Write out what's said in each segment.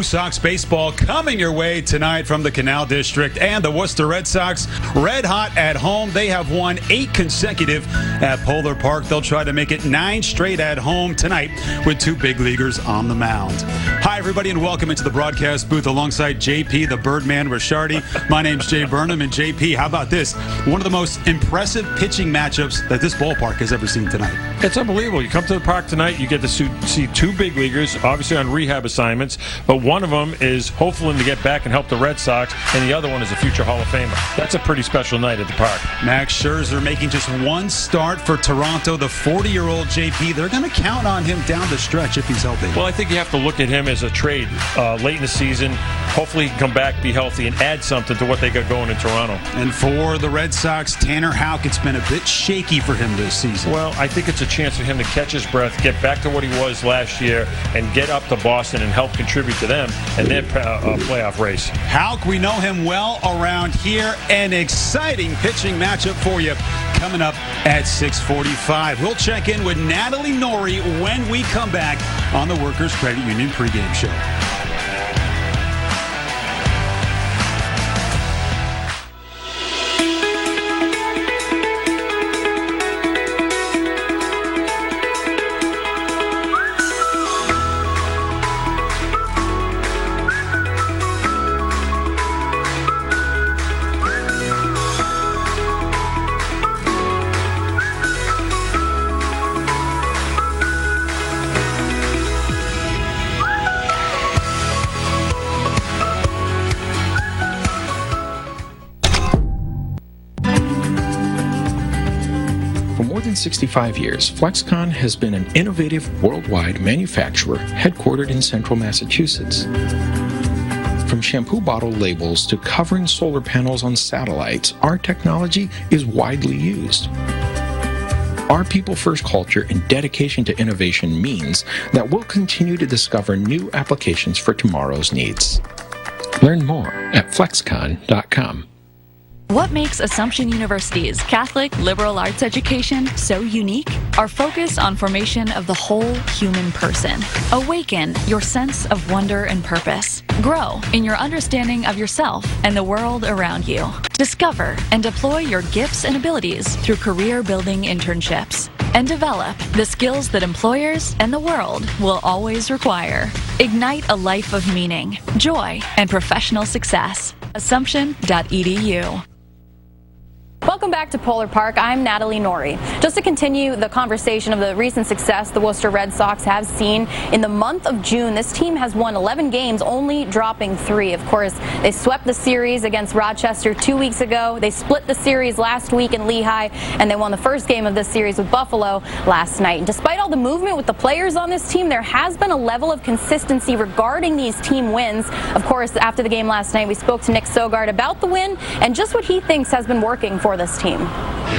Woo Sox baseball coming your way tonight from the Canal District, and the Worcester Red Sox red hot at home. They have won 8 consecutive at Polar Park. They'll try to make it 9 straight at home tonight with 2 big leaguers on the mound. Hi, everybody, and welcome into the broadcast booth alongside JP, the Birdman Ricciardi. My name's Jay Burnham, and JP, how about this? One of the most impressive pitching matchups that this ballpark has ever seen tonight. It's unbelievable. You come to the park tonight, you get to see 2 big leaguers, obviously on rehab assignments, but one of them is hopefully to get back and help the Red Sox, and the other one is a future Hall of Famer. That's a pretty special night at the park. Max Scherzer making just 1 start for Toronto. The 40-year-old JP, they're going to count on him down the stretch if he's healthy. Well, I think you have to look at him as a trade late in the season. Hopefully he can come back, be healthy, and add something to what they got going in Toronto. And for the Red Sox, Tanner Houck, it's been a bit shaky for him this season. Well, I think it's a chance for him to catch his breath, get back to what he was last year, and get up to Boston and help contribute to them and their playoff race. Houck, we know him well around here. An exciting pitching matchup for you coming up at 6:45. We'll check in with Natalie Norrie when we come back on the Workers Credit Union pregame show. For more than 65 years, Flexcon has been an innovative worldwide manufacturer headquartered in central Massachusetts. From shampoo bottle labels to covering solar panels on satellites, our technology is widely used. Our people-first culture and dedication to innovation means that we'll continue to discover new applications for tomorrow's needs. Learn more at flexcon.com. What makes Assumption University's Catholic liberal arts education so unique? Our focus on formation of the whole human person. Awaken your sense of wonder and purpose. Grow in your understanding of yourself and the world around you. Discover and deploy your gifts and abilities through career-building internships. And develop the skills that employers and the world will always require. Ignite a life of meaning, joy, and professional success. Assumption.edu. Welcome back to Polar Park. I'm Natalie Norrie. Just to continue the conversation of the recent success the Worcester Red Sox have seen in the month of June, this team has won 11 games, only dropping 3. Of course, they swept the series against Rochester 2 weeks ago. They split the series last week in Lehigh, and they won the first game of this series with Buffalo last night. And despite all the movement with the players on this team, there has been a level of consistency regarding these team wins. Of course, after the game last night, we spoke to Nick Sogard about the win and just what he thinks has been working for this team.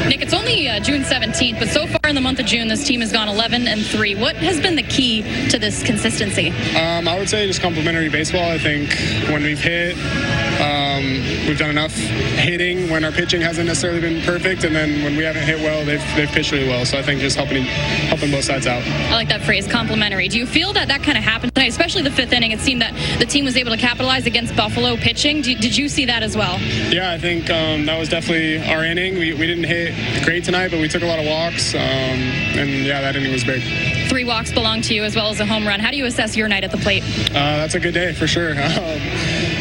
Nick, it's only June 17th, but so far in the month of June, this team has gone 11-3. What has been the key to this consistency? I would say just complimentary baseball. I think when we've hit, we've done enough hitting when our pitching hasn't necessarily been perfect, and then when we haven't hit well, they've pitched really well. So I think just helping both sides out. I like that phrase, complimentary. Do you feel that kind of happened tonight, especially the 5th inning? It seemed that the team was able to capitalize against Buffalo pitching. Did you see that as well? Yeah, I think that was definitely our inning. We didn't hit great tonight, but we took a lot of walks, and yeah, that inning was big. 3 walks belong to you as well as a home run. How do you assess your night at the plate? That's a good day for sure.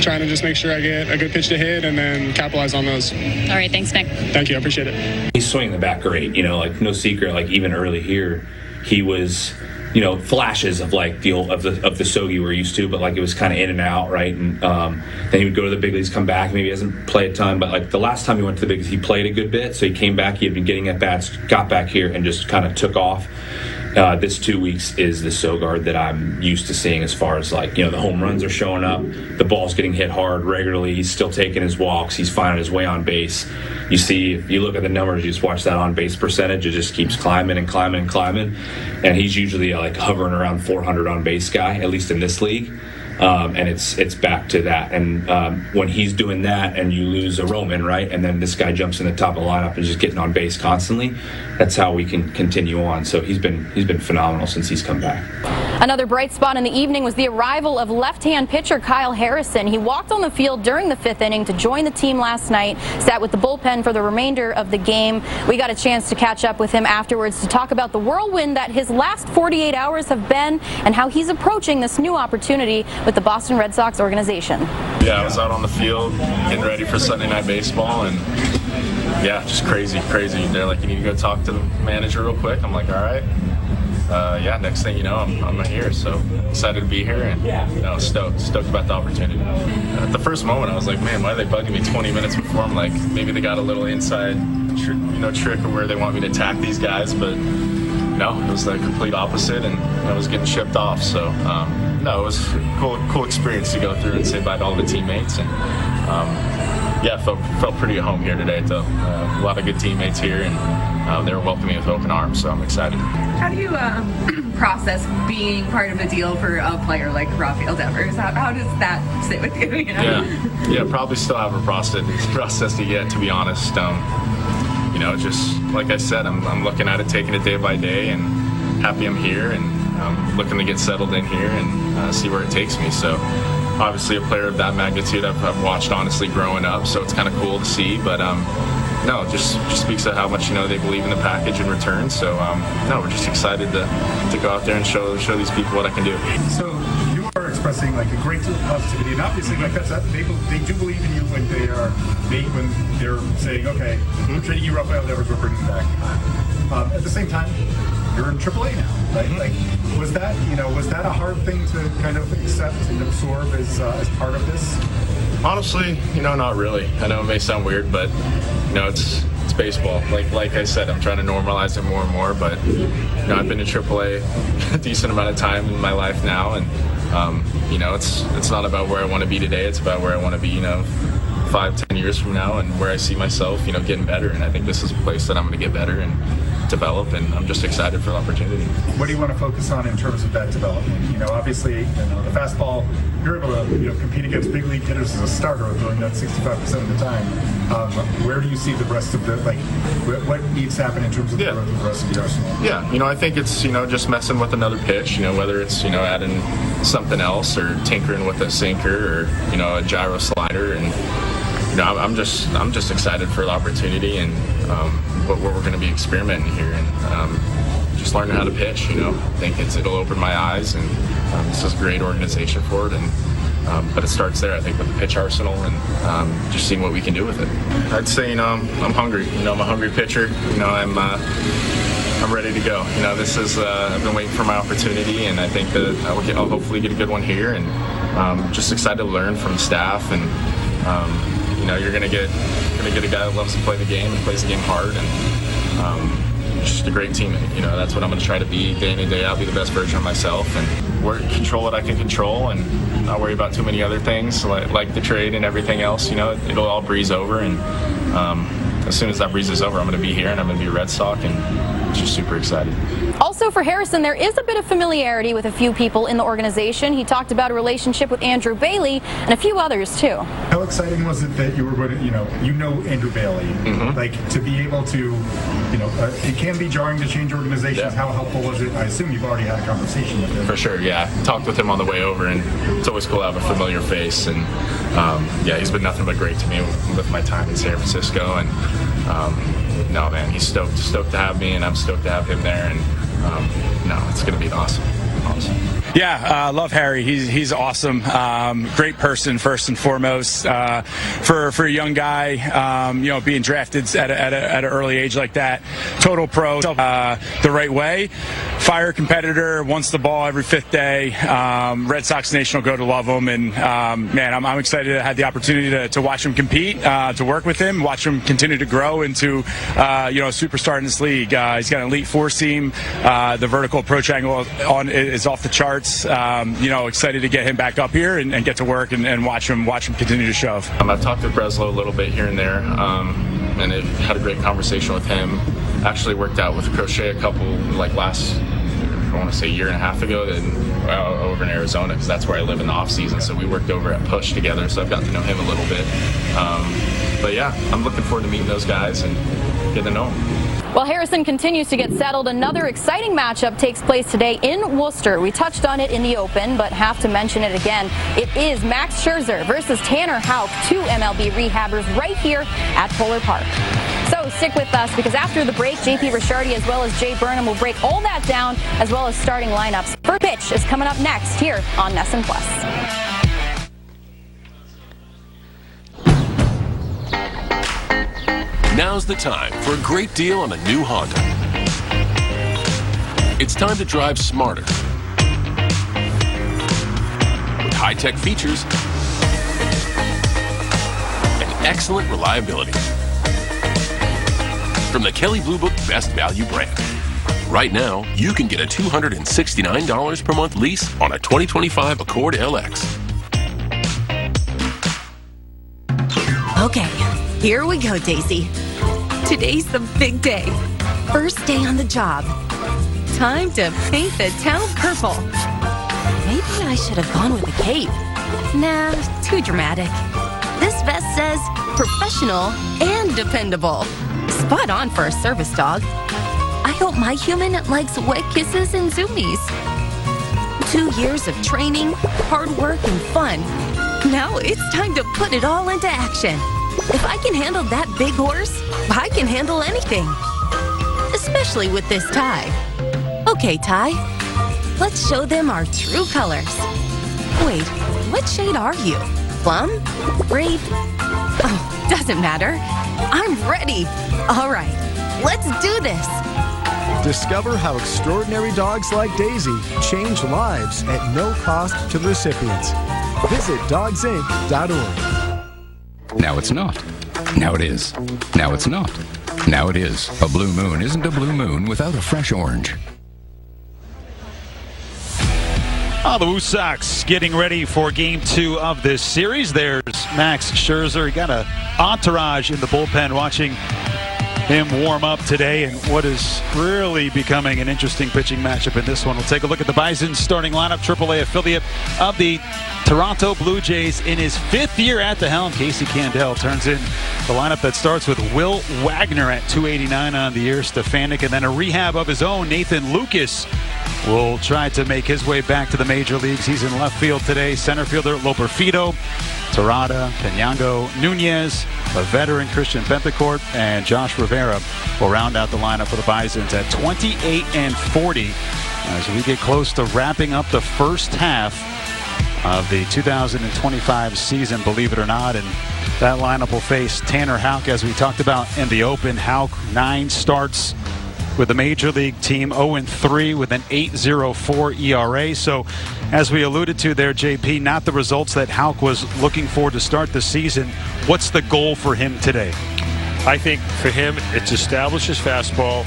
Trying to just make sure I get a good pitch to hit and then capitalize on those. All right, thanks, Nick. Thank you, I appreciate it. He's swinging the bat great, like no secret. Like even early here, he was, flashes of like the Sogi we're used to, but like it was kind of in and out, right? And then he would go to the big leagues, come back. Maybe he hasn't played a ton, but like the last time he went to the big leagues, he played a good bit. So he came back. He had been getting at bats, got back here, and just kind of took off. This 2 weeks is the Sogard that I'm used to seeing as far as like, the home runs are showing up, the ball's getting hit hard regularly, he's still taking his walks, he's finding his way on base. You see, if you look at the numbers, you just watch that on base percentage, it just keeps climbing and climbing and climbing, and he's usually like hovering around 400 on base guy, at least in this league. and it's back to that. And when he's doing that, and you lose a Roman, right, and then this guy jumps in the top of the lineup and just getting on base constantly, that's how we can continue on. So he's been phenomenal since he's come back. Another bright spot in the evening was the arrival of left-hand pitcher Kyle Harrison. He walked on the field during the 5th inning to join the team last night, sat with the bullpen for the remainder of the game. We got a chance to catch up with him afterwards to talk about the whirlwind that his last 48 hours have been and how he's approaching this new opportunity with the Boston Red Sox organization. Yeah, I was out on the field getting ready for Sunday Night Baseball, and yeah, just crazy. They're like, you need to go talk to the manager real quick. I'm like, all right. Yeah, next thing you know, I'm here, so excited to be here, and stoked about the opportunity. At the first moment, I was like, man, why are they bugging me 20 minutes before? I'm like, maybe they got a little inside, trick of where they want me to attack these guys, but no, it was the complete opposite, and I was getting shipped off. So no, it was a cool experience to go through and say bye to all the teammates, and yeah, felt pretty at home here today. Though a lot of good teammates here, and they were welcoming with open arms, so I'm excited. How do you process being part of the deal for a player like Rafael Devers? How does that sit with you? You know? Yeah, probably still haven't processed it yet, to be honest. Just like I said, I'm looking at it, taking it day by day, and happy I'm here, and looking to get settled in here and see where it takes me. So obviously a player of that magnitude I've watched honestly growing up, so it's kind of cool to see, but no, just speaks to how much they believe in the package in return. So no, we're just excited to go out there and show these people what I can do. So you are expressing like a great deal of positivity, and obviously like they do believe in you when they're saying, okay, we're trading you Rafael Devers, we're bringing you back. At the same time, you're in AAA now, right? Like, was that a hard thing to kind of accept and absorb as part of this? Honestly, not really. I know it may sound weird, but it's baseball. Like I said, I'm trying to normalize it more and more. But I've been in AAA a decent amount of time in my life now, and it's not about where I want to be today. It's about where I want to be, 5-10 years from now, and where I see myself, getting better. And I think this is a place that I'm going to get better and develop, and I'm just excited for the opportunity. What do you want to focus on in terms of that development? Obviously, the fastball, you're able to compete against big league hitters as a starter doing that 65% of the time. Where do you see the rest of what needs to happen in terms of the growth of the rest of the arsenal? Yeah, I think it's just messing with another pitch, whether it's adding something else or tinkering with a sinker or a gyro slider, and I'm just excited for the opportunity and what we're going to be experimenting here, and just learning how to pitch. I think it'll open my eyes, and this is a great organization for it. And but it starts there, I think, with the pitch arsenal and just seeing what we can do with it. I'd say I'm hungry. I'm a hungry pitcher. I'm ready to go. This is I've been waiting for my opportunity, and I think that I'll hopefully get a good one here, and just excited to learn from staff. And you're gonna get a guy that loves to play the game and plays the game hard, and just a great teammate. That's what I'm gonna try to be day in and day out, be the best version of myself, and control what I can control, and not worry about too many other things like the trade and everything else. It'll all breeze over, and as soon as that breezes over, I'm gonna be here, and I'm gonna be a Red Sox, and just super excited. Also for Harrison, there is a bit of familiarity with a few people in the organization. He talked about a relationship with Andrew Bailey and a few others too. How exciting was it that you were going to, Andrew Bailey, like to be able to, it can be jarring to change organizations. Yeah. How helpful was it? I assume you've already had a conversation with him. For sure, yeah. Talked with him on the way over, and it's always cool to have a familiar face. And yeah, he's been nothing but great to me with my time in San Francisco. And no, man, he's stoked to have me, and I'm stoked to have him there. And no, it's going to be awesome. Yeah, love Harry. He's awesome. Great person, first and foremost. For a young guy, being drafted at an early age like that, total pro, the right way. Fire competitor, wants the ball every fifth day. Red Sox Nation will go to love him, and man, I'm excited to have the opportunity to watch him compete, to work with him, watch him continue to grow into a superstar in this league. He's got an elite four seam. The vertical approach angle is off the charts. Excited to get him back up here and get to work and watch him continue to shove. I've talked to Breslow a little bit here and there, and had a great conversation with him. Actually worked out with Crochet a couple, I want to say a year and a half ago, over in Arizona, because that's where I live in the off season. So we worked over at Push together, so I've gotten to know him a little bit. But yeah, I'm looking forward to meeting those guys and getting to know them. While Harrison continues to get settled, another exciting matchup takes place today in Worcester. We touched on it in the open, but have to mention it again. It is Max Scherzer versus Tanner Houck, two MLB rehabbers right here at Polar Park. So stick with us, because after the break, JP Ricciardi as well as Jay Burnham will break all that down, as well as starting lineups. First pitch is coming up next here on NESN Plus. Now's the time for a great deal on a new Honda. It's time to drive smarter with high-tech features and excellent reliability from the Kelley Blue Book Best Value brand. Right now, you can get a $269 per month lease on a 2025 Accord LX. Okay, here we go, Daisy. Today's the big day. First day on the job. Time to paint the town purple. Maybe I should have gone with a cape. Nah, too dramatic. This vest says professional and dependable. Spot on for a service dog. I hope my human likes wet kisses and zoomies. 2 years of training, hard work, and fun. Now it's time to put it all into action. If I can handle that big horse, I can handle anything. Especially with this tie. Okay, Ty. Let's show them our true colors. Wait, what shade are you? Plum? Grape? Oh, doesn't matter. I'm ready. All right, let's do this. Discover how extraordinary dogs like Daisy change lives at no cost to the recipients. Visit dogsinc.org. Now it's not. Now it is. Now it's not. Now it is. A blue moon isn't a blue moon without a fresh orange. The Woo Sox getting ready for Game 2 of this series. There's Max Scherzer. He got an entourage in the bullpen watching him warm up today, and what is really becoming an interesting pitching matchup in this one. We'll take a look at the Bison's starting lineup. AAA affiliate of the Toronto Blue Jays in his 5th year at the helm. Casey Candell turns in the lineup that starts with Will Wagner at 289 on the year, Stefanik, and then a rehab of his own. Nathan Lucas will try to make his way back to the major leagues. He's in left field today. Center fielder Loperfido, Torada, Penyango, Nunez, a veteran Christian Benthecourt, and Josh Rivera will round out the lineup for the Bisons at 28 and 40 as we get close to wrapping up the first half of the 2025 season, believe it or not. And that lineup will face Tanner Houck, as we talked about in the open. Houck, 9 starts with the major league team, 0-3 with an 8.04 ERA. So, as we alluded to there, JP, not the results that Houck was looking for to start the season. What's the goal for him today? I think for him, it's establish his fastball,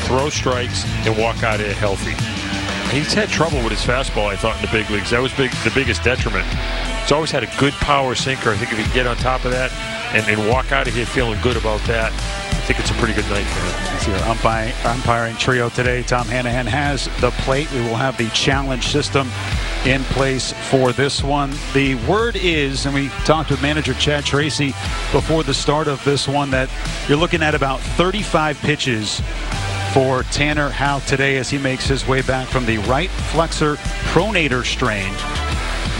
throw strikes, and walk out of here healthy. He's had trouble with his fastball, I thought, in the big leagues. That was the biggest detriment. He's always had a good power sinker. I think if he can get on top of that and walk out of here feeling good about that, I think it's a pretty good night for him. It's your umpiring trio today. Tom Hanahan has the plate. We will have the challenge system in place for this one. The word is, and we talked with manager Chad Tracy before the start of this one, that you're looking at about 35 pitches for Tanner Houck today as he makes his way back from the right flexor pronator strain.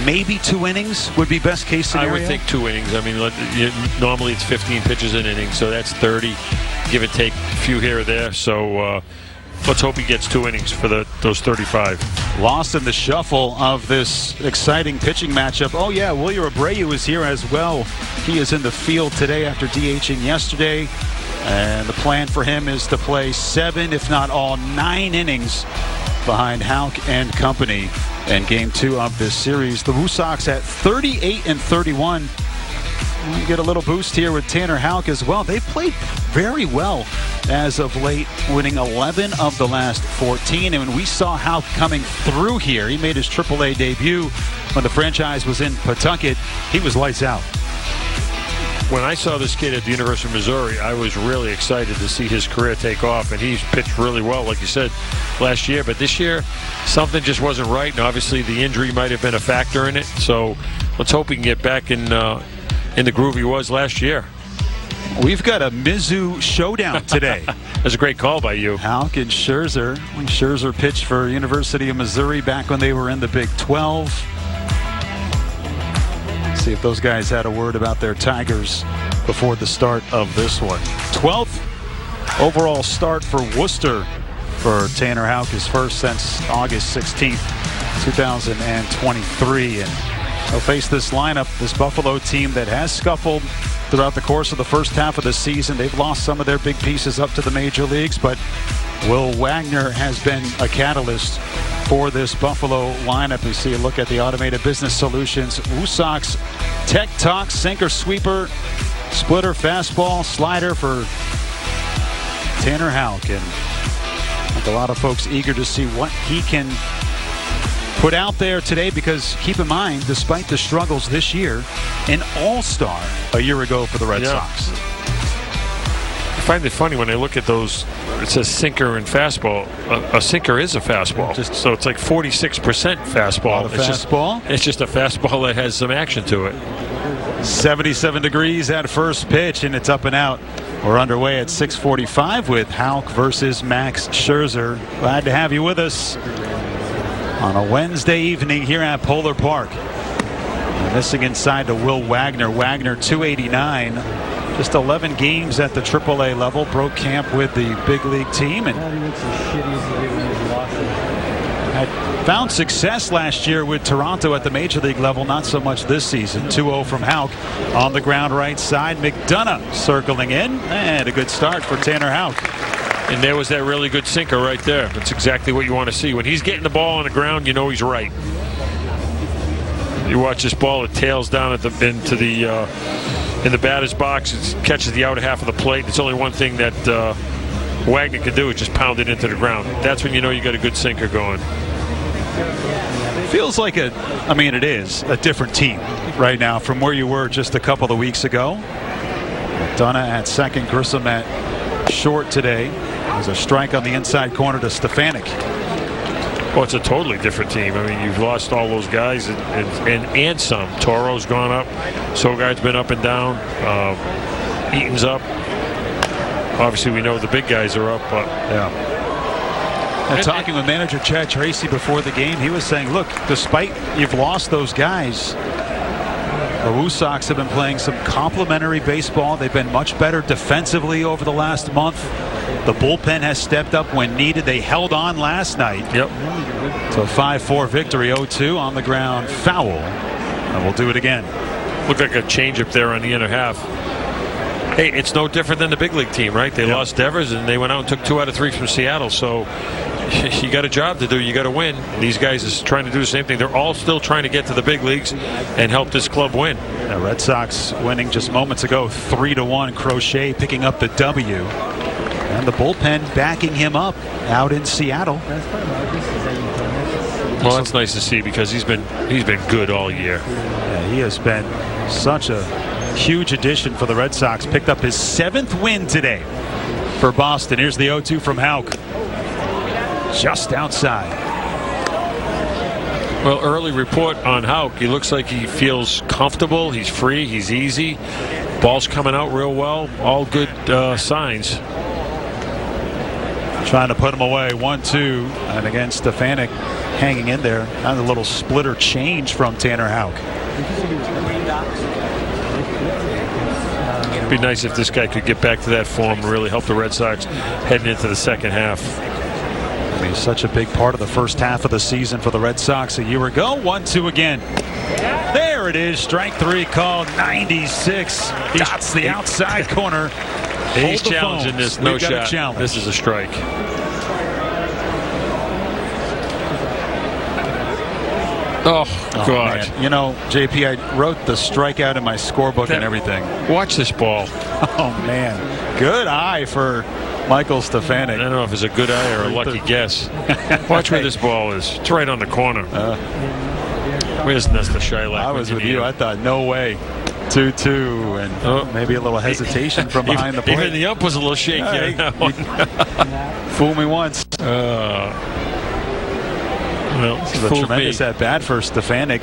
Maybe 2 innings would be best case scenario. I would think 2 innings. I mean, normally it's 15 pitches an inning, so that's 30, give or take a few here or there. So let's hope he gets 2 innings for those 35. Lost in the shuffle of this exciting pitching matchup. Oh yeah, Wilyer Abreu is here as well. He is in the field today after DHing yesterday. And the plan for him is to play 7, if not all 9 innings behind Houck and company in Game 2 of this series. The Woo Sox at 38 and 31. You get a little boost here with Tanner Houck as well. They've played very well as of late, winning 11 of the last 14. And when we saw Houck coming through here, he made his AAA debut when the franchise was in Pawtucket. He was lights out. when I saw this kid at the University of Missouri, I was really excited to see his career take off, and he's pitched really well, like you said, last year. But this year, something just wasn't right, and obviously the injury might have been a factor in it. So let's hope he can get back in the groove he was last year. We've got a Mizzou showdown today. That's a great call by you. Houck and Scherzer. When Scherzer pitched for University of Missouri back when they were in the Big 12. See if those guys had a word about their Tigers before the start of this one. 12th overall start for Worcester for Tanner Houck, his first since August 16th, 2023. And they'll face this lineup, this Buffalo team that has scuffled throughout the course of the first half of the season. They've lost some of their big pieces up to the major leagues, but Will Wagner has been a catalyst for this Buffalo lineup. We see a look at the automated business solutions. Woosok's Tech Talk, sinker, sweeper, splitter, fastball, slider for Tanner Houck. And I think a lot of folks eager to see what he can put out there today, because keep in mind, despite the struggles this year, an all-star a year ago for the Red Sox. I find it funny when I look at those, it says sinker and fastball. A sinker is a fastball. So it's like 46% fastball. It's just a fastball that has some action to it. 77 degrees at first pitch, and it's up and out. We're underway at 6:45 with Houck versus Max Scherzer. Glad to have you with us on a Wednesday evening here at Polar Park. Missing inside to Will Wagner. Wagner 289. Just 11 games at the AAA level. Broke camp with the big league team and had found success last year with Toronto at the major league level. Not so much this season. 2-0 from Houck on the ground right side. McDonough circling in, and a good start for Tanner Houck. And there was that really good sinker right there. That's exactly what you want to see. When he's getting the ball on the ground, you know he's right. You watch this ball, it tails down in the batter's box. It catches the outer half of the plate. It's only one thing that Wagner can do is just pound it into the ground. That's when you know you got a good sinker going. Feels like it is a different team right now from where you were just a couple of weeks ago. McDonough at second, Grissom at short today. There's a strike on the inside corner to Stefanik. Well, it's a totally different team. I mean, you've lost all those guys and some. Toro's gone up. Sogard's been up and down. Eaton's up. Obviously, we know the big guys are up, but yeah. And talking with manager Chad Tracy before the game, he was saying, look, despite you've lost those guys, the Woosocks have been playing some complimentary baseball. They've been much better defensively over the last month. The bullpen has stepped up when needed. They held on last night. Yep. So 5-4 victory, 0-2 on the ground foul. And we'll do it again. Looked like a changeup there on the inner half. Hey, it's no different than the big league team, right? They lost Devers, and they went out and took 2 out of 3 from Seattle. So you got a job to do. You got to win. These guys is trying to do the same thing. They're all still trying to get to the big leagues and help this club win. The Red Sox winning just moments ago, 3-1. Crochet picking up the W. And the bullpen backing him up out in Seattle. Well, that's nice to see because he's been good all year. Yeah, he has been such a huge addition for the Red Sox. Picked up his 7th win today for Boston. Here's the 0-2 from Houck. Just outside. Well, early report on Houck. He looks like he feels comfortable. He's free. He's easy. Ball's coming out real well. All good signs. Trying to put him away. 1-2. And again, Stefanik hanging in there. And a little splitter change from Tanner Houck. It'd be nice if this guy could get back to that form and really help the Red Sox heading into the second half. I mean, such a big part of the first half of the season for the Red Sox a year ago. 1-2 again. There it is. Strike 3 called. 96. Dots the outside corner. He's challenging this. No shot. This is a strike. Oh, God. Man. You know, JP, I wrote the strikeout in my scorebook and everything. Watch this ball. Oh, man. Good eye for Michael Stefanik. I don't know if it's a good eye or a lucky guess. Watch where this ball is. It's right on the corner. Where's Nesta Shylock? I was with you. I thought, no way. 2-2, and maybe a little hesitation from behind the plate. Even the ump was a little shaky on that one. Fool me once. This is a tremendous at-bat for Stefanik.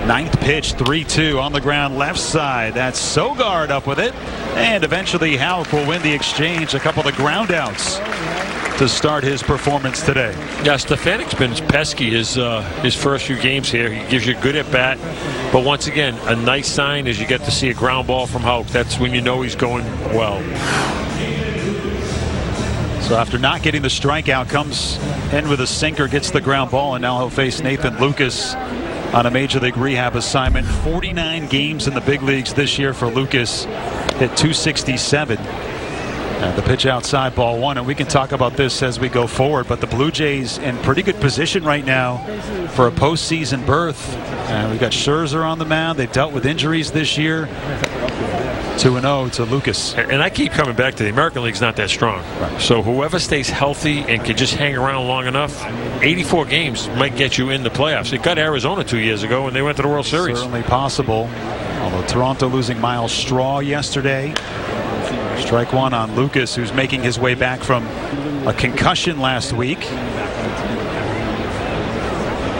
Ninth pitch, 3-2 on the ground, left side. That's Sogard up with it. And eventually Houck will win the exchange. A couple of the ground outs to start his performance today. Yeah, Stefanik's been pesky his first few games here. He gives you a good at-bat. But once again, a nice sign is you get to see a ground ball from Houck. That's when you know he's going well. So after not getting the strikeout, comes in with a sinker, gets the ground ball, and now he'll face Nathan Lucas on a Major League rehab assignment. 49 games in the big leagues this year for Lucas. Hit .267. The pitch outside, ball one, and we can talk about this as we go forward, but the Blue Jays in pretty good position right now for a postseason berth. We've got Scherzer on the mound. They've dealt with injuries this year. 2-0 to Lucas. And I keep coming back to the American League's not that strong. Right. So whoever stays healthy and can just hang around long enough, 84 games might get you in the playoffs. It got Arizona 2 years ago when they went to the World Series. Certainly possible. Although Toronto losing Miles Straw yesterday. Strike one on Lucas, who's making his way back from a concussion last week.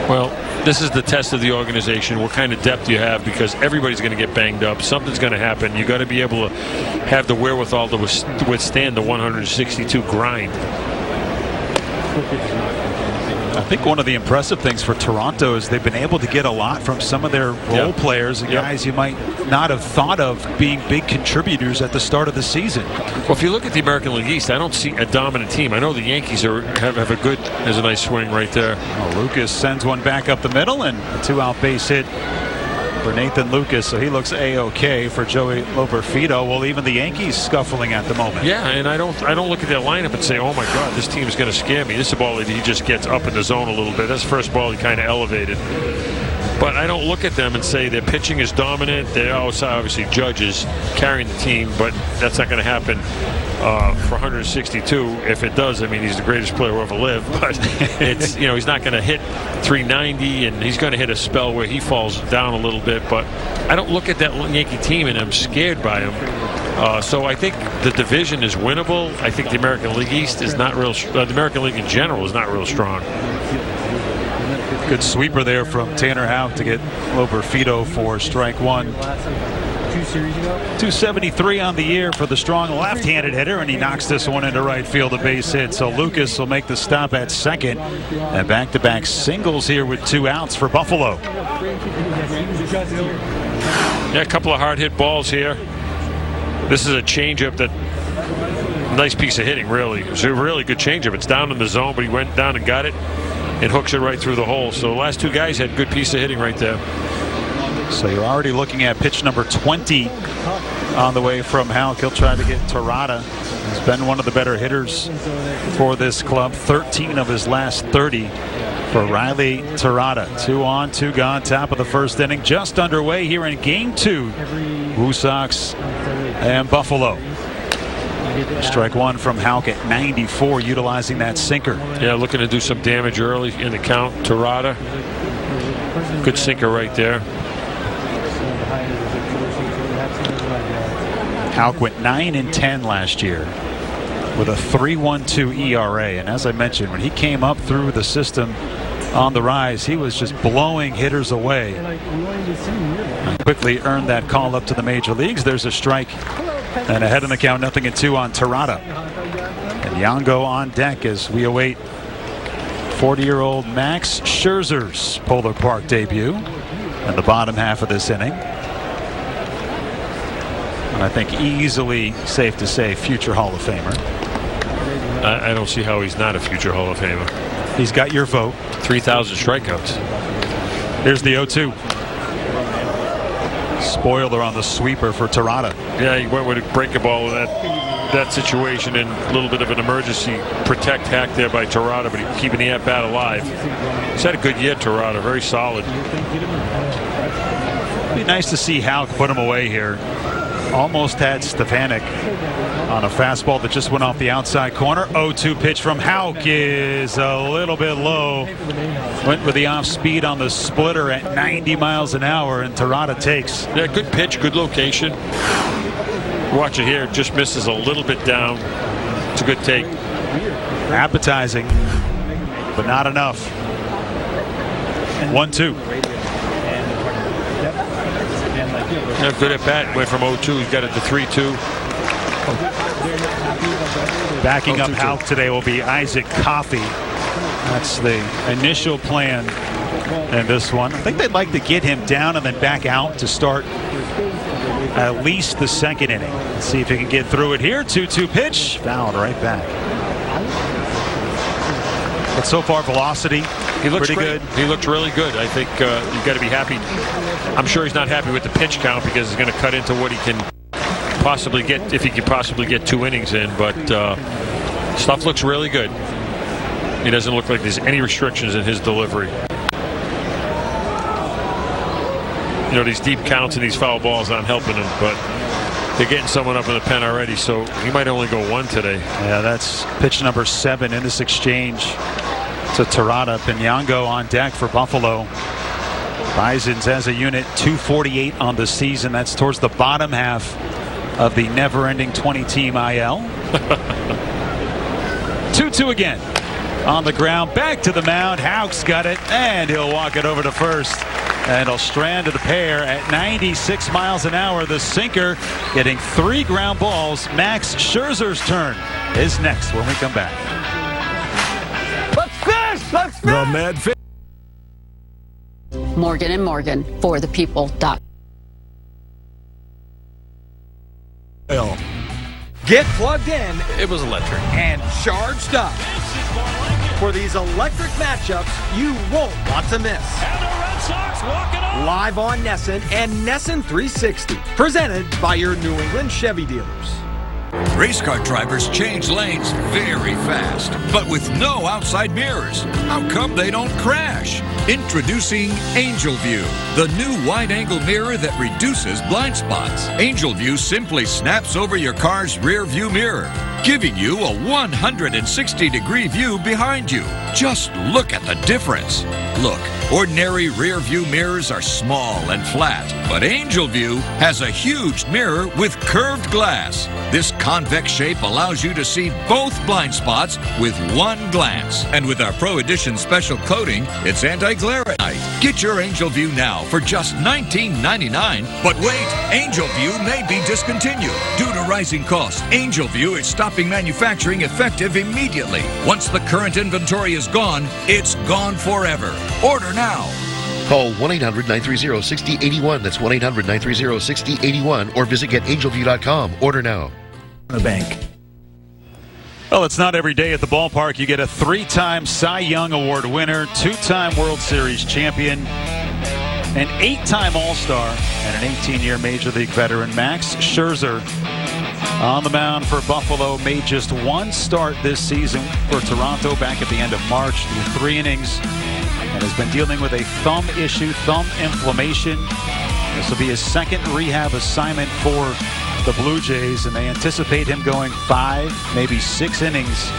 Well, this is the test of the organization, what kind of depth you have, because everybody's going to get banged up. Something's going to happen. You got to be able to have the wherewithal to withstand the 162 grind. I think one of the impressive things for Toronto is they've been able to get a lot from some of their role players, guys you might not have thought of being big contributors at the start of the season. Well, if you look at the American League East, I don't see a dominant team. I know the Yankees have a good, there's a nice swing right there. Well, Lucas sends one back up the middle, and a two-out base hit for Nathan Lucas, so he looks A-OK for Joey Loperfido. Well, even the Yankees scuffling at the moment. Yeah, and I don't look at their lineup and say, oh my God, this team is going to scare me. This is a ball that he just gets up in the zone a little bit. That's the first ball he kind of elevated. But I don't look at them and say their pitching is dominant. They're obviously Judge is carrying the team, but that's not going to happen for 162. If it does, I mean, he's the greatest player who ever lived. But it's, he's not going to hit 390, and he's going to hit a spell where he falls down a little bit. But I don't look at that Yankee team and I'm scared by him. So I think the division is winnable. I think the American League East is not real. The American League in general is not real strong. Good sweeper there from Tanner Houck to get Loperfido for strike one. 273 on the year for the strong left-handed hitter, and he knocks this one into right field, a base hit. So Lucas will make the stop at second, and back-to-back singles here with 2 outs for Buffalo. Yeah, a couple of hard hit balls here. This is a changeup that nice piece of hitting, really. It was a really good changeup. It's down in the zone, but he went down and got it and hooks it right through the hole. So the last two guys had good piece of hitting right there. So you're already looking at pitch number 20 on the way from Houck. He'll try to get Terada. He's been one of the better hitters for this club. 13 of his last 30 for Riley Terada. 2 on, 2 gone. Top of the first inning. Just underway here in Game 2. Woo Sox and Buffalo. Strike one from Houck at 94, utilizing that sinker. Yeah, looking to do some damage early in the count. Terada. Good sinker right there. Houck went 9-10 last year with a 3.12 ERA, and as I mentioned, when he came up through the system on the rise, he was just blowing hitters away. And quickly earned that call up to the major leagues. There's a strike and ahead in the count, 0-2 on Terada. And Yango on deck as we await 40-year-old Max Scherzer's Polar Park debut in the bottom half of this inning. And I think easily safe to say future Hall of Famer. I don't see how he's not a future Hall of Famer. He's got your vote. 3,000 strikeouts. Here's the 0-2. Spoiler on the sweeper for Terada. Yeah, he went with a breaking ball with that situation, and a little bit of an emergency protect hack there by Terada, but he's keeping the at-bat alive. He's had a good year, Terada. Very solid. It'd be nice to see Houck put him away here. Almost had Stefanik on a fastball that just went off the outside corner. 0-2 pitch from Houck is a little bit low. Went with the off speed on the splitter at 90 miles an hour, and Terada takes. Yeah, good pitch, good location. Watch it here, just misses a little bit down. It's a good take. Appetizing, but not enough. 1-2. Yeah, good at bat. Went from 0-2. He's got it to 3-2. Backing up Houck today will be Isaac Coffey. That's the initial plan in this one. I think they'd like to get him down and then back out to start at least the second inning. Let's see if he can get through it here. 2-2 pitch. Fouled right back. But so far, velocity, he looks pretty great. good. He looks really good. I think you've got to be happy. I'm sure he's not happy with the pitch count because he's going to cut into what he can possibly get, if he could possibly get 2 innings in. But stuff looks really good. He doesn't look like there's any restrictions in his delivery. You know, these deep counts and these foul balls aren't helping him, but they're getting someone up in the pen already, so he might only go 1 today. Yeah, that's pitch number 7 in this exchange to Terada. Pinyango on deck for Buffalo. Bisons as a unit 248 on the season. That's towards the bottom half of the never-ending 20-team IL. 2-2 again. On the ground, back to the mound. Houck's got it, and he'll walk it over to first. And he'll strand to the pair at 96 miles an hour. The sinker getting 3 ground balls. Max Scherzer's turn is next when we come back. Let's fish! Let's fish! The Med Fish. Morgan & Morgan, for the people. Get plugged in. It was electric. And charged up. For these electric matchups you won't want to miss. And the Red Sox walking on. Live on Nesson and Nesson 360. Presented by your New England Chevy dealers. Race car drivers change lanes very fast, but with no outside mirrors. How come they don't crash? Introducing Angel View, the new wide-angle mirror that reduces blind spots. Angel View simply snaps over your car's rear view mirror, giving you a 160-degree view behind you. Just look at the difference. Look, ordinary rear view mirrors are small and flat, but Angel View has a huge mirror with curved glass. This convex shape allows you to see both blind spots with one glance. And with our Pro Edition special coating, it's anti-glare at night. Get your Angel View now for just $19.99. But wait, Angel View may be discontinued. Due to rising costs, Angel View is stopping manufacturing effective immediately. Once the current inventory is gone, it's gone forever. Order now. Call 1-800-930-6081. That's 1-800-930-6081. Or visit getangelview.com. Order now. The bank. Well, it's not every day at the ballpark you get a 3-time Cy Young Award winner, 2-time World Series champion, an 8-time All-Star, and an 18-year Major League veteran. Max Scherzer on the mound for Buffalo. Made just 1 start this season for Toronto back at the end of March through 3 innings. And has been dealing with a thumb issue, thumb inflammation. This will be his 2nd rehab assignment for the Blue Jays, and they anticipate him going 5, maybe 6 innings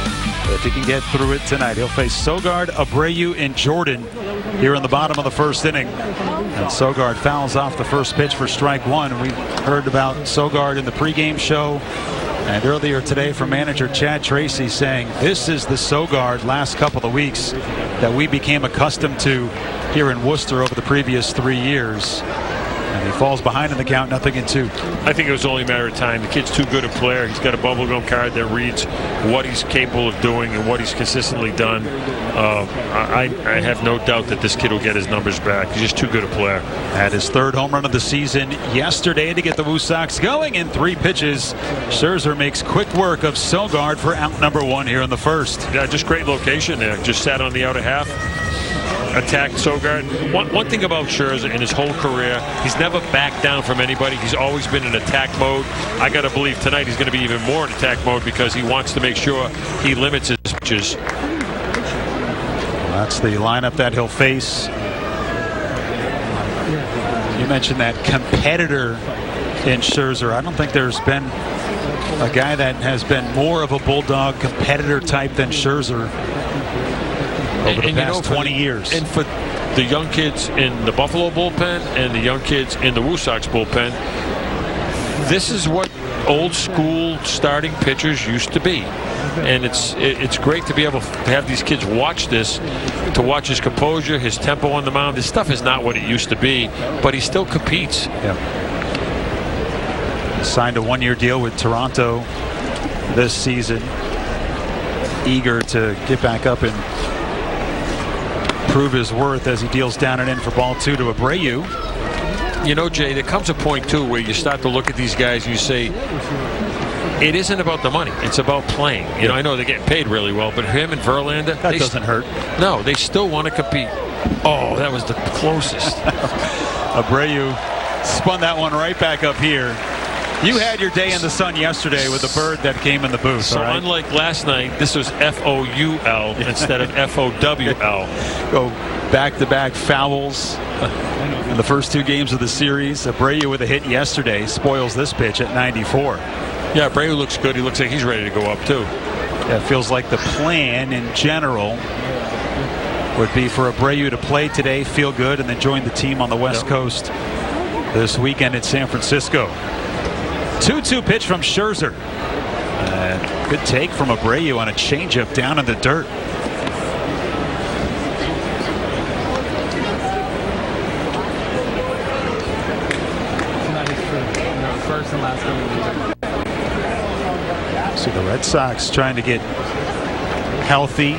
if he can get through it tonight. He'll face Sogard, Abreu, and Jordan here in the bottom of the 1st inning. And Sogard fouls off the first pitch for strike 1. We heard about Sogard in the pregame show. And earlier today from manager Chad Tracy saying this is the Sogard last couple of weeks that we became accustomed to here in Worcester over the previous 3 years. And he falls behind in the count, 0-2. I think it was only a matter of time. The kid's too good a player. He's got a bubblegum card that reads what he's capable of doing and what he's consistently done. I have no doubt that this kid will get his numbers back. He's just too good a player. Had his 3rd home run of the season yesterday to get the Woo Sox going in 3 pitches. Scherzer makes quick work of Sogard for out number 1 here in the 1st. Yeah, just great location there. Just sat on the outer half. Attacked Sogard. One thing about Scherzer in his whole career, he's never backed down from anybody. He's always been in attack mode. I got to believe tonight he's going to be even more in attack mode because he wants to make sure he limits his pitches. That's the lineup that he'll face. You mentioned that competitor in Scherzer. I don't think there's been a guy that has been more of a Bulldog competitor type than Scherzer over the past 20 years. And for the young kids in the Buffalo bullpen and the young kids in the Woo Sox bullpen, this is what old school starting pitchers used to be. And it's great to be able to have these kids watch this, to watch his composure, his tempo on the mound. This stuff is not what it used to be, but he still competes. Yeah. Signed a one-year deal with Toronto this season. Eager to get back up and prove his worth as he deals down and in for ball 2 to Abreu. You know, Jay, there comes a point, too, where you start to look at these guys and you say, it isn't about the money. It's about playing. You know, I know they're getting paid really well, but him and Verlander, that doesn't hurt. No, they still want to compete. Oh, that was the closest. Abreu spun that one right back up here. You had your day in the sun yesterday with the bird that came in the booth. So right? Unlike last night, this was F-O-U-L instead of F-O-W-L. Go back-to-back fouls in the first 2 games of the series. Abreu with a hit yesterday spoils this pitch at 94. Yeah, Abreu looks good. He looks like he's ready to go up, too. Yeah, it feels like the plan in general would be for Abreu to play today, feel good, and then join the team on the West Coast this weekend in San Francisco. 2-2 pitch from Scherzer. Good take from Abreu on a changeup down in the dirt. First and last game. So the Red Sox trying to get healthy,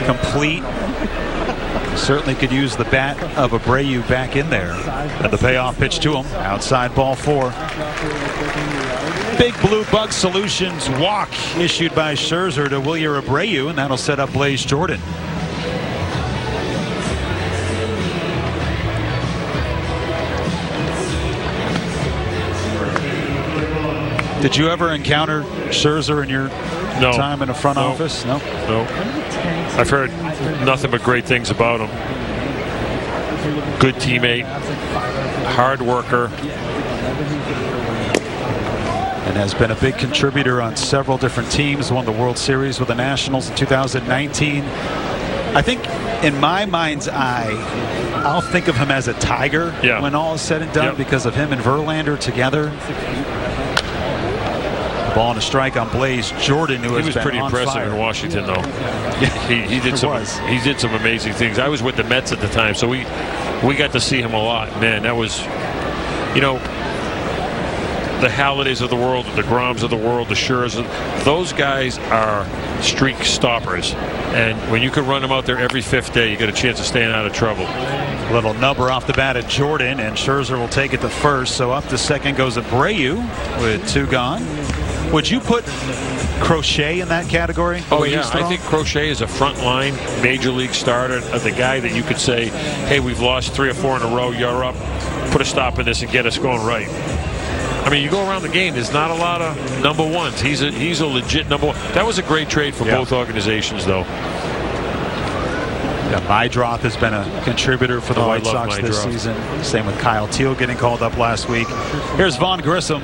complete. Certainly could use the bat of Abreu back in there. And the payoff pitch to him. Outside ball 4. Big Blue Bug Solutions walk issued by Scherzer to Wilyer Abreu, and that'll set up Blaze Jordan. Did you ever encounter Scherzer in your time in the front office? No. I've heard nothing but great things about him. Good teammate, hard worker, and has been a big contributor on several different teams. Won the World Series with the Nationals in 2019. I think in my mind's eye, I'll think of him as a Tiger when all is said and done because of him and Verlander together. Ball and a strike on Blaze Jordan, who was pretty impressive in Washington, though. He did some amazing things. I was with the Mets at the time, so we got to see him a lot. Man, that was, you know, the Hallidays of the world, the Groms of the world, the Scherzer, those guys are streak stoppers. And when you can run them out there every 5th day, you get a chance of staying out of trouble. Little number off the bat at Jordan, and Scherzer will take it to first. So up to second goes Abreu with 2 gone. Would you put Crochet in that category? Oh, yeah. I think Crochet is a frontline major league starter, the guy that you could say, hey, we've lost 3 or 4 in a row, you're up, put a stop in this and get us going right. I mean, you go around the game, there's not a lot of number ones. He's a legit number one. That was a great trade for both organizations, though. Yeah, Mydroth has been a contributor for the White Sox this season. Same with Kyle Teal getting called up last week. Here's Vaughn Grissom.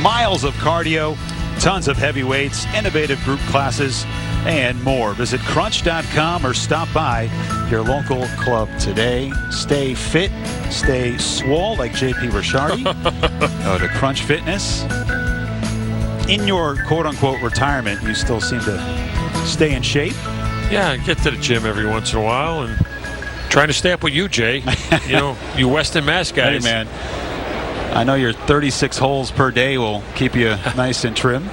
miles of cardio, tons of heavy weights, innovative group classes, and more. Visit crunch.com or stop by your local club today. Stay fit, stay swole like JP Ricciardi. Go to Crunch Fitness. In your quote-unquote retirement, you still seem to stay in shape. Yeah, I get to the gym every once in a while and trying to stay up with you, Jay. You know, you Western Mass guys. Hey, man. I know your 36 holes per day will keep you nice and trim.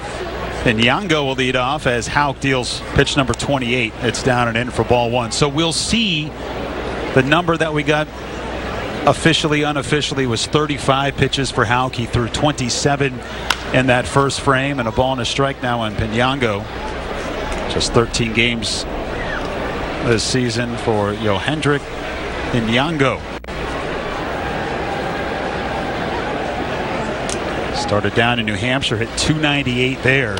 And Yango will lead off as Houck deals pitch number 28. It's down and in for ball one. So we'll see. The number that we got officially, unofficially was 35 pitches for Houck. He threw 27 in that first frame, and a ball and a strike now on Pinyango. Just 13 games this season for Yohendrick Pinyango. Started down in New Hampshire, hit 298 there.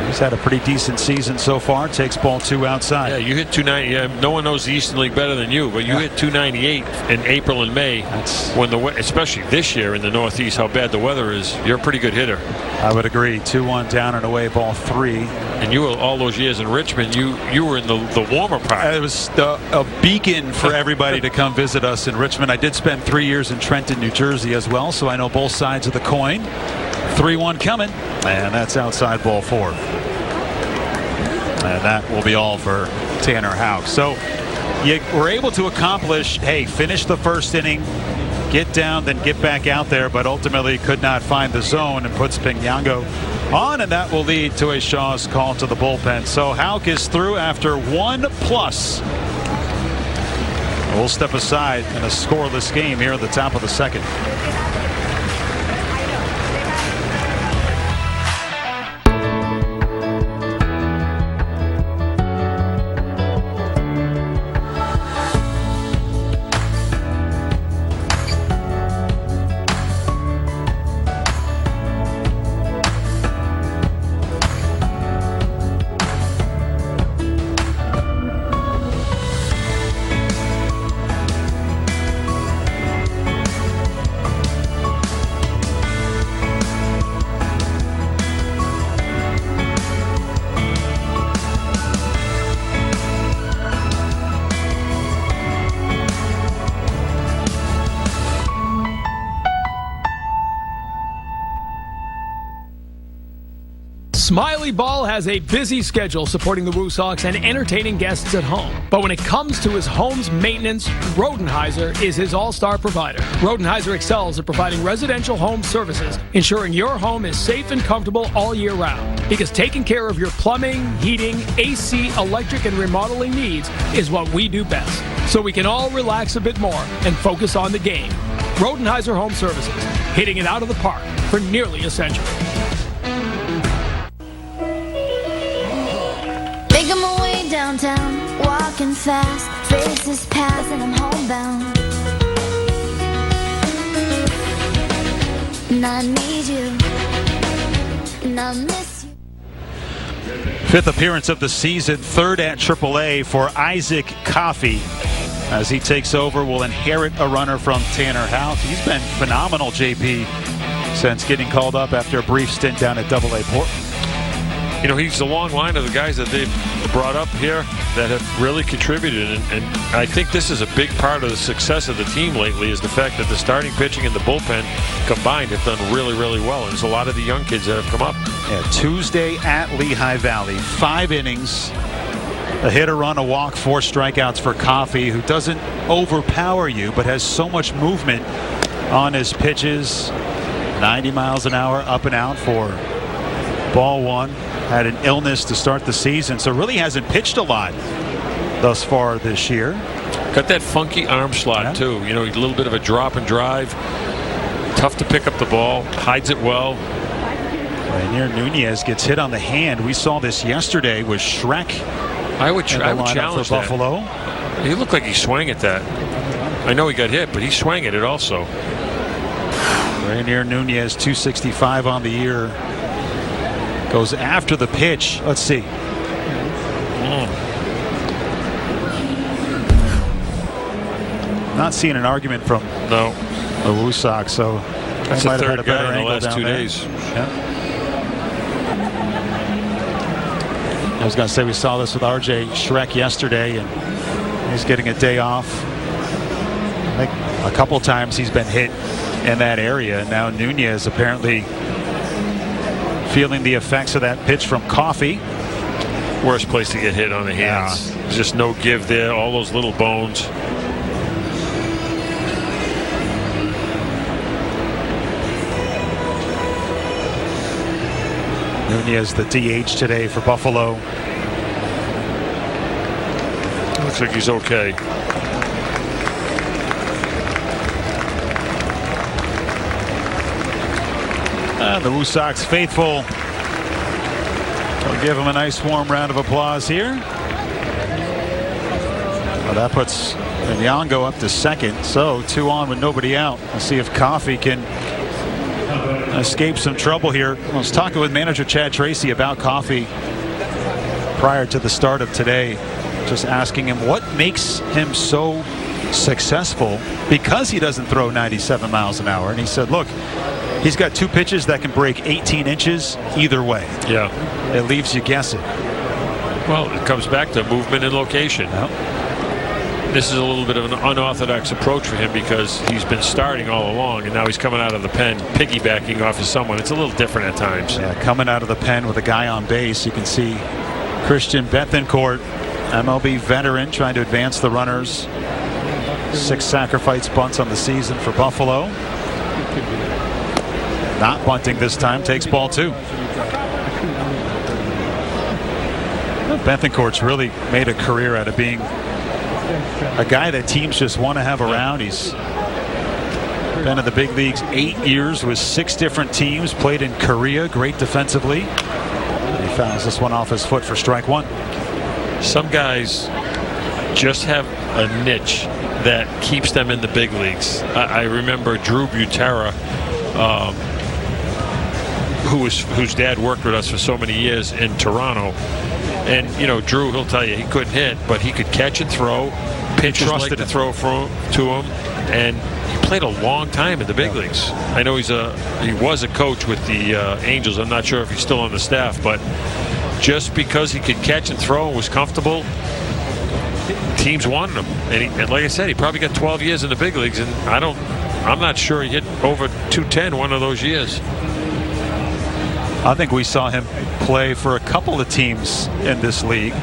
He's had a pretty decent season so far. Takes ball two outside. Yeah, you hit 290. Yeah, no one knows the Eastern League better than you, but you hit 298 in April and May. That's when especially this year in the Northeast, how bad the weather is. You're a pretty good hitter. I would agree. 2-1 down and away, ball three. And you were all those years in Richmond. You were in the warmer part. It was a beacon for everybody to come visit us in Richmond. I did spend 3 years in Trenton, New Jersey as well, so I know both sides of the coin. 3-1 coming, and that's outside ball four. And that will be all for Tanner Houck. So you were able to accomplish, hey, finish the first inning, get down, then get back out there, but ultimately could not find the zone and puts Pinyango on, and that will lead to a Shaw's call to the bullpen. So Houck is through after 1+. We'll step aside in a scoreless game here at the top of the second. Smiley Ball has a busy schedule supporting the Woo Sox and entertaining guests at home. But when it comes to his home's maintenance, Rodenheiser is his all-star provider. Rodenheiser excels at providing residential home services, ensuring your home is safe and comfortable all year round. Because taking care of your plumbing, heating, AC, electric, and remodeling needs is what we do best. So we can all relax a bit more and focus on the game. Rodenheiser Home Services, hitting it out of the park for nearly a century. Making my way downtown, walking fast, faces pass and I'm homebound. And I need you, and I miss you. Fifth appearance of the season, third at AAA for Isaac Coffey. As he takes over, will inherit a runner from Tanner Houck. He's been phenomenal, JP, since getting called up after a brief stint down at AA Portland. You know, he's a long line of the guys that they've brought up here that have really contributed. And I think this is a big part of the success of the team lately is the fact that the starting pitching and the bullpen combined have done really, really well. And there's a lot of the young kids that have come up. Yeah, Tuesday at Lehigh Valley, 5 innings, a hit, a run, a walk, 4 strikeouts for Coffey, who doesn't overpower you but has so much movement on his pitches. 90 miles an hour up and out for ball one. Had an illness to start the season, so really hasn't pitched a lot thus far this year. Got that funky arm slot, too. You know, a little bit of a drop and drive. Tough to pick up the ball. Hides it well. Rainier Nunez gets hit on the hand. We saw this yesterday with Shrek. I would challenge for Buffalo. He looked like he swung at that. I know he got hit, but he swung at it also. Rainier Nunez, 265 on the year. Goes after the pitch. Let's see. Not seeing an argument from the Woo Sox, so That's the third guy in the last 2 days. Yeah. I was going to say we saw this with R.J. Schreck yesterday, and he's getting a day off. I think a couple times he's been hit in that area. Now Nunez apparently feeling the effects of that pitch from Coffey. Worst place to get hit on the hands. Yeah. Just no give there. All those little bones. Nunez, the DH today for Buffalo. Looks like he's okay. And the Woo Sox faithful will give him a nice warm round of applause here. Well, that puts Nyong'o up to second, so 2 on with nobody out. Let's see if Coffey can escape some trouble here. I was talking with manager Chad Tracy about Coffey prior to the start of today, just asking him what makes him so successful, because he doesn't throw 97 miles an hour. And he said, look, he's got 2 pitches that can break 18 inches either way. Yeah. It leaves you guessing. Well, it comes back to movement and location. Yep. This is a little bit of an unorthodox approach for him because he's been starting all along, and now he's coming out of the pen, piggybacking off of someone. It's a little different at times. Yeah, coming out of the pen with a guy on base. You can see Christian Bethancourt, MLB veteran, trying to advance the runners. 6 sacrifice bunts on the season for Buffalo. Not bunting this time, takes ball 2. Bethancourt's really made a career out of being a guy that teams just want to have around. He's been in the big leagues 8 years with 6 different teams, played in Korea, great defensively. And he fouls this one off his foot for strike 1. Some guys just have a niche that keeps them in the big leagues. I remember Drew Butera, whose dad worked with us for so many years in Toronto. And, you know, Drew, he'll tell you he couldn't hit, but he could catch and throw. Pitchers liked to throw to him. And he played a long time in the big leagues. I know he was a coach with the Angels. I'm not sure if he's still on the staff, but just because he could catch and throw and was comfortable, teams wanted him. And like I said, he probably got 12 years in the big leagues, and I'm not sure he hit over 210 one of those years. I think we saw him play for a couple of teams in this league.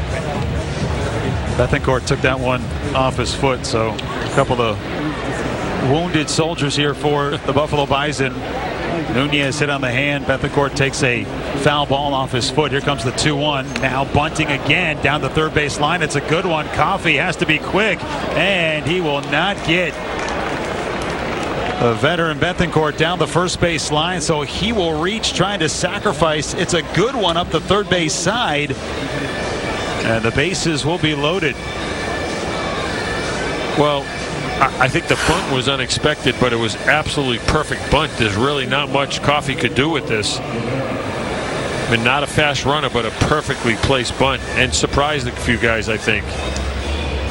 Bethancourt took that one off his foot, so a couple of wounded soldiers here for the Buffalo Bison. Nunez hit on the hand. Bethancourt takes a foul ball off his foot. Here comes the 2-1. Now bunting again down the third base line. It's a good one. Coffey has to be quick, and he will not get the veteran Bethancourt down the first base line, so he will reach, trying to sacrifice. It's a good one up the third base side, and the bases will be loaded. Well, I think the bunt was unexpected, but it was absolutely perfect bunt. There's really not much Coffey could do with this. I mean, not a fast runner, but a perfectly placed bunt, and surprised a few guys, I think.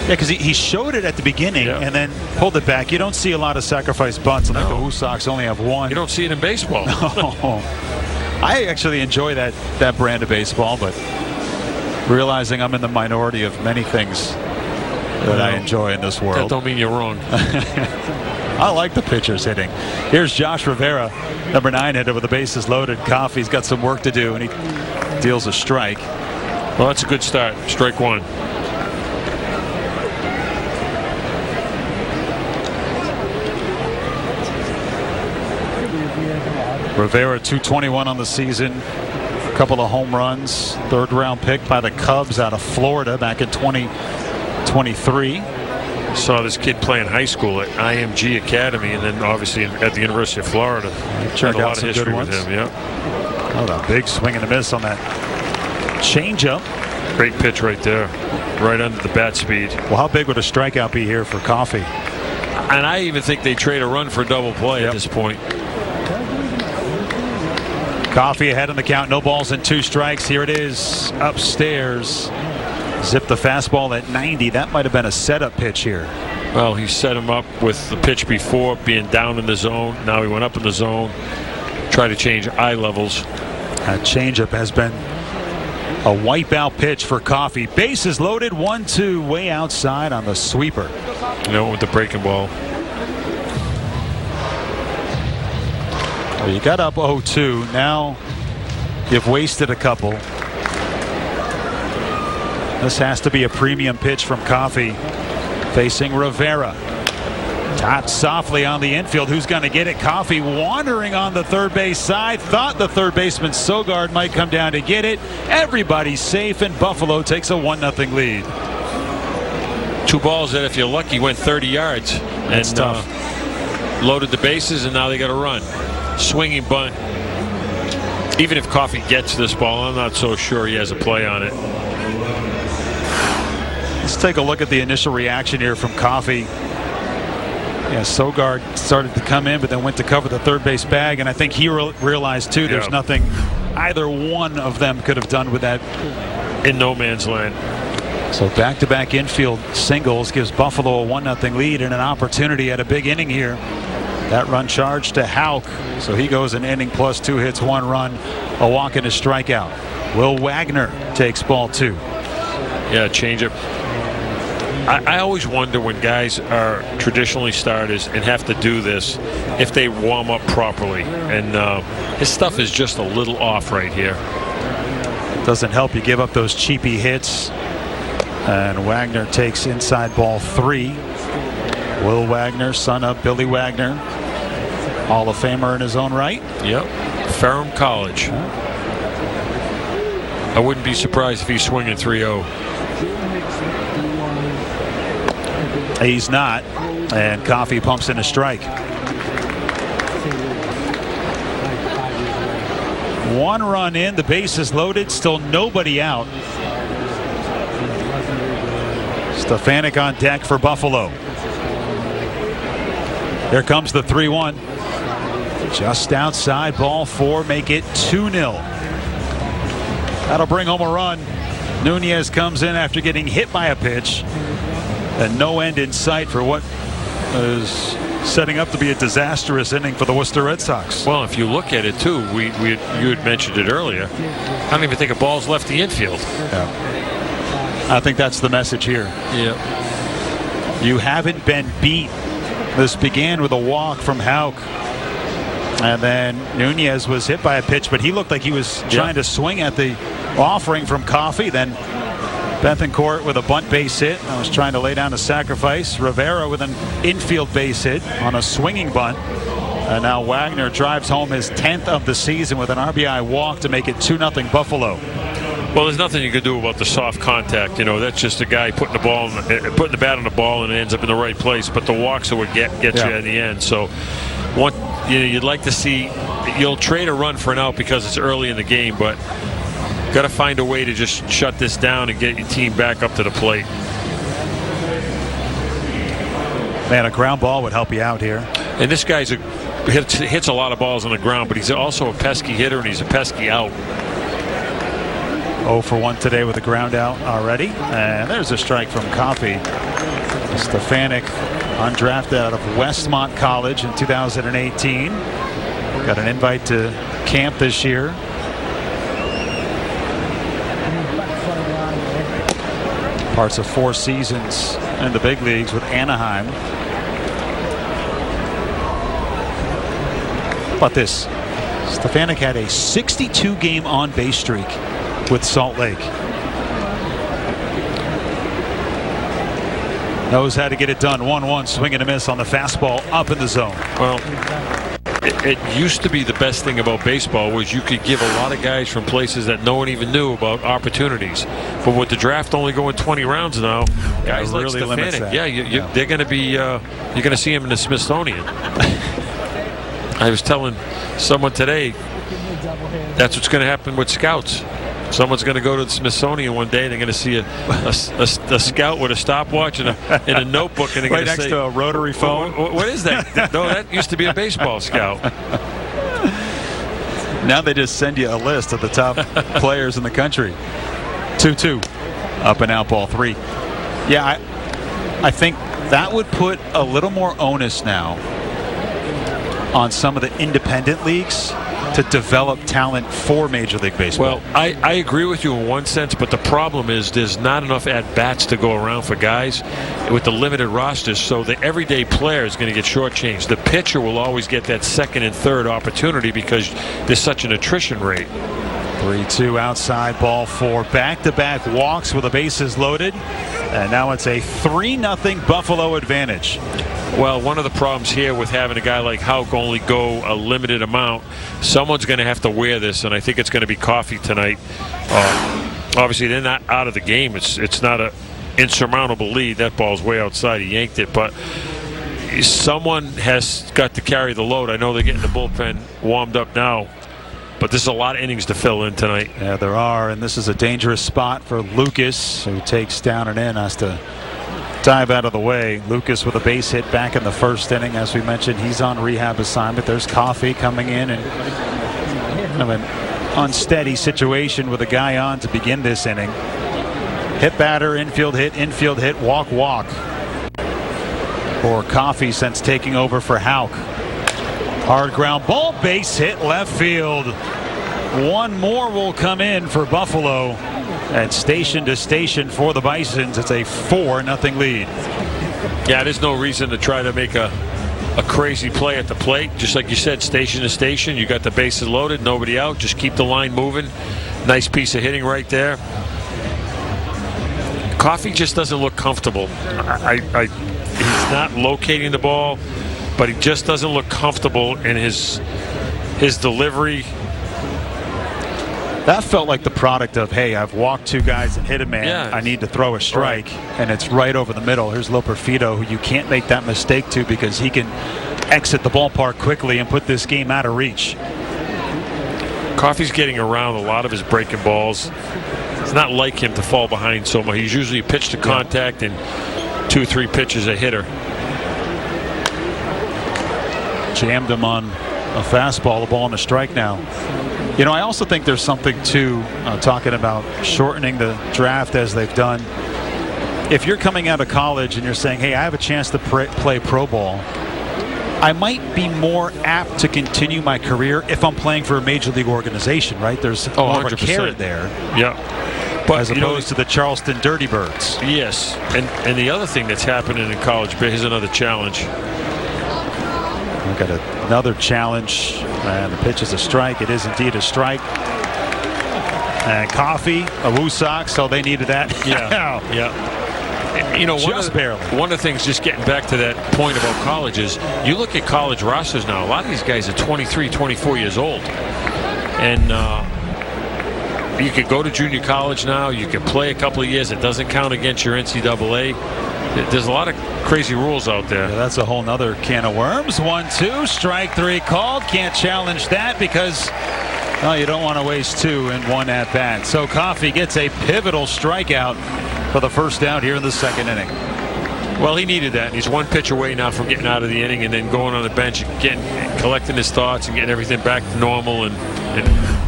Yeah, because he showed it at the beginning and then pulled it back. You don't see a lot of sacrifice bunts. I think the Woo Sox only have one. You don't see it in baseball. No. I actually enjoy that brand of baseball, but realizing I'm in the minority of many things that I enjoy in this world. That don't mean you're wrong. I like the pitchers hitting. Here's Josh Rivera, number 9 hitter with the bases loaded. Coffey's got some work to do, and he deals a strike. Well, that's a good start. Strike 1. Rivera, 221 on the season. A couple of home runs. 3rd round pick by the Cubs out of Florida back in 2023. Saw this kid play in high school at IMG Academy, and then obviously at the University of Florida. Turned Had a out lot of some history good ones. with him. Yeah. Oh, a big swing and a miss on that changeup. Great pitch right there, right under the bat speed. Well, how big would a strikeout be here for Coffey? And I even think they trade a run for a double play at this point. Coffey ahead on the count. No balls and 2 strikes. Here it is upstairs. Zip the fastball at 90. That might have been a setup pitch here. Well, he set him up with the pitch before, being down in the zone. Now he went up in the zone. Try to change eye levels. That changeup has been a wipeout pitch for Coffey. Bases loaded, 1-2, way outside on the sweeper. With the breaking ball. Well, you got up 0-2. Now you've wasted a couple. This has to be a premium pitch from Coffey. Facing Rivera. Tapped softly on the infield. Who's going to get it? Coffey wandering on the third base side. Thought the third baseman Sogard might come down to get it. Everybody's safe, and Buffalo takes a 1-0 lead. 2 balls that, if you're lucky, went 30 yards. That's tough. Loaded the bases, and now they got to run. Swinging bunt. Even if Coffey gets this ball, I'm not so sure he has a play on it. Let's take a look at the initial reaction here from Coffey. Yeah, Sogard started to come in, but then went to cover the third base bag, and I think he realized too there's nothing either one of them could have done with that. In no man's land. So back-to-back infield singles gives Buffalo a 1-0 lead and an opportunity at a big inning here. That run charged to Houck, so he goes an inning plus 2 hits, 1 run, a walk and a strikeout. Will Wagner takes ball 2. Yeah, changeup. I always wonder when guys are traditionally starters and have to do this if they warm up properly. And his stuff is just a little off right here. Doesn't help you give up those cheapy hits. And Wagner takes inside ball 3. Will Wagner, son of Billy Wagner, Hall of Famer in his own right. Yep. Ferrum College. I wouldn't be surprised if he's swinging 3-0. He's not, and Coffey pumps in a strike. 1 run in, the base is loaded, still nobody out. Stefanik on deck for Buffalo. Here comes the 3-1. Just outside, ball 4, make it 2-0. That'll bring home a run. Nunez comes in after getting hit by a pitch. And no end in sight for what is setting up to be a disastrous inning for the Worcester Red Sox. Well, if you look at it too, you had mentioned it earlier. I don't even think a ball's left the infield. Yeah. I think that's the message here. Yeah. You haven't been beat. This began with a walk from Houck. And then Nunez was hit by a pitch, but he looked like he was trying to swing at the offering from Coffey. Then Bethencourt with a bunt base hit. I was trying to lay down a sacrifice. Rivera with an infield base hit on a swinging bunt. And now Wagner drives home his 10th of the season with an RBI walk to make it 2-0 Buffalo. Well, there's nothing you can do about the soft contact. That's just a guy putting the bat on the ball and it ends up in the right place. But the walks are what get you in the end. So, you'd like to see. You'll trade a run for an out because it's early in the game, but got to find a way to just shut this down and get your team back up to the plate. Man, a ground ball would help you out here. And this guy's hits a lot of balls on the ground, but he's also a pesky hitter and he's a pesky out. 0 for 1 today with a ground out already. And there's a strike from Coffey. Stefanik, undrafted out of Westmont College in 2018. Got an invite to camp this year. Parts of 4 seasons in the big leagues with Anaheim. How about this? Stefanik had a 62-game on-base streak with Salt Lake. Knows how to get it done. 1-1, swing and a miss on the fastball up in the zone. Well, it used to be the best thing about baseball was you could give a lot of guys from places that no one even knew about opportunities. But with the draft only going 20 rounds now, guys like really limits Stefanik, that. they're going to be, you're going to see him in the Smithsonian. I was telling someone today, that's what's going to happen with scouts. Someone's going to go to the Smithsonian one day and they're going to see a scout with a stopwatch and a notebook, and they're right going to say, next to a rotary phone. What is that? No, that used to be a baseball scout. Now they just send you a list of the top players in the country. 2-2, up and out, ball 3. Yeah, I think that would put a little more onus now on some of the independent leagues to develop talent for Major League Baseball. Well, I agree with you in one sense, but the problem is there's not enough at-bats to go around for guys with the limited rosters, so the everyday player is going to get shortchanged. The pitcher will always get that second and third opportunity because there's such an attrition rate. 3-2 outside, ball 4. Back-to-back walks with the bases loaded, and now it's a 3-0 Buffalo advantage. Well, one of the problems here with having a guy like Houck only go a limited amount, someone's going to have to wear this, and I think it's going to be Coffey tonight. Obviously, they're not out of the game. It's not an insurmountable lead. That ball's way outside. He yanked it, but someone has got to carry the load. I know they're getting the bullpen warmed up now, but this is a lot of innings to fill in tonight. Yeah, there are, and this is a dangerous spot for Lucas, who takes down and in, has to dive out of the way. Lucas with a base hit back in the first inning. As we mentioned, he's on rehab assignment. There's Coffey coming in, and kind of an unsteady situation with a guy on to begin this inning. Hit batter, infield hit, walk. For Coffey since taking over for Houck. Hard ground ball, base hit left field. One more will come in for Buffalo. At station to station for the Bisons, it's a 4-0 lead. Yeah, there's no reason to try to make a crazy play at the plate. Just like you said, station to station. You got the bases loaded, nobody out. Just keep the line moving. Nice piece of hitting right there. Coffey just doesn't look comfortable. He's not locating the ball, but he just doesn't look comfortable in his delivery. That felt like the product of, hey, I've walked 2 guys and hit a man. Yeah. I need to throw a strike, and it's right over the middle. Here's Loperfido, who you can't make that mistake to because he can exit the ballpark quickly and put this game out of reach. Coffey's getting around a lot of his breaking balls. It's not like him to fall behind so much. He's usually pitch to contact and 2 or 3 pitches a hitter. Jammed him on a fastball, the ball and a strike now. You know, I also think there's something to talking about shortening the draft as they've done. If you're coming out of college and you're saying, hey, I have a chance to play pro ball, I might be more apt to continue my career if I'm playing for a major league organization, right? There's more of a carrot there. Yeah. But, as opposed to the Charleston Dirty Birds. Yes. And the other thing that's happening in college, here's another challenge. We've got another challenge, and the pitch is a strike. It is indeed a strike. And Coffey, a Woo Sox, so they needed that. Yeah. You know, barely. One of the things, just getting back to that point about college, is you look at college rosters now, a lot of these guys are 23, 24 years old. And you could go to junior college now. You can play a couple of years. It doesn't count against your NCAA. There's a lot of crazy rules out there. Yeah, that's a whole nother can of worms. 1-2, strike 3 called. Can't challenge that because you don't want to waste 2 in 1 at bat. So Coffey gets a pivotal strikeout for the first out here in the second inning. Well, he needed that. He's 1 pitch away now from getting out of the inning and then going on the bench and collecting his thoughts and getting everything back to normal, and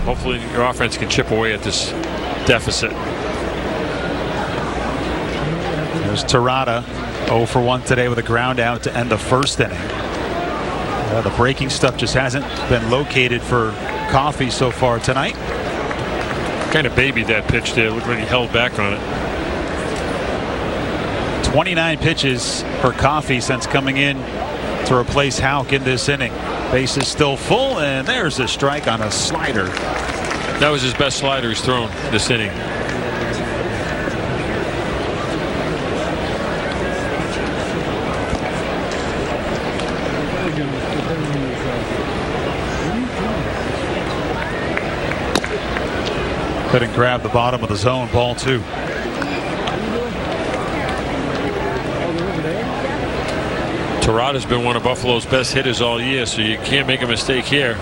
hopefully your offense can chip away at this deficit. There's Terada, 0 for 1 today with a ground out to end the first inning. The breaking stuff just hasn't been located for Coffey so far tonight. Kind of babied that pitch there. Look when he held back on it. 29 pitches for Coffey since coming in to replace Houck in this inning. Base is still full, and there's a strike on a slider. That was his best slider he's thrown this inning. Couldn't grab the bottom of the zone, ball 2. Terada's been one of Buffalo's best hitters all year, so you can't make a mistake here.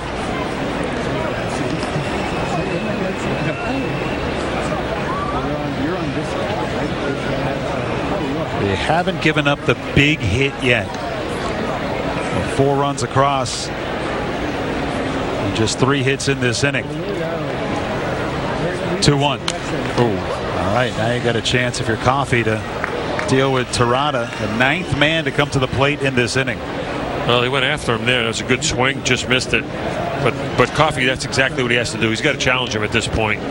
They haven't given up the big hit yet. 4 runs across. And just 3 hits in this inning. 2-1. All right, now you got a chance if you're Coffey to deal with Terada, the 9th man to come to the plate in this inning. Well, he went after him there. That was a good swing, just missed it. But Coffey, that's exactly what he has to do. He's got to challenge him at this point.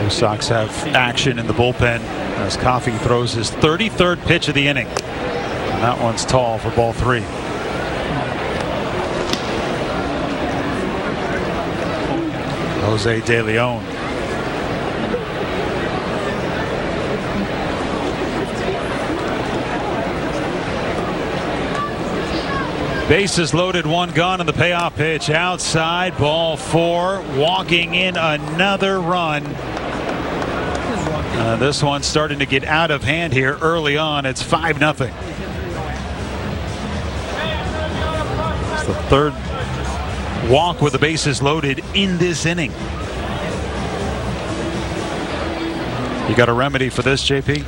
The Sox have action in the bullpen as Coffey throws his 33rd pitch of the inning. And that one's tall for ball 3. Jose De Leon. Bases loaded, 1 gone on the payoff pitch. Outside, ball 4. Walking in another run. This one's starting to get out of hand here early on. It's 5-0. It's the 3rd walk with the bases loaded in this inning. You got a remedy for this, JP?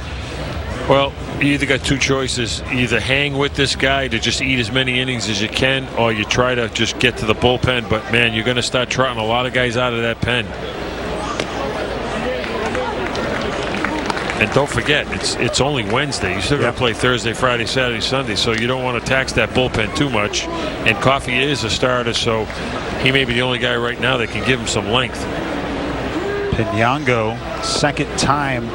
Well, you either got 2 choices. Either hang with this guy to just eat as many innings as you can, or you try to just get to the bullpen. But, man, you're going to start trotting a lot of guys out of that pen. And don't forget, it's only Wednesday. You still got to play Thursday, Friday, Saturday, Sunday, so you don't want to tax that bullpen too much. And Coffey is a starter, so he may be the only guy right now that can give him some length. Pinango, 2nd time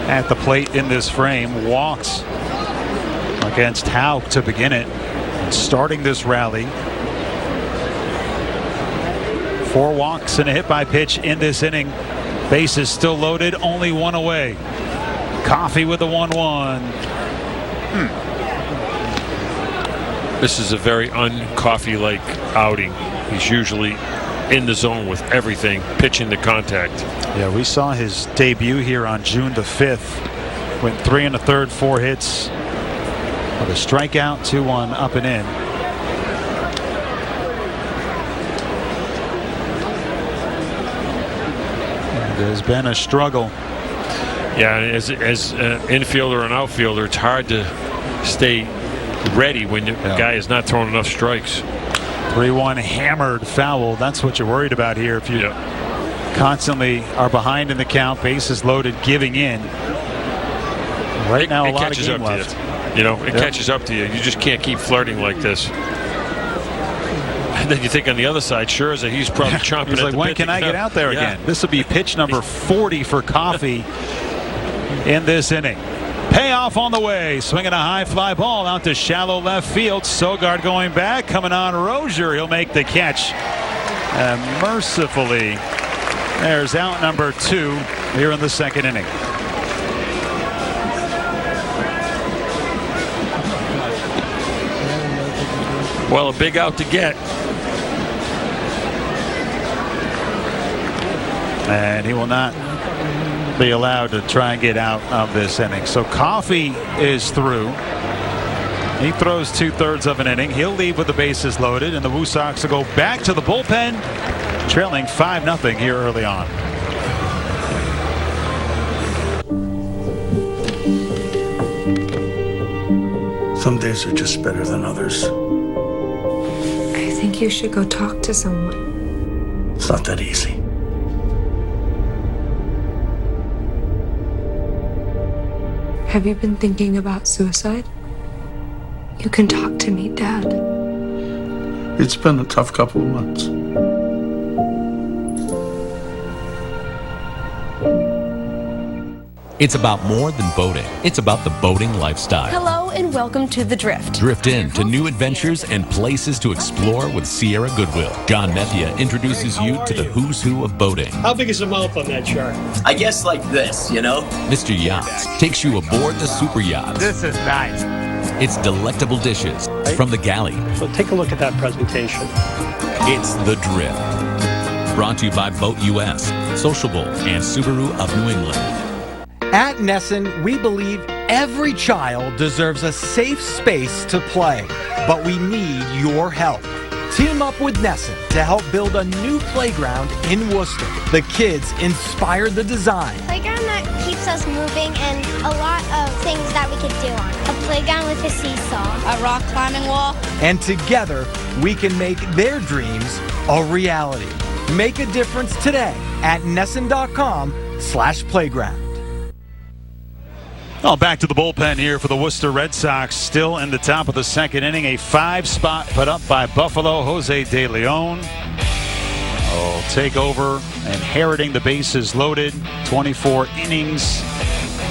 at the plate in this frame, walks against Howe to begin it. Starting this rally. 4 walks and a hit by pitch in this inning. Bases still loaded, only 1 away. Coffey with the 1-1. This is a very un-Coffey-like outing. He's usually in the zone with everything, pitching the contact. Yeah, we saw his debut here on June the 5th. Went 3 1/3, 4 hits. With a strikeout, 2-1 up and in. It has been a struggle. Yeah, as an infielder and outfielder, it's hard to stay ready when the guy is not throwing enough strikes. 3-1 hammered foul. That's what you're worried about here. If you constantly are behind in the count, bases loaded, giving in. Right now, a lot of game left. You know, it catches up to you. You just can't keep flirting like this. And then you think on the other side, Scherzer, he's probably chomping he's at like, the when bit can I get out there again? This will be pitch number 40 for Coffey in this inning. Payoff on the way. Swinging a high fly ball out to shallow left field. Sogard going back. Coming on Rozier. He'll make the catch. And mercifully, there's out number 2 here in the 2nd inning. Well, a big out to get. And he will not be allowed to try and get out of this inning. So Coffey is through. He throws 2/3 of an inning. He'll leave with the bases loaded, and the Woo Sox will go back to the bullpen, trailing 5-0 here early on. Some days are just better than others. I think you should go talk to someone. It's not that easy. Have you been thinking about suicide? You can talk to me, Dad. It's been a tough couple of months. It's about more than boating. It's about the boating lifestyle. Hello and welcome to The Drift. Drift in to new adventures and places to explore with Sierra Goodwill. John Methia introduces you to the who's who of boating. How big is the mouth on that shark? I guess like this, you know? Mr. Yachts takes you aboard the super yachts. This is nice. It's delectable dishes from the galley. So take a look at that presentation. It's The Drift. Brought to you by Boat US, Sociable, and Subaru of New England. At Nesson, we believe every child deserves a safe space to play, but we need your help. Team up with Nesson to help build a new playground in Worcester. The kids inspired the design. Playground that keeps us moving and a lot of things that we could do on it. A playground with a seesaw. A rock climbing wall. And together, we can make their dreams a reality. Make a difference today at Nesson.com/playground. Well, back to the bullpen here for the Worcester Red Sox. Still in the top of the second inning. A 5-spot put up by Buffalo. Jose De Leon will take over, inheriting the bases loaded. 24 innings,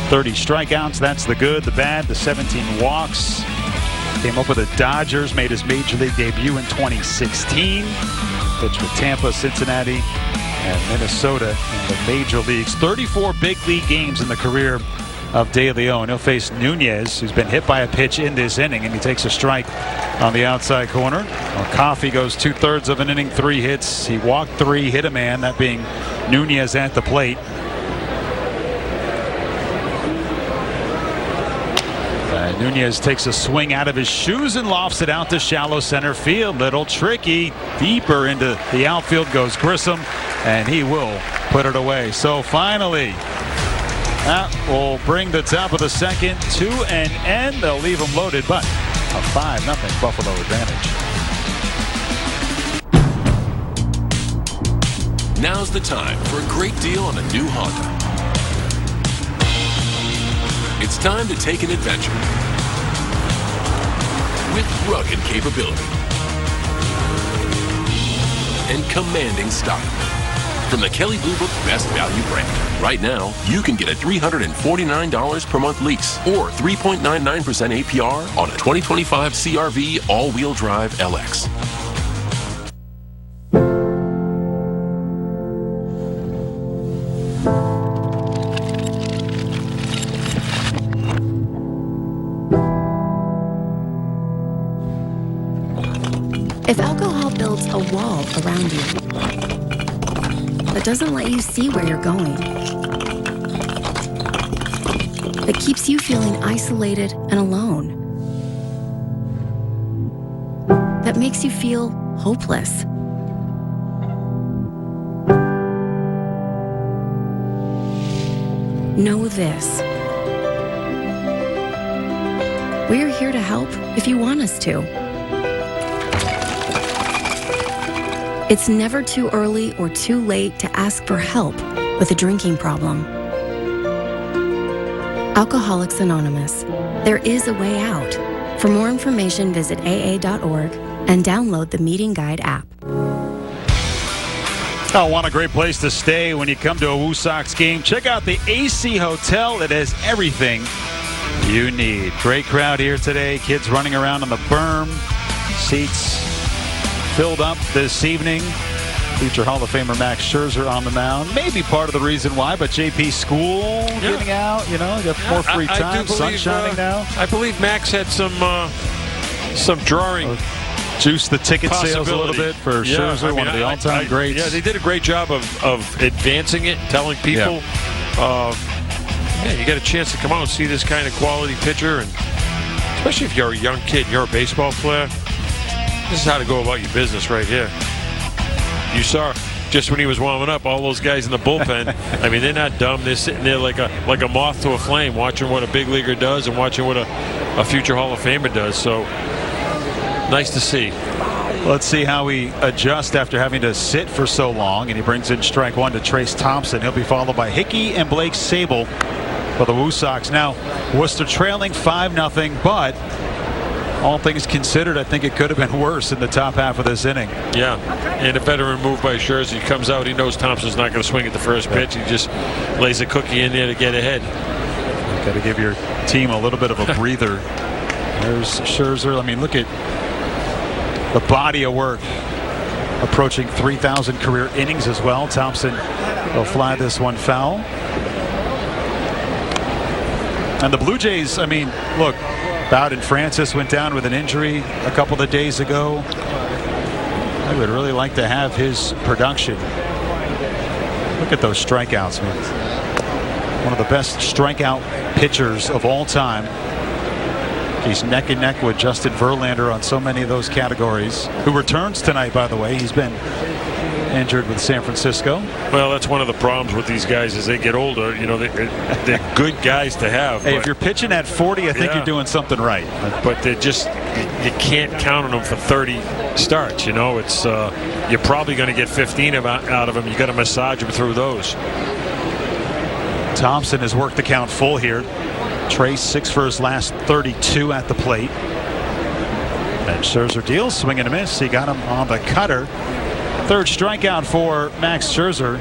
30 strikeouts. That's the good, the bad, the 17 walks. Came up with the Dodgers, made his major league debut in 2016. Pitched with Tampa, Cincinnati, and Minnesota in the major leagues. 34 big league games in the career of De Leon. He'll face Nunez, who's been hit by a pitch in this inning, and he takes a strike on the outside corner. Well, Coffey goes 2/3 of an inning, 3 hits. He walked 3, hit a man, that being Nunez at the plate. Nunez takes a swing out of his shoes and lofts it out to shallow center field. Little tricky. Deeper into the outfield goes Grissom, and he will put it away. So finally, that will bring the top of the second to an end. They'll leave him loaded, but a 5-0 Buffalo advantage. Now's the time for a great deal on a new Honda. It's time to take an adventure with rugged capability and commanding style. From the Kelley Blue Book Best Value brand. Right now, you can get a $349 per month lease or 3.99% APR on a 2025 CR-V all-wheel drive LX. If alcohol builds a wall around you that doesn't let you see where you're going, that keeps you feeling isolated and alone, that makes you feel hopeless, know this. We're here to help if you want us to. It's never too early or too late to ask for help with a drinking problem. Alcoholics Anonymous. There is a way out. For more information, visit aa.org and download the Meeting Guide app. Oh, what a great place to stay when you come to a Woo Sox game. Check out the AC Hotel. It has everything you need. Great crowd here today. Kids running around on the berm. Seats filled up this evening. Future Hall of Famer Max Scherzer on the mound. Maybe part of the reason why, but JP school getting out, you know, got more free time, sun shining now. I believe Max had some drawing. Juice the ticket sales a little bit for Scherzer, one of the all-time greats. Yeah, they did a great job of advancing it, telling people, you got a chance to come out and see this kind of quality pitcher, and especially if you're a young kid, you're a baseball player. This is how to go about your business right here. You saw just when he was warming up, all those guys in the bullpen. I mean, they're not dumb. They're sitting there like a moth to a flame, watching what a big leaguer does and watching what a future Hall of Famer does. So nice to see. Let's see how he adjusts after having to sit for so long. And he brings in strike one to Trace Thompson. He'll be followed by Hickey and Blake Sable for the Woo Sox. Now, Worcester trailing 5-0, but all things considered, I think it could have been worse in the top half of this inning. Yeah, and a veteran move by Scherzer. He comes out, he knows Thompson's not going to swing at the first pitch. He just lays a cookie in there to get ahead. Got to give your team a little bit of a breather. There's Scherzer. I mean, look at the body of work. Approaching 3,000 career innings as well. Thompson will fly this one foul. And the Blue Jays, I mean, look, Bowden Francis went down with an injury a couple of days ago. I would really like to have his production. Look at those strikeouts, man. One of the best strikeout pitchers of all time. He's neck and neck with Justin Verlander on so many of those categories. Who returns tonight, by the way. He's been injured with San Francisco. Well, that's one of the problems with these guys as they get older. You know, they're good guys to have. Hey, if you're pitching at 40, I think you're doing something right. But they're just, you can't count on them for 30 starts. You know, it's you're probably going to get 15 out of them. You got to massage them through those. Thompson has worked the count full here. Trace 6 for his last 32 at the plate. And Scherzer deals, swing and a miss. He got him on the cutter. Third strikeout for Max Scherzer.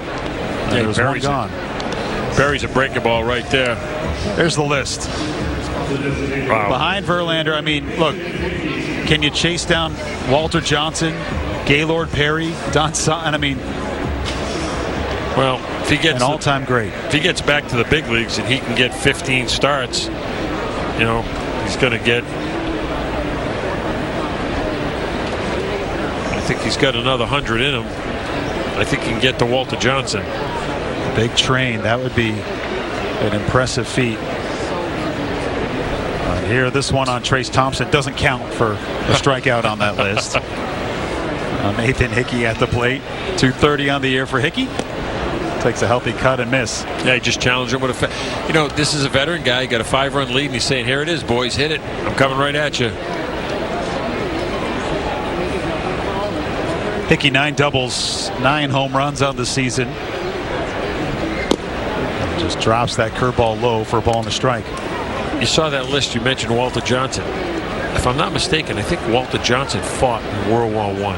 There's one gone. Buries a breaking ball right there. There's the list. Wow. Behind Verlander, I mean, look, can you chase down Walter Johnson, Gaylord Perry, Don Sutton? I mean, well, if he gets an all-time great. If he gets back to the big leagues and he can get 15 starts, you know, he's going to get. I think he's got another 100 in him. I think he can get to Walter Johnson. Big train. That would be an impressive feat. Here, this one on Trace Thompson doesn't count for a strikeout on that list. Nathan Hickey at the plate. 230 on the year for Hickey. Takes a healthy cut and miss. Yeah, he just challenged him with a. You know, this is a veteran guy. He got a 5-run lead, and he's saying, "Here it is, boys, hit it. I'm coming right at you." Hickey 9 doubles, 9 home runs on the season. Just drops that curveball low for a ball and a strike. You saw that list. You mentioned Walter Johnson. If I'm not mistaken, I think Walter Johnson fought in World War I.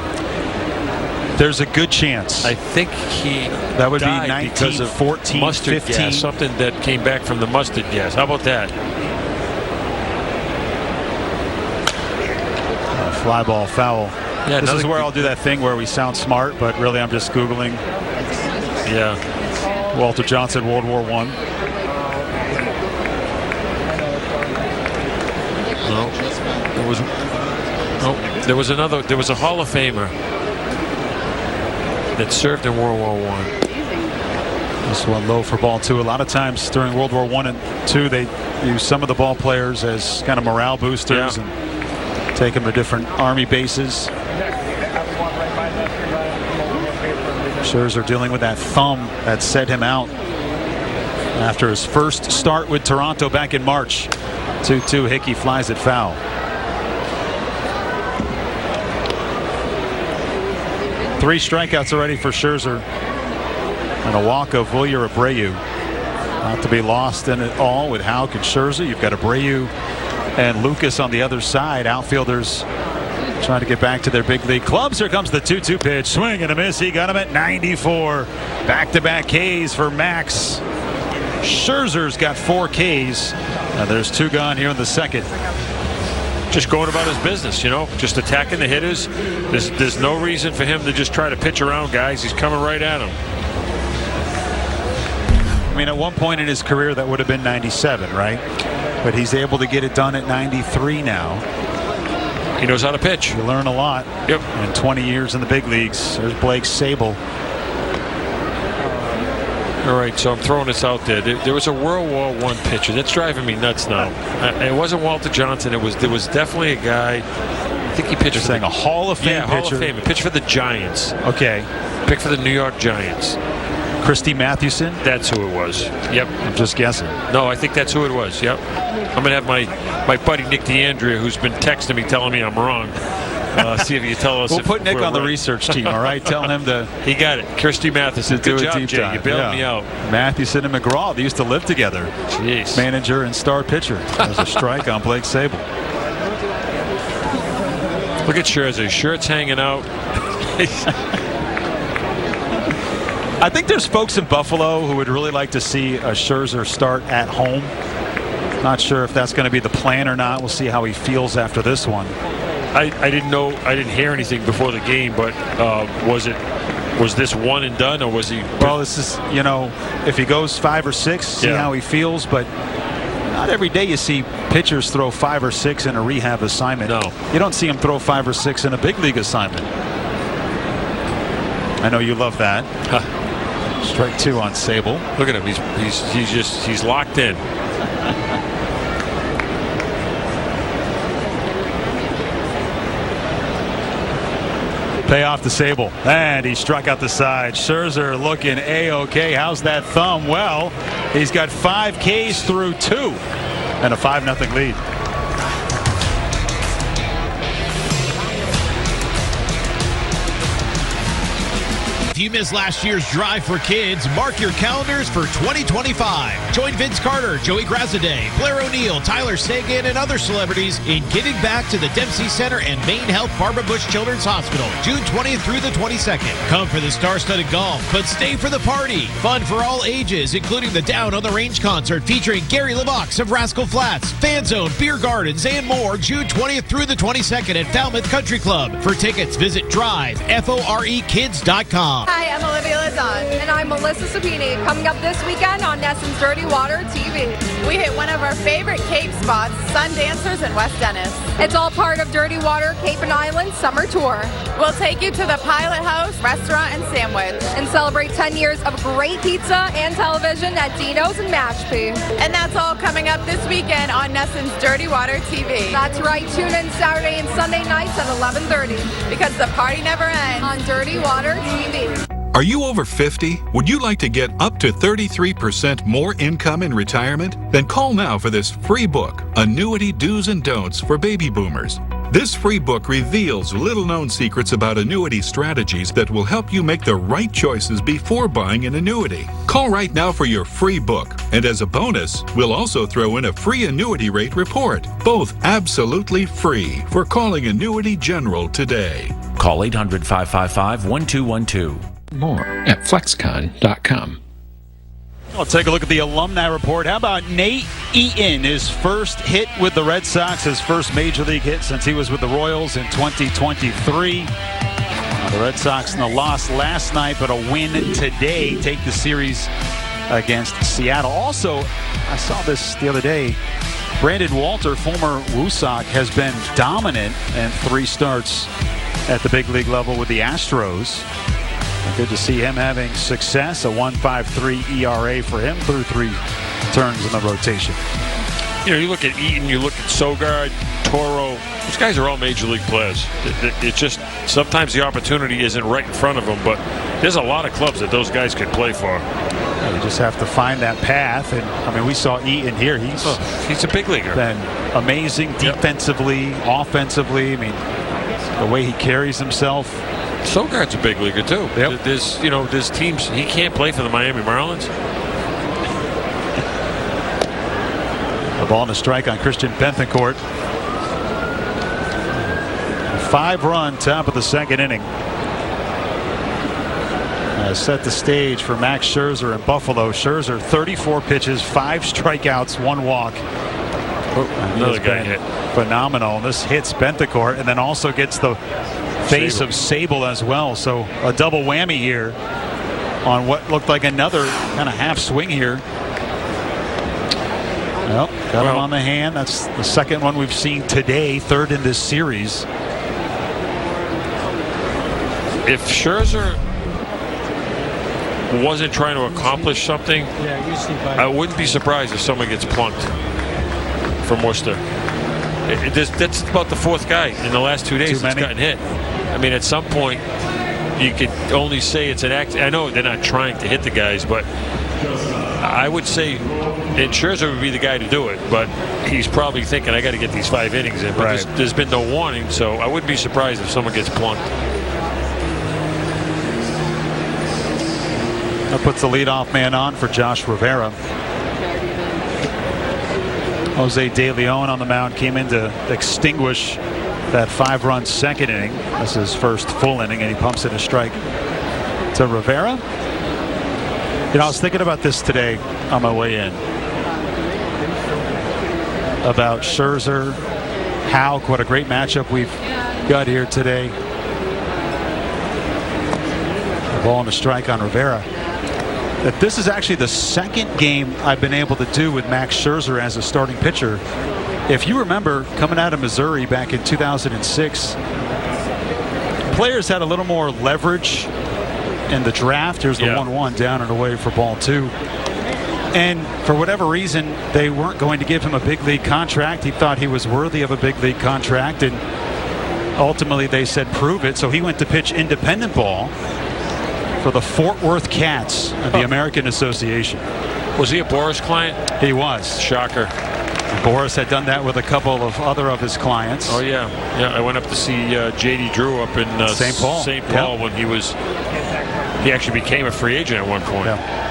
There's a good chance. I think he that would be died because of 1914, mustard 15. gas, something that came back from the mustard gas. How about that? Fly ball foul. Yeah, this is where I'll do that thing where we sound smart, but really I'm just Googling. Yeah. Walter Johnson, World War I. No, there was another. There was a Hall of Famer that served in World War I. This one low for ball 2. A lot of times during World War I and II, they use some of the ball players as kind of morale boosters and take them to different Army bases. Scherzer dealing with that thumb that set him out after his first start with Toronto back in March. 2-2. Hickey flies it foul. Three strikeouts already for Scherzer. And a walk of Wilyer Abreu. Not to be lost in it all with Houck and Scherzer. You've got Abreu and Lucas on the other side. Outfielders trying to get back to their big league clubs. Here comes the 2-2 pitch. Swing and a miss. He got him at 94. Back-to-back Ks for Max. Scherzer's got 4 Ks. And there's 2 gone here in the second. Just going about his business, you know, just attacking the hitters. There's no reason for him to just try to pitch around guys. He's coming right at them. I mean, at one point in his career, that would have been 97, right? But he's able to get it done at 93 now. He knows how to pitch. You learn a lot. Yep. In 20 years in the big leagues. There's Blake Sable. All right, so I'm throwing this out there. There was a World War I pitcher. That's driving me nuts now. It wasn't Walter Johnson. There was definitely a guy. I think he pitched. You're saying a Hall of Fame pitcher? Hall of Fame. He pitched for the Giants. Okay. Picked for the New York Giants. Christy Mathewson? That's who it was. Yep. I'm just guessing. No, I think that's who it was. Yep. I'm going to have my buddy Nick DeAndrea, who's been texting me telling me I'm wrong. See if you tell us. We'll put Nick on the research team, all right? Tell him to. He got it. Kirsty Matheson. Good job, deep Jay. dive. You bailed me out. Matheson and McGraw, they used to live together. Jeez. Manager and star pitcher. There's a strike on Blake Sable. Look at Scherzer. Shirt's hanging out. I think there's folks in Buffalo who would really like to see a Scherzer start at home. Not sure if that's going to be the plan or not. We'll see how he feels after this one. I didn't know. I didn't hear anything before the game, but was this one and done, or was he? Well, this is, you know, if he goes 5 or 6, see how he feels. But not every day you see pitchers throw 5 or 6 in a rehab assignment. No, you don't see him throw 5 or 6 in a big league assignment. I know you love that. Strike 2 on Sable. Look at him. He's locked in. Pay off the Sable, and he struck out the side. Scherzer looking A-OK. How's that thumb? Well, he's got 5 Ks through 2 and a 5-0 lead. If you missed last year's Drive for Kids, mark your calendars for 2025. Join Vince Carter, Joey Grazadeh, Blair O'Neill, Tyler Sagan, and other celebrities in giving back to the Dempsey Center and Maine Health Barbara Bush Children's Hospital, June 20th through the 22nd. Come for the star-studded golf, but stay for the party. Fun for all ages, including the Down on the Range concert featuring Gary LeVox of Rascal Flats, Fan Zone, Beer Gardens, and more, June 20th through the 22nd at Falmouth Country Club. For tickets, visit driveforekids.com. Hi, I'm Olivia Lazan. And I'm Melissa Sapini. Coming up this weekend on Nesson's Dirty Water TV. We hit one of our favorite Cape spots, Sun Dancers in West Dennis. It's all part of Dirty Water Cape and Island Summer Tour. We'll take you to the Pilot House Restaurant and Sandwich. And celebrate 10 years of great pizza and television at Dino's and Mashpee. And that's all coming up this weekend on Nesson's Dirty Water TV. That's right. Tune in Saturday and Sunday nights at 11:30. Because the party never ends on Dirty Water TV. Are you over 50? Would you like to get up to 33% more income in retirement? Then call now for this free book, Annuity Do's and Don'ts for Baby Boomers. This free book reveals little-known secrets about annuity strategies that will help you make the right choices before buying an annuity. Call right now for your free book, and as a bonus, we'll also throw in a free annuity rate report. Both absolutely free for calling Annuity General today. Call 800-555-1212. More at flexcon.com. I'll take a look at the alumni report. How about Nate Eaton, his first hit with the Red Sox, his first major league hit since he was with the Royals in 2023. The Red Sox in a loss last night, but a win today. Take the series against Seattle. Also, I saw this the other day. Brandon Walter, former Woo Sox, has been dominant in 3 starts at the big league level with the Astros. Good to see him having success. A 1.53 ERA for him through 3 turns in the rotation. You know, you look at Eaton, you look at Sogard, Toro. These guys are all major league players. It's just sometimes the opportunity isn't right in front of them, but there's a lot of clubs that those guys could play for. You just have to find that path. And I mean, we saw Eaton here. He's a big leaguer. Been amazing defensively, offensively. I mean, the way he carries himself. Sogard's a big leaguer too. Yep. There's teams he can't play for the Miami Marlins. The ball and a strike on Christian Bethancourt. A 5-run top of the second inning. Set the stage for Max Scherzer in Buffalo. Scherzer 34 pitches, 5 strikeouts, 1 walk. Another guy hit. Phenomenal. This hits Bethancourt and then also gets the face of Sable as well. So a double whammy here on what looked like another kind of half swing here. Well, got him on the hand. That's the second one we've seen today, 3rd in this series. If Scherzer wasn't trying to accomplish something, I wouldn't be surprised if someone gets plunked from Worcester. That's about the 4th guy in the last 2 days that's gotten hit. I mean, at some point, you could only say it's an act. I know they're not trying to hit the guys, but I would say Scherzer would be the guy to do it. But he's probably thinking, I got to get these 5 innings in. But there's been no warning, so I wouldn't be surprised if someone gets plunked. That puts the leadoff man on for Josh Rivera. Jose De Leon on the mound came in to extinguish that 5-run second inning. This is his first full inning, and he pumps in a strike to Rivera. You know, I was thinking about this today on my way in. About Scherzer, Houck, what a great matchup we've got here today. The ball and a strike on Rivera. That this is actually the second game I've been able to do with Max Scherzer as a starting pitcher. If you remember, coming out of Missouri back in 2006, players had a little more leverage in the draft. Here's the 1-1 down and away for ball 2. And for whatever reason, they weren't going to give him a big league contract. He thought he was worthy of a big league contract, and ultimately they said prove it. So he went to pitch independent ball for the Fort Worth Cats of the American Association. Was he a Boris client? He was. Shocker. Boris had done that with a couple of other of his clients. Oh yeah, I went up to see J.D. Drew up in St. Paul when he He actually became a free agent at one point. Yeah.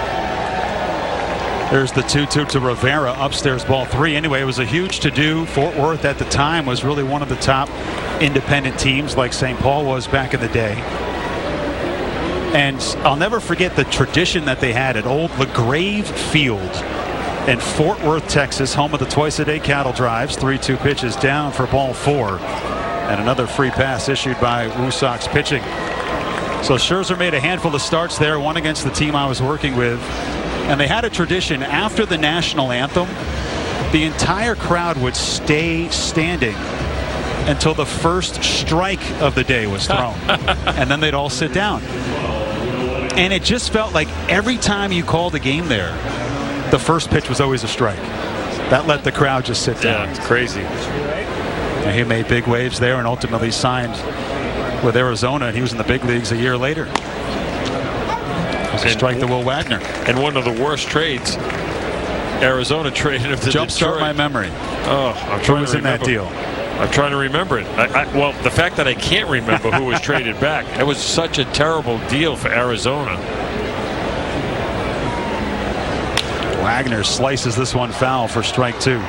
There's the 2-2 to Rivera, upstairs ball 3. Anyway, it was a huge to-do. Fort Worth at the time was really one of the top independent teams, like St. Paul was back in the day. And I'll never forget the tradition that they had at old LaGrave Field in Fort Worth, Texas, home of the twice-a-day cattle drives. 3-2 pitches down for ball 4. And another free pass issued by Woo Sox pitching. So Scherzer made a handful of starts there, one against the team I was working with. And they had a tradition after the national anthem, the entire crowd would stay standing until the first strike of the day was thrown. And then they'd all sit down. And it just felt like every time you called a game there, the first pitch was always a strike. That let the crowd just sit down. Yeah, it's crazy. And he made big waves there and ultimately signed with Arizona, and he was in the big leagues a year later. Strike to Will Wagner. And one of the worst trades, Arizona traded him to Jumpstart Detroit. my memory. Oh, I'm trying was to in that remember. deal? I'm trying to remember it. Well, the fact that I can't remember who was traded back, it was such a terrible deal for Arizona. Wagner slices this one foul for strike 2.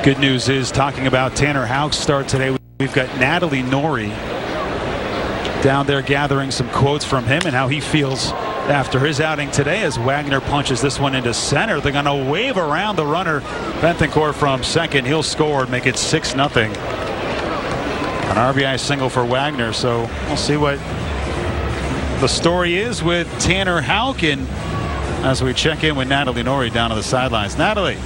Good news is, talking about Tanner Houck's start today, we've got Natalie Norrie down there gathering some quotes from him and how he feels after his outing today as Wagner punches this one into center. They're going to wave around the runner. Benthencourt from second. He'll score and make it 6-0. An RBI single for Wagner. So we'll see what the story is with Tanner Houck, and as we check in with Natalie Norrie down to the sidelines. Natalie.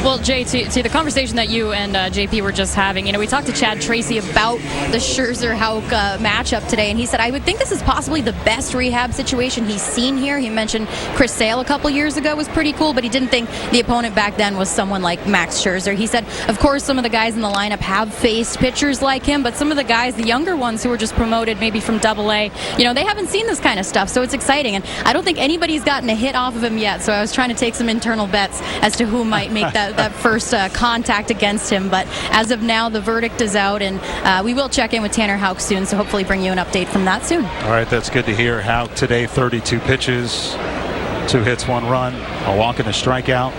Well, Jay, to the conversation that you and JP were just having, we talked to Chad Tracy about the Scherzer-Houck matchup today, and he said, I would think this is possibly the best rehab situation he's seen here. He mentioned Chris Sale a couple years ago was pretty cool, but he didn't think the opponent back then was someone like Max Scherzer. He said, of course, some of the guys in the lineup have faced pitchers like him, but some of the guys, the younger ones who were just promoted maybe from AA, they haven't seen this kind of stuff, so it's exciting. And I don't think anybody's gotten a hit off of him yet, so I was trying to take some internal bets as to who might make that first contact against him. But as of now, the verdict is out, and we will check in with Tanner Houck soon, so hopefully bring you an update from that soon. All right, that's good to hear. Houck today, 32 pitches, 2 hits, 1 run, a walk and a strikeout.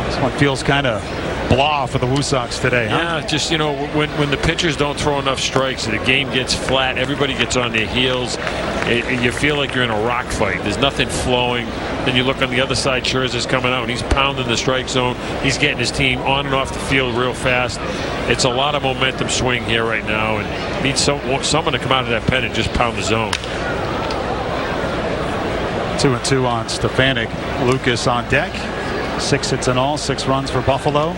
This one feels kind of blah for the Woo Sox today, huh? Yeah, just, when the pitchers don't throw enough strikes, the game gets flat, everybody gets on their heels. You feel like you're in a rock fight. There's nothing flowing. Then you look on the other side, Scherzer's coming out, and he's pounding the strike zone. He's getting his team on and off the field real fast. It's a lot of momentum swing here right now, and needs someone to come out of that pen and just pound the zone. 2-2 on Stefanik. Lucas on deck. 6 hits in all, 6 runs for Buffalo.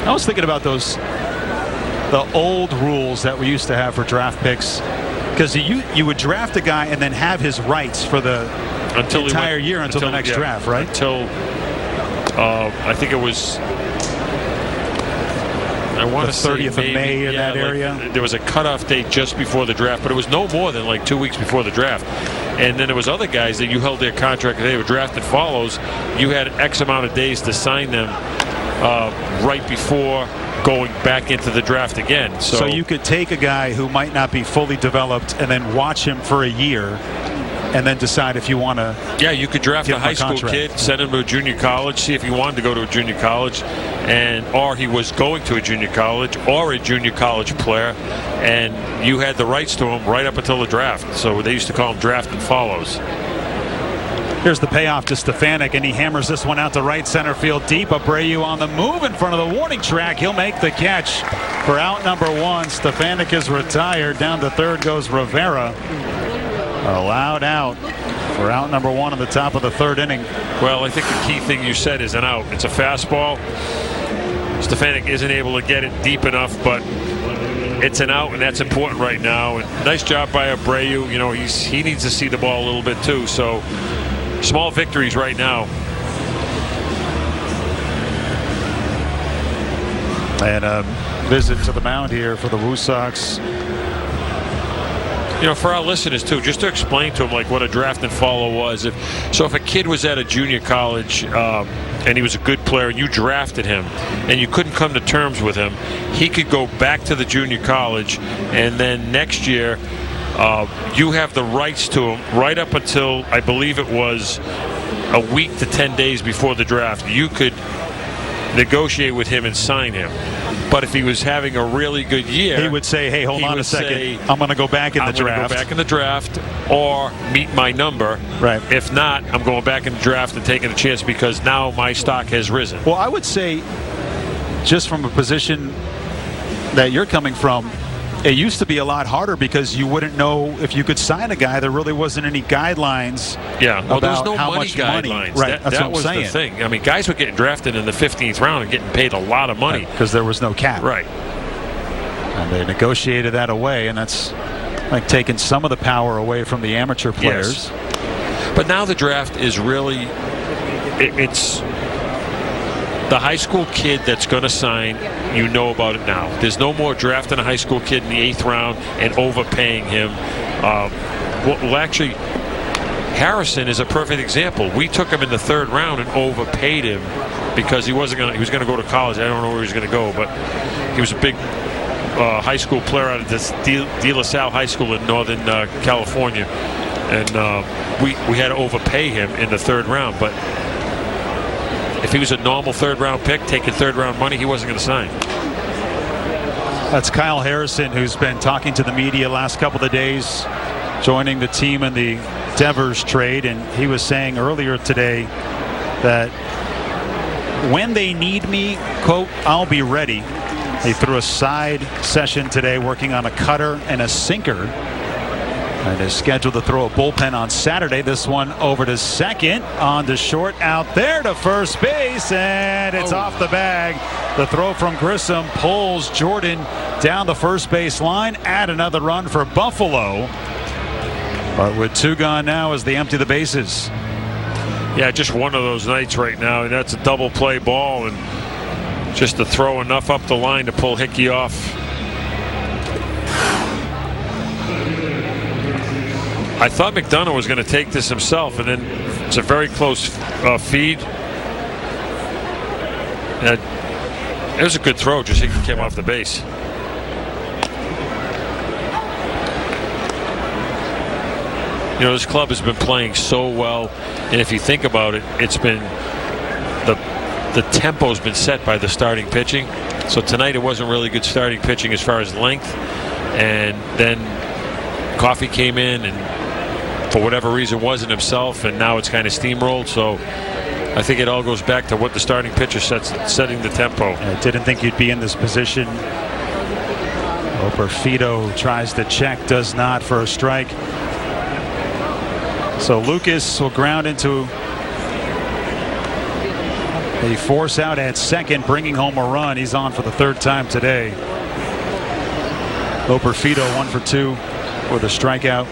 I was thinking about the old rules that we used to have for draft picks, because you would draft a guy and then have his rights for the entire year until the next draft, right? Until I think it was, I want to say 30th of May in that area. There was a cutoff date just before the draft, but it was no more than like 2 weeks before the draft. And then there was other guys that you held their contract, they were drafted follows. You had X amount of days to sign them right before going back into the draft again. So you could take a guy who might not be fully developed and then watch him for a year and then decide if you want to. Yeah, you could draft a high school kid, send him to a junior college, see if he wanted to go to a junior college, or he was going to a junior college or a junior college player, and you had the rights to him right up until the draft. So they used to call him draft and follows. Here's the payoff to Stefanik, and he hammers this one out to right center field deep. Abreu on the move in front of the warning track. He'll make the catch for out number 1. Stefanik is retired. Down to third goes Rivera. Allowed out for out number 1 in the top of the 3rd inning. Well, I think the key thing you said is an out. It's a fastball. Stefanik isn't able to get it deep enough, but it's an out, and that's important right now. And nice job by Abreu. He needs to see the ball a little bit too. So small victories right now. And a visit to the mound here for the Woo Sox. for our listeners too, just to explain to them like what a draft and follow was. If a kid was at a junior college and he was a good player and you drafted him and you couldn't come to terms with him, he could go back to the junior college, and then next year you have the rights to him right up until I believe it was a week to 10 days before the draft. You could negotiate with him and sign him. But if he was having a really good year, he would say, hey, hold on a second. I'm going to go back in the draft. I'm going to go back in the draft or meet my number. Right. If not, I'm going back in the draft and taking a chance because now my stock has risen. Well, I would say, just from a position that you're coming from, it used to be a lot harder because you wouldn't know if you could sign a guy. There really wasn't any guidelines. Yeah, well, there was about no how money much guidelines. Money. Right, that's what I'm was saying. The thing. I mean, guys were getting drafted in the 15th round and getting paid a lot of money because there was no cap. Right. And they negotiated that away, and that's like taking some of the power away from the amateur players. Yes. But now the draft is really, it's the high school kid that's going to sign. You know about it now. There's no more drafting a high school kid in the 8th round and overpaying him. Well, actually, Harrison is a perfect example. We took him in the 3rd round and overpaid him because he was going to go to college. I don't know where he was going to go, but he was a big high school player out of this De La Salle High School in Northern California, and we had to overpay him in the 3rd round. But if he was a normal 3rd round pick, taking 3rd round money, he wasn't going to sign. That's Kyle Harrison, who's been talking to the media last couple of days, joining the team in the Devers trade, and he was saying earlier today that when they need me, quote, I'll be ready. They threw a side session today working on a cutter and a sinker, and is scheduled to throw a bullpen on Saturday. This one over to second, on to short, out there to first base, and it's off the bag. The throw from Grissom pulls Jordan down the first base line. Add another run for Buffalo. But with 2 gone now as they empty the bases. Yeah, just one of those nights right now, and that's a double play ball, and just to throw enough up the line to pull Hickey off. I thought McDonough was going to take this himself, and then it's a very close feed. It was a good throw, just he came off the base. This club has been playing so well, and if you think about it, it's been the tempo's been set by the starting pitching. So tonight it wasn't really good starting pitching as far as length, and then Coffey came in and for whatever reason wasn't himself, and now it's kind of steamrolled. So I think it all goes back to what the starting pitcher setting the tempo. I didn't think you'd be in this position. Operfito tries to check, does not, for a strike. So Lucas will ground into a force out at second, bringing home a run. He's on for the 3rd time today. Operfito 1 for 2 with a strikeout.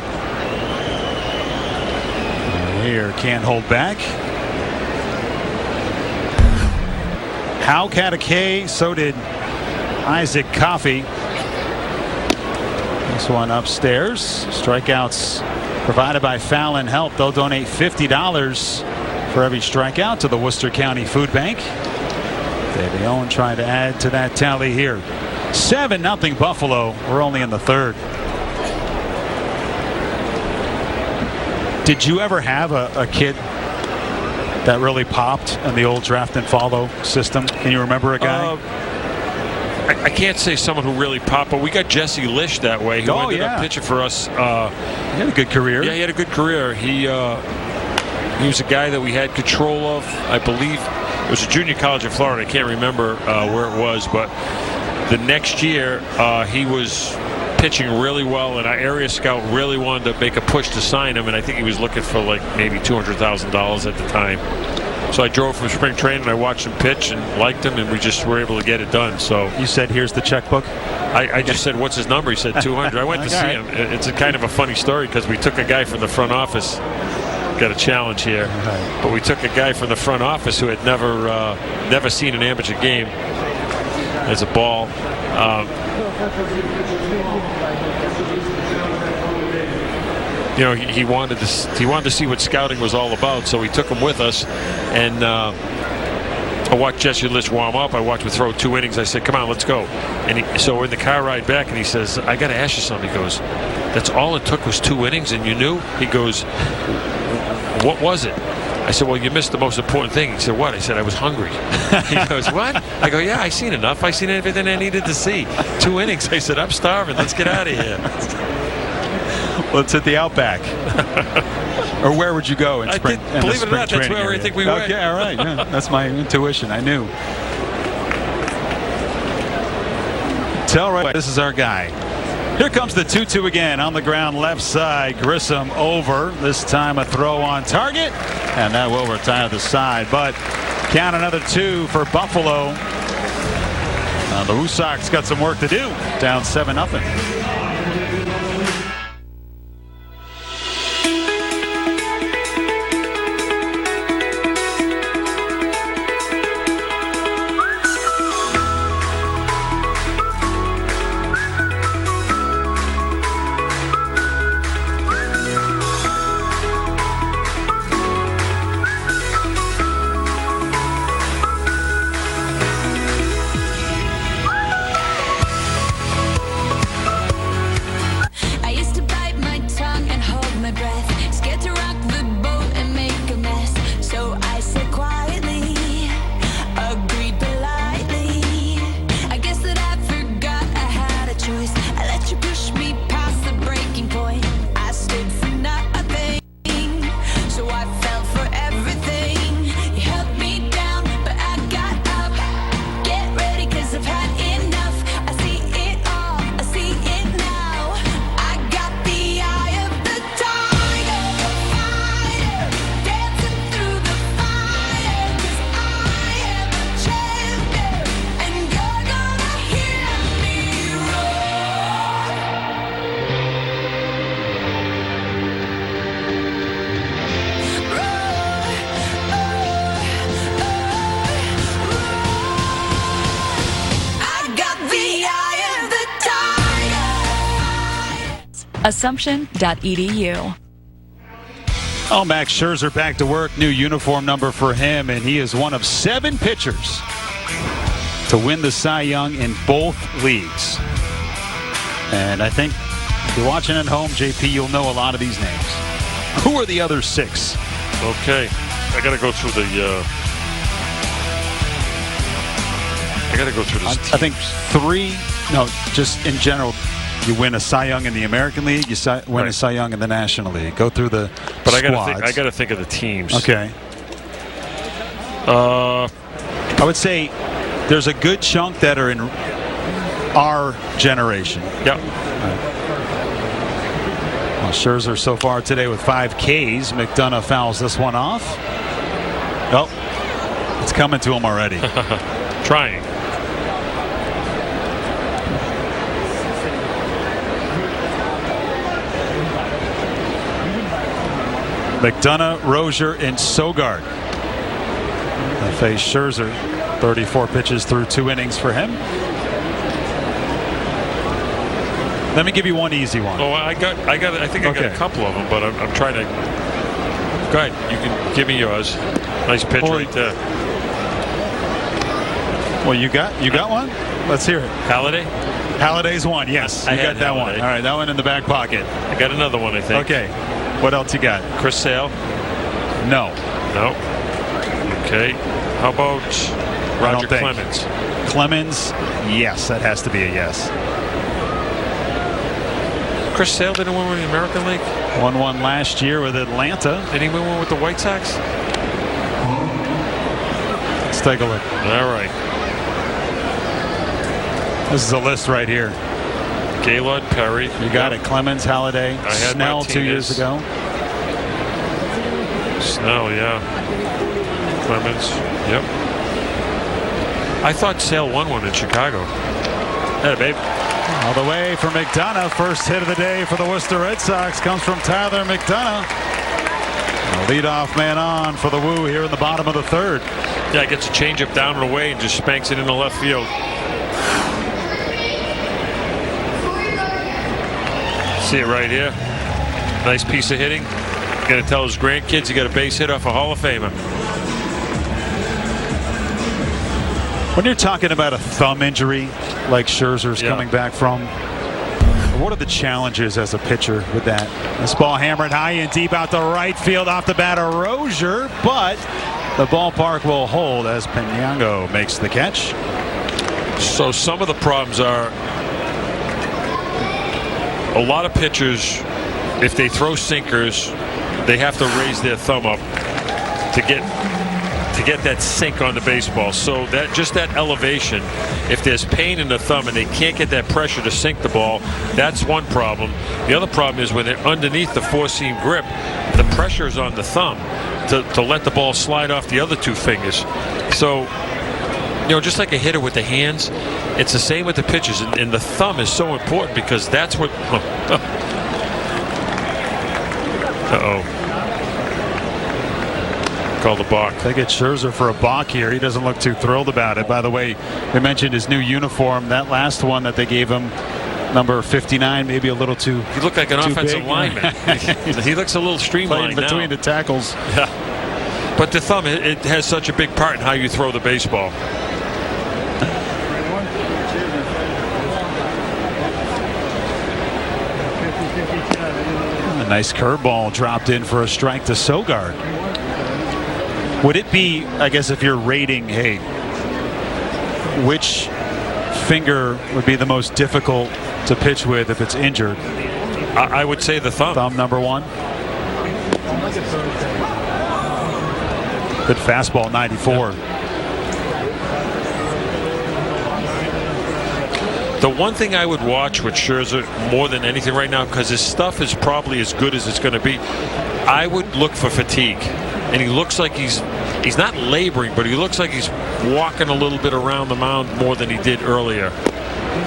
And here can't hold back. Houk had a K, so did Isaac Coffey. This one upstairs. Strikeouts provided by Fallon Help. They'll donate $50 for every strikeout to the Worcester County Food Bank. Davey Owen trying to add to that tally here. 7-0 Buffalo. We're only in the 3rd. Did you ever have a kid that really popped in the old draft and follow system? Can you remember a guy? I can't say someone who really popped, but we got Jesse Lish that way, who ended up pitching for us. He had a good career. Yeah, he had a good career. He was a guy that we had control of. I believe it was a junior college in Florida. I can't remember where it was, but the next year he was pitching really well, and our area scout really wanted to make a push to sign him, and I think he was looking for like maybe $200,000 at the time. So I drove from spring training, and I watched him pitch and liked him, and we just were able to get it done. So you said, here's the checkbook? I just said, what's his number? He said 200. I went to see him. It's a kind of a funny story because we took a guy from the front office. Got a challenge here. But we took a guy from the front office who had never seen an amateur game as a ball. you know, he wanted to see what scouting was all about, so he took him with us, and I watched Jesse Lish warm up. I watched him throw 2 innings. I said, "Come on, let's go." And so we're in the car ride back, and he says, "I got to ask you something." He goes, "That's all it took was 2 innings, and you knew?" He goes, "What was it?" I said, "Well, you missed the most important thing." He said, "What?" I said, "I was hungry." He goes, "What?" I go, "Yeah, I seen enough. I seen everything I needed to see. 2 innings." I said, "I'm starving. Let's get out of here." Let's hit the Outback. Or where would you go in spring? Believe it or not, that's where I think we went. Okay, all right. Yeah, that's my intuition. I knew. Tell right. This is our guy. Here comes the 2-2 again on the ground left side. Grissom over. This time a throw on target. And that will retire the side. But count another 2 for Buffalo. The Woo Sox got some work to do. Down 7-0. Assumption.edu. Oh, Max Scherzer back to work. New uniform number for him, and he is one of 7 pitchers to win the Cy Young in both leagues. And I think if you're watching at home, JP, you'll know a lot of these names. Who are the other 6? Okay, I got to go through the. I got to go through this. I think 3. No, just in general. You win a Cy Young in the American League. You win a Cy Young in the National League. Go through the But squads. I got to think of the teams. Okay. I would say there's a good chunk that are in our generation. Yep. Well, Scherzer so far today with 5 Ks. McDonough fouls this one off. Oh, it's coming to him already. Trying. McDonough, Rozier, and Sogard. They face Scherzer. 34 pitches through 2 innings for him. Let me give you one easy one. Oh, I think I got a couple of them, but I'm trying to. Go ahead. You can give me yours. Nice pitch right there. Well, you got one? Let's hear it. Halliday? Halliday's one, yes. You got that one. All right, that one in the back pocket. I got another one, I think. Okay. What else you got? Chris Sale? No. No. Okay. How about Roger Clemens? Clemens, yes. That has to be a yes. Chris Sale didn't win the American League? Won one last year with Atlanta. Did he win one with the White Sox? Let's take a look. All right. This is a list right here. Gaylord, Perry. You got it. Clemens, Halliday, Snell Martinez. 2 years ago. Snell, yeah. Clemens, yep. I thought Sale won one in Chicago. Yeah, babe. All the way for McDonough. First hit of the day for the Worcester Red Sox comes from Tyler McDonough. The leadoff man on for the Woo here in the bottom of the 3rd. Yeah, gets a changeup down and away and just spanks it in the left field. See it right here. Nice piece of hitting. Going to tell his grandkids he got a base hit off a Hall of Famer. When you're talking about a thumb injury like Scherzer's coming back from, what are the challenges as a pitcher with that? This ball hammered high and deep out to right field off the bat of Rozier, but the ballpark will hold as Penyango makes the catch. So some of the problems are a lot of pitchers, if they throw sinkers, they have to raise their thumb up to get that sink on the baseball. So that just that elevation, if there's pain in the thumb and they can't get that pressure to sink the ball, that's one problem. The other problem is when they're underneath the four-seam grip, the pressure is on the thumb to let the ball slide off the other two fingers. So, you know, just like a hitter with the hands, it's the same with the pitchers, and the thumb is so important because that's what. Call the balk. They get Scherzer for a balk here. He doesn't look too thrilled about it. By the way, they mentioned his new uniform. That last one that they gave him, number 59, maybe a little too. He looked like an offensive big. lineman. He looks a little streamlined now. Between the tackles. Yeah. But the thumb, it has such a big part in how you throw the baseball. A nice curveball dropped in for a strike to Sogard. Would it be, I guess, if you're rating, hey, which finger would be the most difficult to pitch with if it's injured? I would say the thumb. Thumb number one. Good fastball, 94. The one thing I would watch with Scherzer more than anything right now, because his stuff is probably as good as it's going to be, I would look for fatigue. And he looks like he's not laboring, but he looks like he's walking a little bit around the mound more than he did earlier.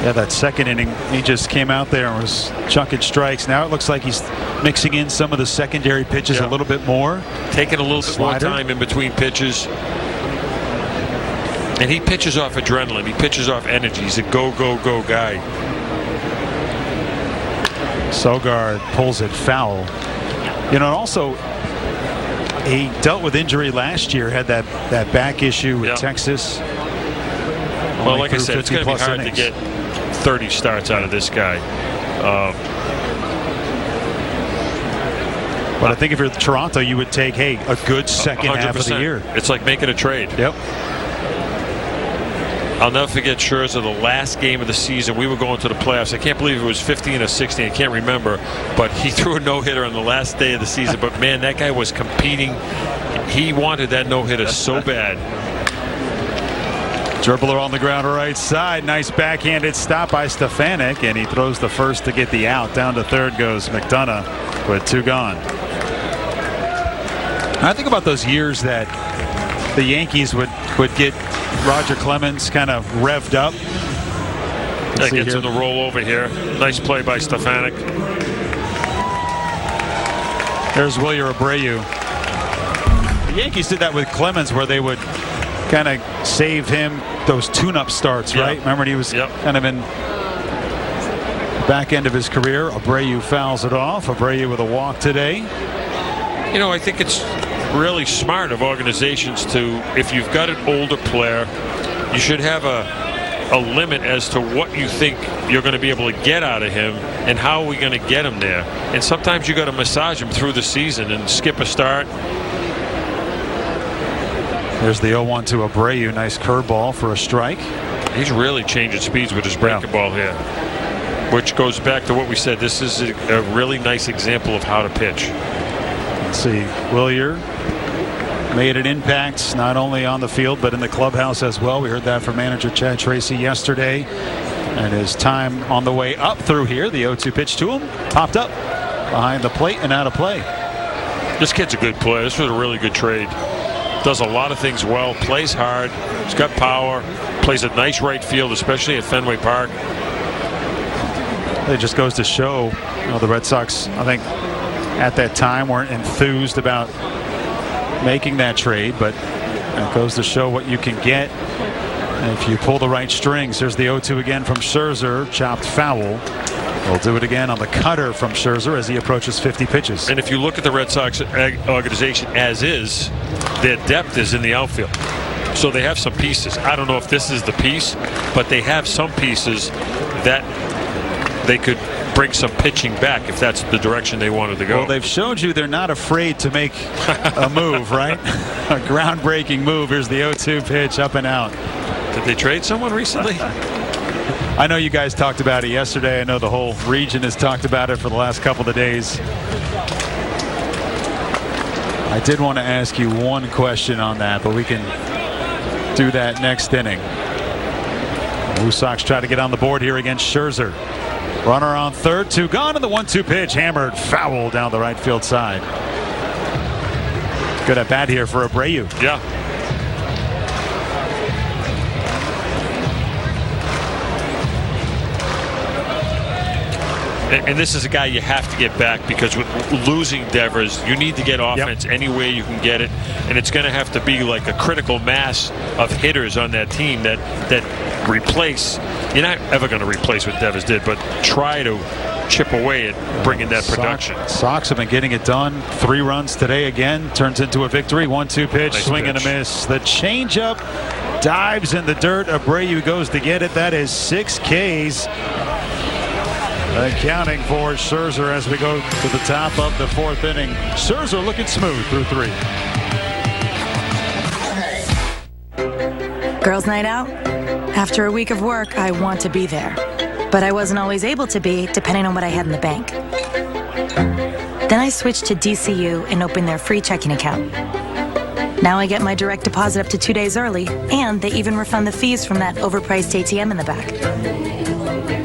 Yeah, that second inning, he just came out there and was chucking strikes. Now it looks like he's mixing in some of the secondary pitches a little bit more. Taking a little bit more time in between pitches. And he pitches off adrenaline. He pitches off energy. He's a go, go, go guy. Sogard pulls it foul. You know, and also, he dealt with injury last year, had that back issue with Texas. Well, like I said, it's going to be hard to get 30 starts out of this guy. But I think if you're Toronto, you would take, hey, a good second 100%. half of the year. It's like making a trade. Yep. I'll never forget Scherzer, the last game of the season. We were going to the playoffs. I can't believe it was 15 or 16. I can't remember. But he threw a no-hitter on the last day of the season. But, man, that guy was competing. He wanted that no-hitter so bad. Dribbler on the ground right side. Nice backhanded stop by Stefanik. And he throws the first to get the out. Down to third goes McDonough with two gone. I think about those years that the Yankees would get Roger Clemens kind of revved up. That gets in the rollover here. Nice play by Stefanik. There's Wilyer Abreu. The Yankees did that with Clemens, where they would kind of save him those tune-up starts, right? Remember when he was kind of in the back end of his career. Abreu fouls it off. Abreu with a walk today. You know, I think it's really smart of organizations to, if you've got an older player, you should have a limit as to what you think you're going to be able to get out of him and how are we going to get him there. And sometimes you got to massage him through the season and skip a start. There's the 0-1 to Abreu. Nice curveball for a strike. He's really changing speeds with his breaking ball here, which goes back to what we said. This is a really nice example of how to pitch. Let's see, Wilyer made an impact not only on the field but in the clubhouse as well. We heard that from manager Chad Tracy yesterday. And his time on the way up through here, the 0-2 pitch to him, popped up behind the plate and out of play. This kid's a good player. This was a really good trade. Does a lot of things well, plays hard, he's got power, plays a nice right field, especially at Fenway Park. It just goes to show, you know, the Red Sox, I think, at that time weren't enthused about making that trade, but it goes to show what you can get if you pull the right strings. There's the 0-2 again from Scherzer, chopped foul. We'll do it again on the cutter from Scherzer as he approaches 50 pitches. And if you look at the Red Sox organization as is, their depth is in the outfield. So they have some pieces. I don't know if this is the piece, but they have some pieces that they could bring some pitching back if that's the direction they wanted to go. Well, they've showed you they're not afraid to make a move, right? A groundbreaking move. Here's the 0-2 pitch, up and out. Did they trade someone recently? I know you guys talked about it yesterday. I know the whole region has talked about it for the last couple of days. I did want to ask you one question on that, but we can do that next inning. Blue Sox try to get on the board here against Scherzer. Runner on third, 2 gone, and the 1-2 pitch hammered foul down the right field side. Good at bat here for Abreu. Yeah. And this is a guy you have to get back, because with losing Devers, you need to get offense any way you can get it, and it's going to have to be like a critical mass of hitters on that team that replace. You're not ever going to replace what Devers did, but try to chip away at bringing that production. Sox have been getting it done. 3 runs today again, turns into a victory. 1-2 pitch, Nice swing pitch. and a miss. The changeup dives in the dirt. Abreu goes to get it. That is 6 Ks. Accounting for Scherzer as we go to the top of the 4th inning. Scherzer looking smooth through 3. Girls' night out? After a week of work, I want to be there. But I wasn't always able to be, depending on what I had in the bank. Then I switched to DCU and opened their free checking account. Now I get my direct deposit up to 2 days early, and they even refund the fees from that overpriced ATM in the back.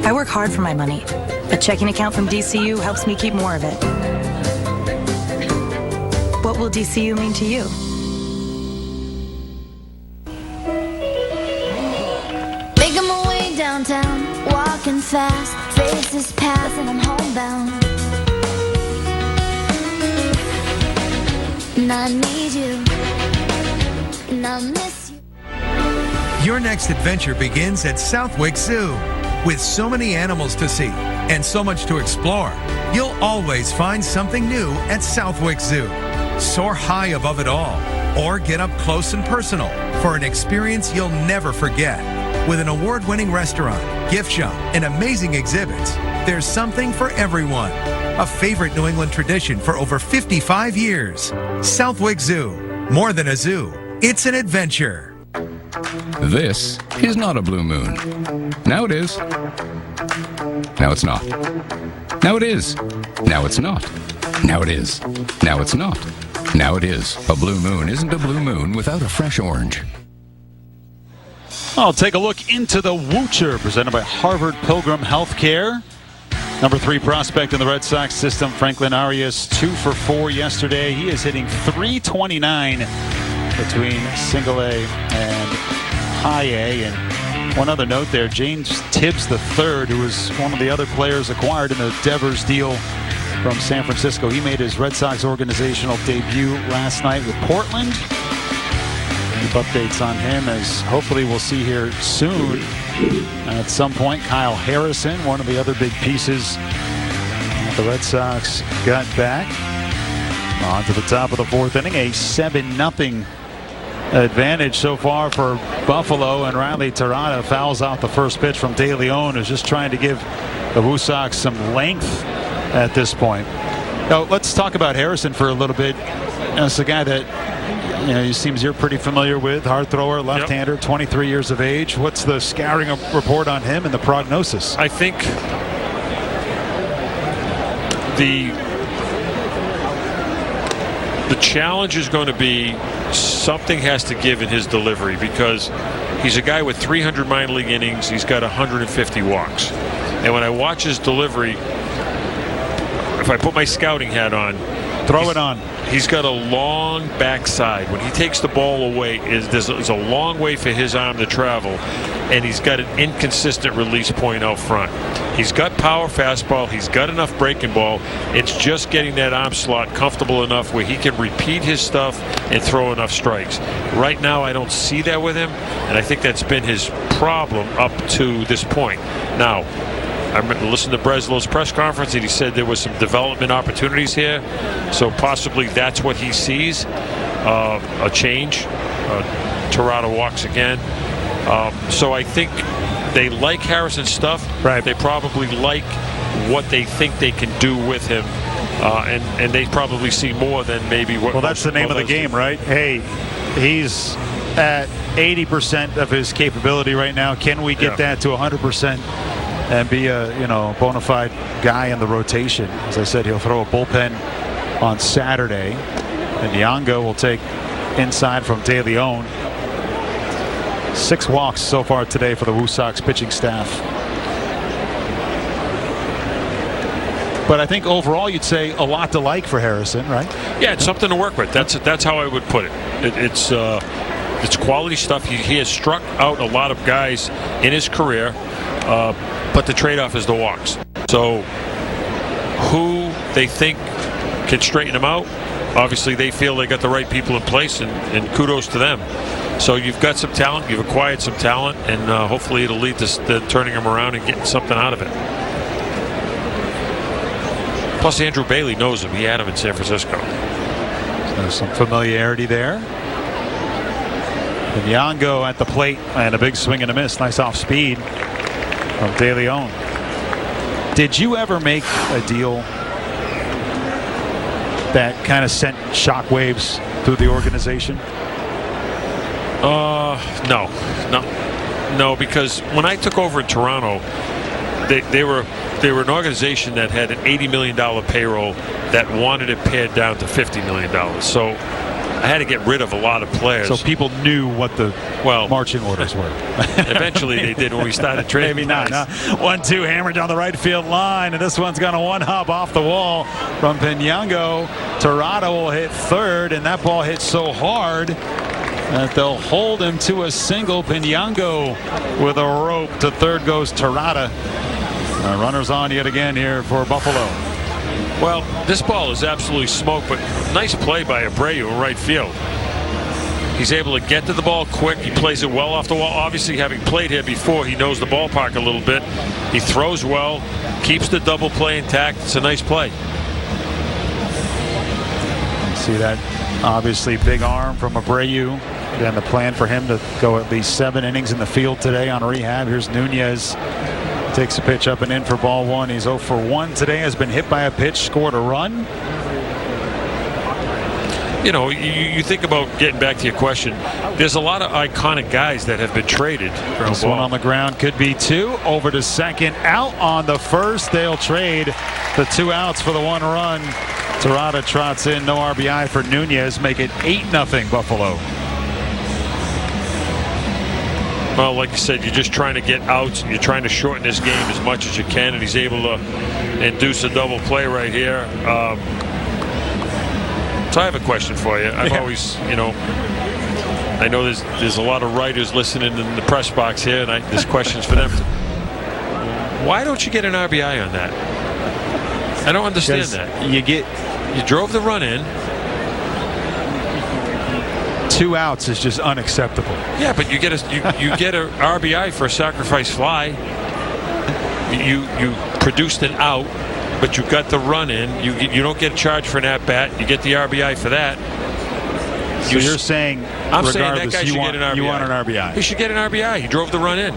I work hard for my money. A checking account from DCU helps me keep more of it. What will DCU mean to you? Making my way downtown, walking fast, faces pass and I'm homebound. And I need you, and I miss you. Your next adventure begins at Southwick Zoo. With so many animals to see and so much to explore, you'll always find something new at Southwick Zoo. Soar high above it all, or get up close and personal for an experience you'll never forget. With an award-winning restaurant, gift shop, and amazing exhibits, there's something for everyone. A favorite New England tradition for over 55 years. Southwick Zoo. More than a zoo, it's an adventure. This is not a blue moon. Now it is. Now it's not. Now it is. Now it's not. Now it is. Now it's not. Now it is. A blue moon isn't a blue moon without a fresh orange. I'll take a look into the Woocher, presented by Harvard Pilgrim Healthcare. Number 3 prospect in the Red Sox system, Franklin Arias, 2 for 4 yesterday. He is hitting .329 between single A and high A. And one other note there, James Tibbs III, who was one of the other players acquired in the Devers deal from San Francisco. He made his Red Sox organizational debut last night with Portland. Keep updates on him, as hopefully we'll see here soon. At some point, Kyle Harrison, one of the other big pieces the Red Sox got back. On to the top of the 4th inning, a 7-0 advantage so far for Buffalo, and Riley Tirada fouls out the first pitch from De Leon, who's just trying to give the Woo Sox some length at this point. Now, let's talk about Harrison for a little bit. It's a guy that he seems you're pretty familiar with. Hard thrower, left-hander, 23 years of age. What's the scouting report on him and the prognosis? I think the challenge is going to be something has to give in his delivery, because he's a guy with 300 minor league innings. He's got 150 walks. And when I watch his delivery, if I put my scouting hat on, throw it on. He's got a long backside. When he takes the ball away, there's a long way for his arm to travel, and he's got an inconsistent release point out front. He's got power fastball. He's got enough breaking ball. It's just getting that arm slot comfortable enough where he can repeat his stuff and throw enough strikes. Right now, I don't see that with him, and I think that's been his problem up to this point. Now, I listened to Breslow's press conference, and he said there was some development opportunities here. So possibly that's what he sees, a change. Torrado walks again. So I think they like Harrison's stuff. Right. They probably like what they think they can do with him. And they probably see more than maybe what. Well, that's the name of the game, right? Hey, he's at 80% of his capability right now. Can we get that to 100% and be a bona fide guy in the rotation? As I said, he'll throw a bullpen on Saturday, and Nyong'o will take inside from De Leon. 6 walks so far today for the Woo Sox pitching staff. But I think overall you'd say a lot to like for Harrison, right? Yeah, it's something to work with. That's how I would put it. It's quality stuff. He has struck out a lot of guys in his career, but the trade-off is the walks. So who they think can straighten him out, obviously they feel they got the right people in place, and kudos to them. So you've got some talent, you've acquired some talent, and hopefully it'll lead to turning him around and getting something out of it. Plus, Andrew Bailey knows him. He had him in San Francisco. There's some familiarity there. And Nyong'o at the plate, and a big swing and a miss. Nice off speed from De Leon. Did you ever make a deal that kind of sent shockwaves through the organization? No, because when I took over in Toronto, they were an organization that had an $80 million payroll that wanted it pared down to $50 million. So I had to get rid of a lot of players. So people knew what the marching orders were. Eventually they did when we started trading. Maybe not. 1-2 hammered down the right field line, and this one's going to one-hop off the wall from Nyong'o. Torrado will hit third, and that ball hit so hard that they'll hold him to a single. Nyong'o with a rope to third goes Torrado. Runners on yet again here for Buffalo. Well, this ball is absolutely smoked, but nice play by Abreu in right field. He's able to get to the ball quick. He plays it well off the wall. Obviously, having played here before, he knows the ballpark a little bit. He throws well, keeps the double play intact. It's a nice play. See that obviously big arm from Abreu. Again, the plan for him to go at least 7 innings in the field today on rehab. Here's Nunez. Takes a pitch up and in for ball 1. He's 0 for 1 today. Has been hit by a pitch, scored a run. You think about getting back to your question. There's a lot of iconic guys that have been traded. This one on the ground could be 2. Over to second, out on the first. They'll trade the 2 outs for the 1 run. Torrado trots in, no RBI for Nunez. Make it 8-0 Buffalo. Well, like you said, you're just trying to get outs, and you're trying to shorten this game as much as you can, and he's able to induce a double play right here. So I have a question for you. I've always, I know there's a lot of writers listening in the press box here, and this question's for them. Why don't you get an RBI on that? I don't understand that. You drove the run in. 2 outs is just unacceptable. Yeah, but you get a RBI for a sacrifice fly. You produced an out, but you got the run in. You don't get charged for an at bat. You get the RBI for that. So you're saying, I'm saying that guy should get an RBI. You want an RBI? He should get an RBI. He drove the run in.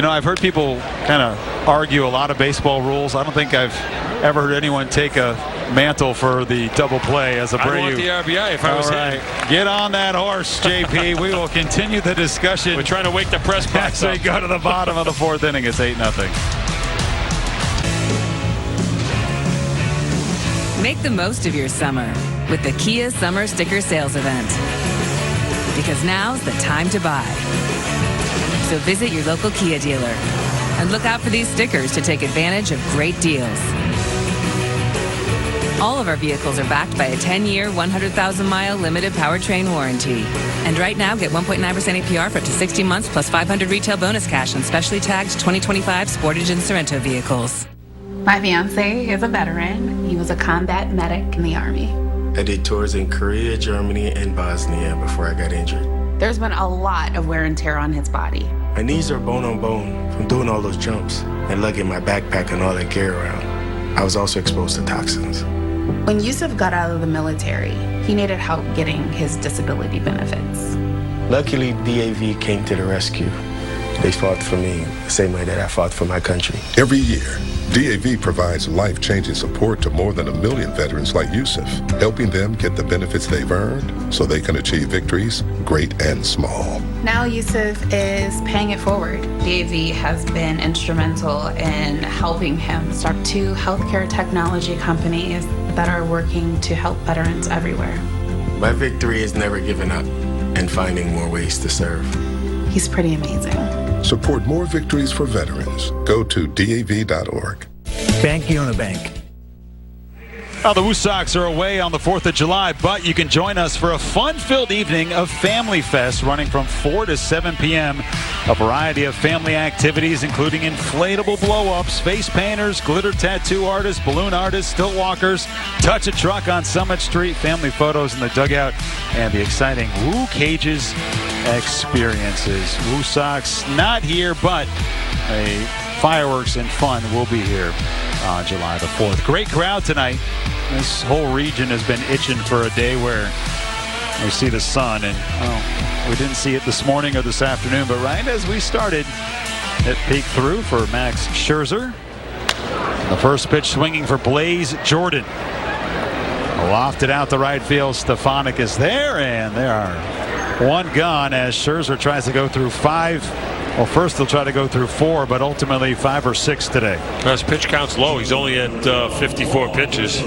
I've heard people kind of argue a lot of baseball rules. I don't think I've ever heard anyone take a mantle for the double play as Abreu. I want the RBI if I was him. Get on that horse, JP. We will continue the discussion. We're trying to wake the press box up. As we go to the bottom of the 4th inning. It's 8-0. Make the most of your summer with the Kia Summer Sticker Sales Event. Because now's the time to buy. So visit your local Kia dealer and look out for these stickers to take advantage of great deals. All of our vehicles are backed by a 10-year, 100,000-mile limited powertrain warranty. And right now, get 1.9% APR for up to 60 months plus 500 retail bonus cash on specially tagged 2025 Sportage and Sorento vehicles. My fiance is a veteran. He was a combat medic in the Army. I did tours in Korea, Germany, and Bosnia before I got injured. There's been a lot of wear and tear on his body. My knees are bone on bone from doing all those jumps and lugging my backpack and all that gear around. I was also exposed to toxins. When Yusuf got out of the military, he needed help getting his disability benefits. Luckily, DAV came to the rescue. They fought for me the same way that I fought for my country. Every year, DAV provides life-changing support to more than 1 million veterans like Yusuf, helping them get the benefits they've earned so they can achieve victories, great and small. Now Yusuf is paying it forward. DAV has been instrumental in helping him start 2 healthcare technology companies that are working to help veterans everywhere. My victory is never giving up and finding more ways to serve. He's pretty amazing. Support more victories for veterans. Go to DAV.org. Bank Unibank. Well, the Woo Sox are away on the 4th of July, but you can join us for a fun-filled evening of Family Fest running from 4 to 7 p.m. A variety of family activities, including inflatable blow-ups, face painters, glitter tattoo artists, balloon artists, stilt walkers, touch a truck on Summit Street, family photos in the dugout, and the exciting Woo Cages experiences. Woo Sox not here, but fireworks and fun will be here on July the 4th. Great crowd tonight. This whole region has been itching for a day where we see the sun, and we didn't see it this morning or this afternoon, but right as we started, it peeked through for Max Scherzer. The first pitch swinging for Blaze Jordan. Lofted out the right field. Stefanik is there, and there are 1 gone as Scherzer tries to go through 5. Well, first he'll try to go through 4, but ultimately 5 or 6 today. His pitch count's low. He's only at 54 pitches.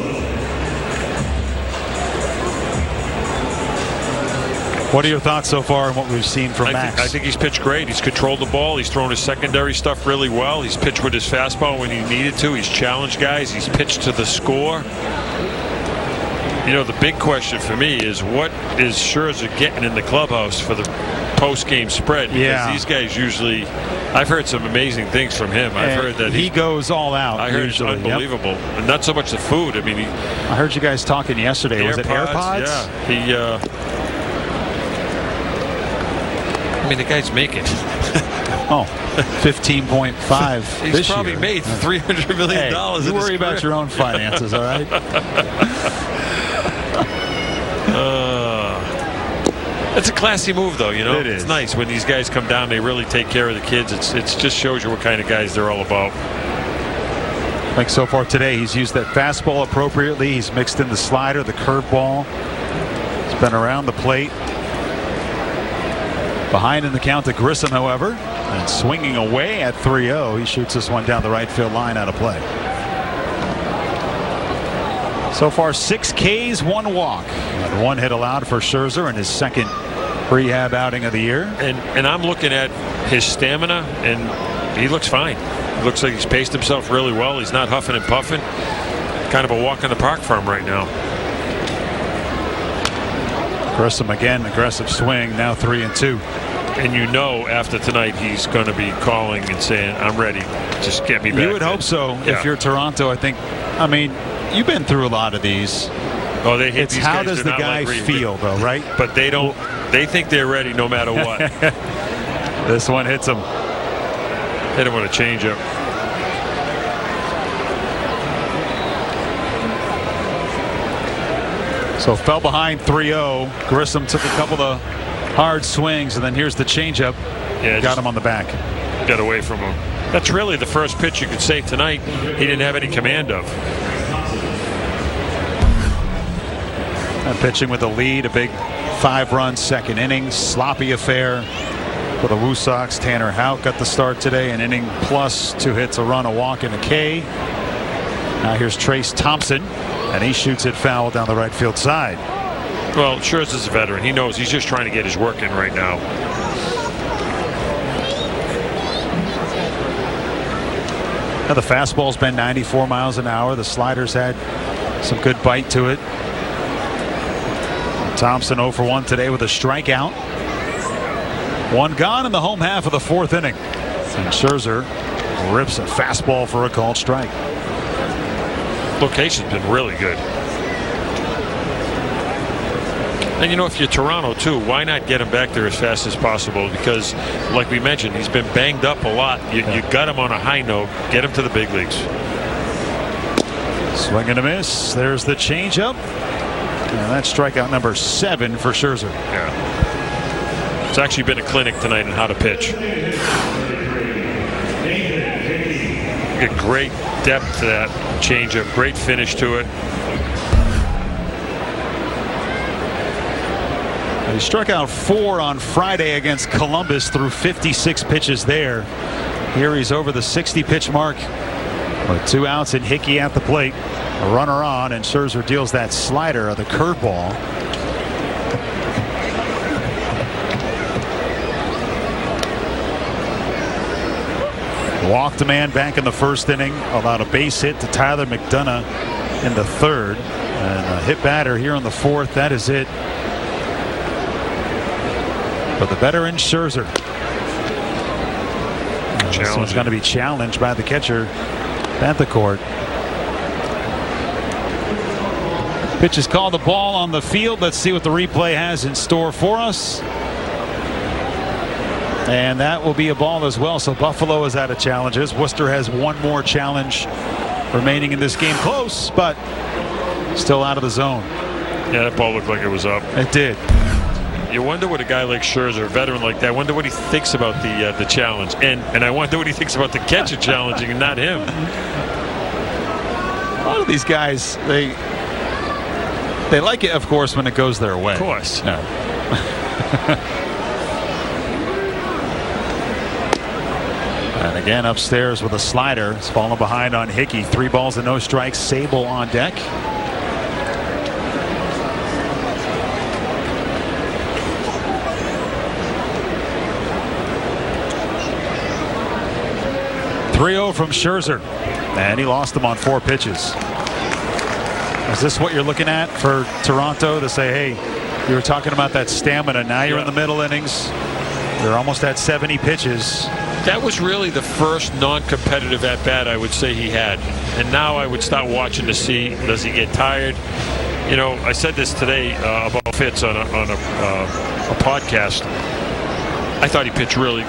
What are your thoughts so far on what we've seen from Max? I think he's pitched great. He's controlled the ball. He's thrown his secondary stuff really well. He's pitched with his fastball when he needed to. He's challenged guys. He's pitched to the score. You know, the big question for me is what is Scherzer getting in the clubhouse for the post-game spread? Because these guys usually, I've heard some amazing things from him. I've heard that he goes all out. I heard usually. It's unbelievable. And not so much the food. I mean, I heard you guys talking yesterday. Was it AirPods? Yeah. I mean, the guy's making 15.5 He's probably made $300 million. Hey, you worry about your own finances, all right? It's a classy move, though. You know, it is. It's nice when these guys come down. They really take care of the kids. It just shows you what kind of guys they're all about. I think so far today he's used that fastball appropriately. He's mixed in the slider, the curveball. He's been around the plate. Behind in the count to Grissom, however, and swinging away at 3-0. He shoots this one down the right field line out of play. So far 6 Ks, 1 walk. And 1 hit allowed for Scherzer in his second rehab outing of the year. And I'm looking at his stamina, and he looks fine. It looks like he's paced himself really well. He's not huffing and puffing. Kind of a walk in the park for him right now. Grissom again, aggressive swing, now 3-2. And you know after tonight he's going to be calling and saying, I'm ready. Just get me back. You would hope so. If you're Toronto, I think. I mean, you've been through a lot of these. Oh, they hit it's these how guys. does the guy feel, though, right? But they don't. They think they're ready no matter what. This one hits him. Hit him with a changeup. So fell behind 3-0. Grissom took a couple of hard swings, and then here's the changeup. Yeah, got him on the back. Got away from him. That's really the first pitch you could say tonight he didn't have any command of. And pitching with a lead, a big 5-run second inning, sloppy affair for the Woo Sox. Tanner Houck got the start today, an inning plus 2 hits, a run, a walk, and a K. Now here's Trace Thompson, and he shoots it foul down the right field side. Well, Scherzer's a veteran. He knows he's just trying to get his work in right now. Now the fastball's been 94 miles an hour. The slider's had some good bite to it. Thompson 0 for 1 today with a strikeout. 1 gone in the home half of the 4th inning. And Scherzer rips a fastball for a called strike. Location's been really good. And, if you're Toronto, too, why not get him back there as fast as possible? Because, like we mentioned, he's been banged up a lot. You got him on a high note. Get him to the big leagues. Swing and a miss. There's the changeup. And that's strikeout number 7 for Scherzer. Yeah. It's actually been a clinic tonight on how to pitch. You get great depth to that changeup. Great finish to it. He struck out 4 on Friday against Columbus through 56 pitches there. Here he's over the 60-pitch mark with 2 outs and Hickey at the plate. A runner on, and Scherzer deals that slider of the curveball. Walked a man back in the first inning. Allowed a base hit to Tyler McDonough in the third. And a hit batter here in the fourth. That is it. But the veteran Scherzer. This one's going to be challenged by the catcher, Bethancourt. Pitch is called, the ball on the field. Let's see what the replay has in store for us. And that will be a ball as well. So Buffalo is out of challenges. Worcester has one more challenge remaining in this game. Close, but still out of the zone. Yeah, that ball looked like it was up. It did. You wonder what a guy like Scherzer, a veteran like that, I wonder what he thinks about the challenge. And I wonder what he thinks about the catcher challenging and not him. A lot of these guys, they like it, of course, when it goes their way. Of course. No. And again, upstairs with a slider. It's falling behind on Hickey. 3 balls and no strikes. Sable on deck. .3-0 from Scherzer, and he lost them on 4 pitches. Is this what you're looking at for Toronto to say, hey, you were talking about that stamina, now you're in the middle innings, you're almost at 70 pitches. That was really the first non-competitive at-bat I would say he had, and now I would start watching to see, does he get tired? I said this today about Fitz on a podcast. I thought he pitched really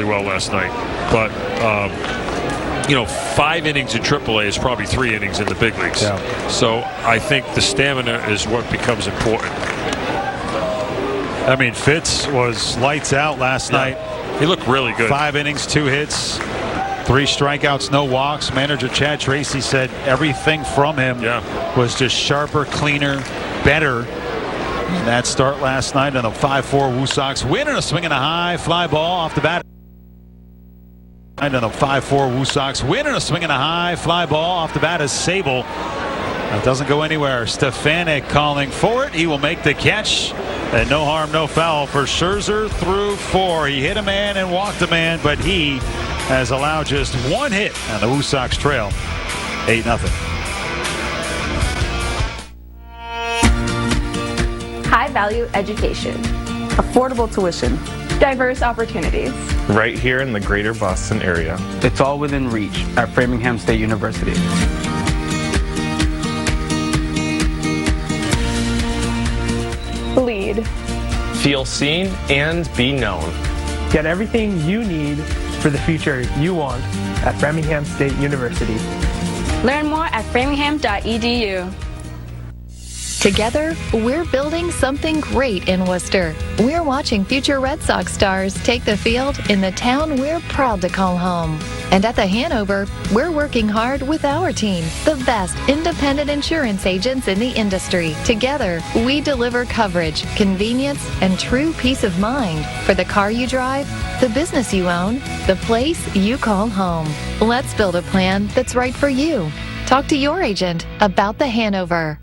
well last night. But, 5 innings in AAA is probably 3 innings in the big leagues. Yeah. So I think the stamina is what becomes important. I mean, Fitz was lights out last night. He looked really good. 5 innings, 2 hits, 3 strikeouts, no walks. Manager Chad Tracy said everything from him was just sharper, cleaner, better. And that start last night, and a 5-4 Woo Sox win, and a swing and a high fly ball off the bat. And a 5-4 Woo Sox win, and a swing and a high fly ball off the bat is Sable. It doesn't go anywhere. Stefanik calling for it. He will make the catch. And no harm, no foul for Scherzer through 4. He hit a man and walked a man, but he has allowed just 1 hit, and the Woo Sox trail 8-0. High value education. Affordable tuition. Diverse opportunities. Right here in the greater Boston area. It's all within reach at Framingham State University. Lead. Feel seen and be known. Get everything you need for the future you want at Framingham State University. Learn more at framingham.edu. Together, we're building something great in Worcester. We're watching future Red Sox stars take the field in the town we're proud to call home. And at the Hanover, we're working hard with our team, the best independent insurance agents in the industry. Together, we deliver coverage, convenience, and true peace of mind for the car you drive, the business you own, the place you call home. Let's build a plan that's right for you. Talk to your agent about the Hanover.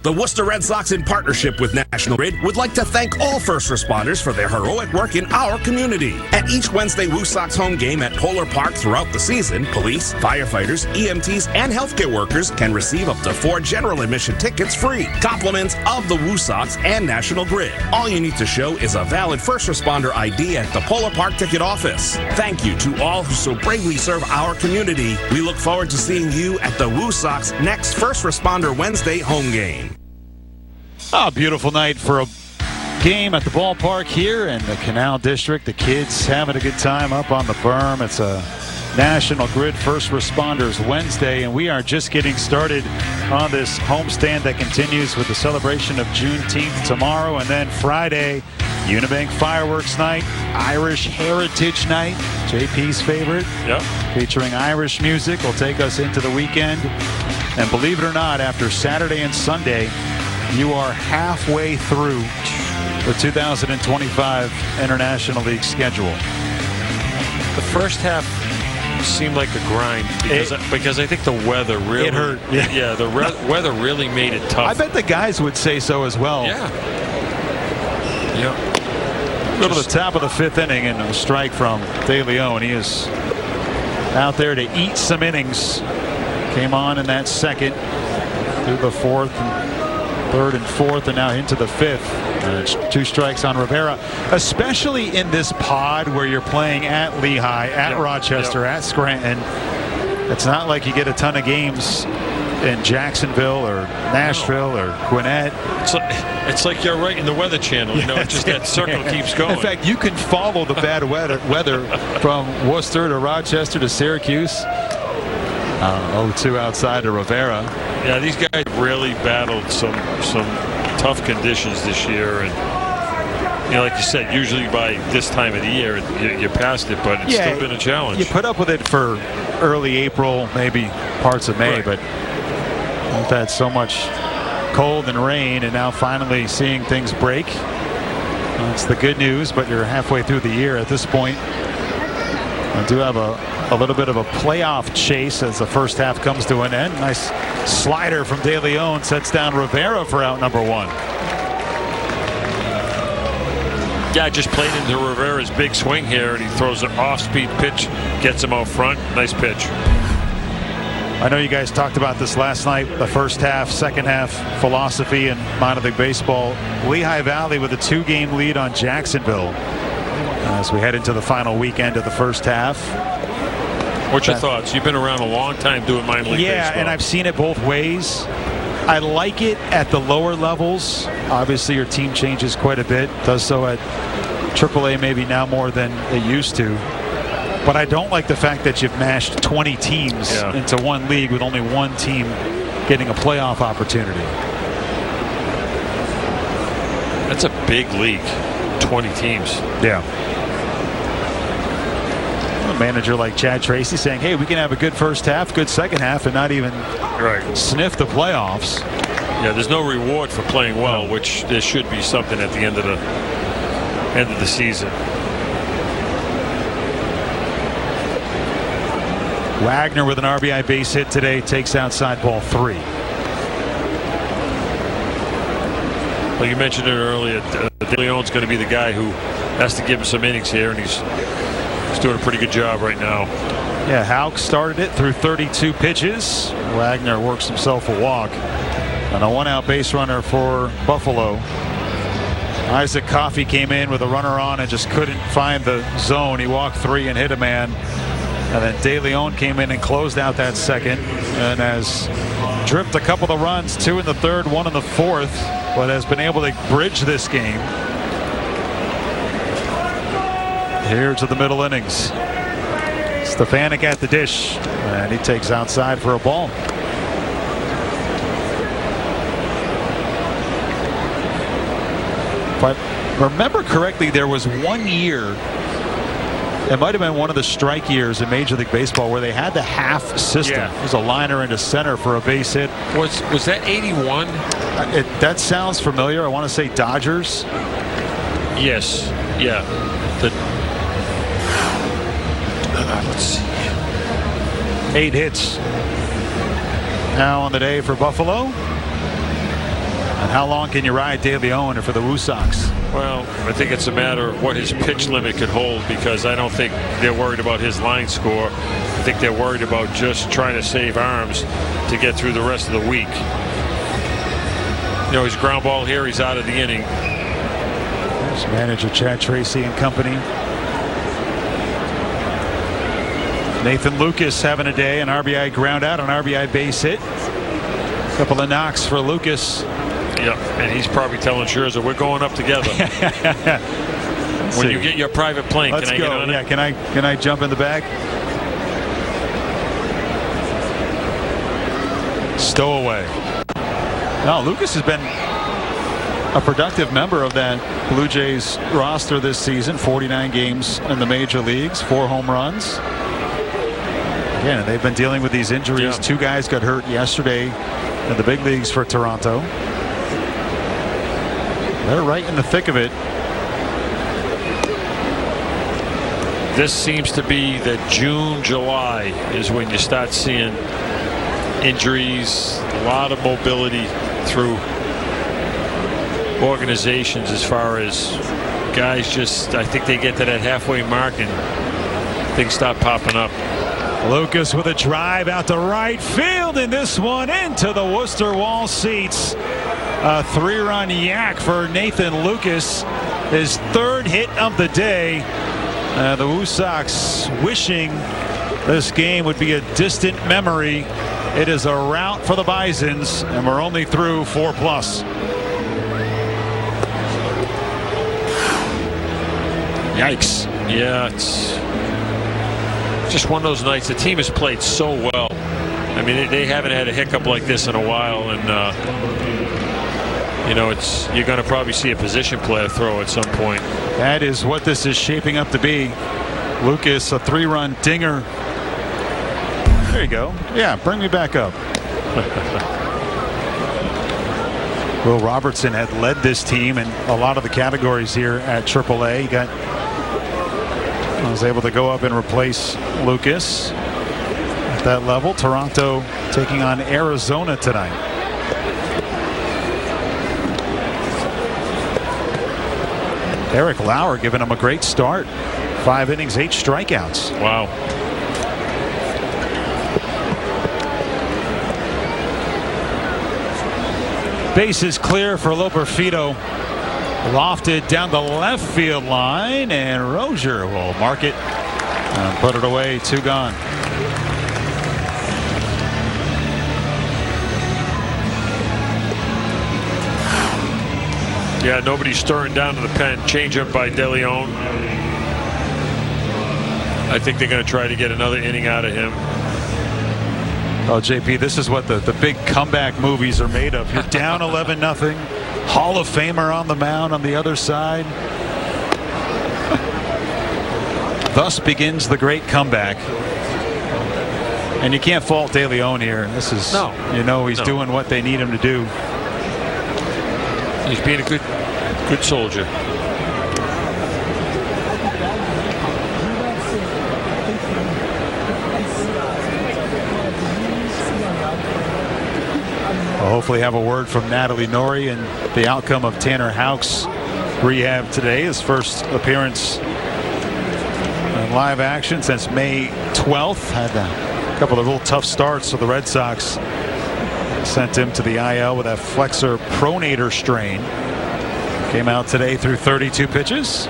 The Worcester Red Sox, in partnership with National Grid, would like to thank all first responders for their heroic work in our community. At each Wednesday Woo Sox home game at Polar Park throughout the season, police, firefighters, EMTs, and healthcare workers can receive up to 4 general admission tickets free. Compliments of the Woo Sox and National Grid. All you need to show is a valid first responder ID at the Polar Park ticket office. Thank you to all who so bravely serve our community. We look forward to seeing you at the Woo Sox next First Responder Wednesday home game. Oh, beautiful night for a game at the ballpark here in the Canal District. The kids having a good time up on the berm. It's a National Grid First Responders Wednesday, and we are just getting started on this homestand that continues with the celebration of Juneteenth tomorrow, and then Friday, Unibank Fireworks Night, Irish Heritage Night, JP's favorite, featuring Irish music, will take us into the weekend. And believe it or not, after Saturday and Sunday, you are halfway through the 2025 International League schedule. The first half seemed like a grind because I think the weather really hurt. Yeah, the weather really made it tough. I bet the guys would say so as well. Yeah. Go to the top of the fifth inning and a strike from De Leon. He is out there to eat some innings. Came on in that second through the fourth, and third and fourth, and now into the fifth. It's 2 strikes on Rivera, especially in this pod where you're playing at Lehigh, at Rochester, at Scranton. It's not like you get a ton of games in Jacksonville or Nashville or Gwinnett. It's like you're right in the Weather Channel. You know, it's just that circle keeps going. In fact, you can follow the bad weather from Worcester to Rochester to Syracuse. 0-2 outside to Rivera. Yeah, these guys really battled some tough conditions this year, and like you said, usually by this time of the year you're past it, but it's still been a challenge. You put up with it for early April, maybe parts of May, but we've had so much cold and rain, and now finally seeing things break. That's the good news, but you're halfway through the year at this point. I do have a little bit of a playoff chase as the first half comes to an end. Nice slider from De Leon sets down Rivera for out number 1. Yeah, just played into Rivera's big swing here, and he throws an off-speed pitch, gets him out front. Nice pitch. I know you guys talked about this last night, the first half, second half philosophy in minor league baseball. Lehigh Valley with a 2-game lead on Jacksonville as we head into the final weekend of the first half. What's your thoughts? You've been around a long time doing minor league baseball. Yeah, and I've seen it both ways. I like it at the lower levels. Obviously, your team changes quite a bit. Does so at AAA maybe now more than it used to. But I don't like the fact that you've mashed 20 teams into one league with only one team getting a playoff opportunity. That's a big league. 20 teams. Yeah. A manager like Chad Tracy saying, hey, we can have a good first half, good second half, and not even sniff the playoffs. Yeah, there's no reward for playing well, which there should be something at the end of the season. Wagner with an RBI base hit today, takes outside ball 3. Well, you mentioned it earlier. De Leon's going to be the guy who has to give him some innings here, and he's doing a pretty good job right now. Yeah, Houck started it through 32 pitches. Wagner works himself a walk. And a 1-out base runner for Buffalo. Isaac Coffey came in with a runner on and just couldn't find the zone. He walked 3 and hit a man. And then De Leon came in and closed out that second and has dripped a couple of runs, 2 in the third, 1 in the fourth, but has been able to bridge this game. Here to the middle innings. Stefanik at the dish, and he takes outside for a ball. If I remember correctly, there was 1 year, it might have been one of the strike years in Major League Baseball, where they had the half system. Yeah. It was a liner into center for a base hit. Was that 81? That sounds familiar. I want to say Dodgers. Yes. Yeah. Let's see. 8 hits now on the day for Buffalo. And how long can you ride De Leon for the Woo Sox? Well, I think it's a matter of what his pitch limit could hold, because I don't think they're worried about his line score. I think they're worried about just trying to save arms to get through the rest of the week. You know, his ground ball here, he's out of the inning. There's manager Chad Tracy and company. Nathan Lucas having a day, an RBI ground out, an RBI base hit. A couple of knocks for Lucas. Yep, and he's probably telling Scherzer, we're going up together. When you get your private plane, Let's can I go. get on it? Can I jump in the back? Stowaway. Now, Lucas has been a productive member of that Blue Jays roster this season. 49 games in the major leagues, 4 home runs. Again, they've been dealing with these injuries. 2 guys got hurt yesterday in the big leagues for Toronto. They're right in the thick of it. This seems to be the June, July is when you start seeing injuries, a lot of mobility through organizations as far as guys just, I think they get to that halfway mark and things start popping up. Lucas with a drive out to right field, and this one into the Worcester wall seats. A 3-run yak for Nathan Lucas, his 3rd hit of the day. The Woo Sox wishing this game would be a distant memory. It is a rout for the Bisons, and we're only through 4+. Yikes. Yeah, it's just one of those nights. The team has played so well. I mean, they haven't had a hiccup like this in a while, and you know, you're going to probably see a position player throw at some point. That is what this is shaping up to be. Lucas, a 3-run dinger. There you go. Yeah, bring me back up. Will Robertson had led this team in a lot of the categories here at AAA. He was able to go up and replace Lucas at that level. Toronto taking on Arizona tonight. Eric Lauer giving him a great start. 5 innings, 8 strikeouts. Wow. Base is clear for Loperfido. Lofted down the left field line, and Rozier will mark it and put it away. 2 gone. Yeah, nobody's stirring down to the pen. Change up by De Leon. I think they're going to try to get another inning out of him. Oh, JP, this is what the big comeback movies are made of. You're down 11-0. Hall of Famer on the mound on the other side. Thus begins the great comeback. And you can't fault De Leon here. This is, you know, he's doing what they need him to do. He's being a good soldier. We'll hopefully have a word from Natalie Norrie and the outcome of Tanner Houck's rehab today. His first appearance in live action since May 12th. Had a couple of real tough starts for the Red Sox. Sent him to the IL with that flexor pronator strain. Came out today through 32 pitches.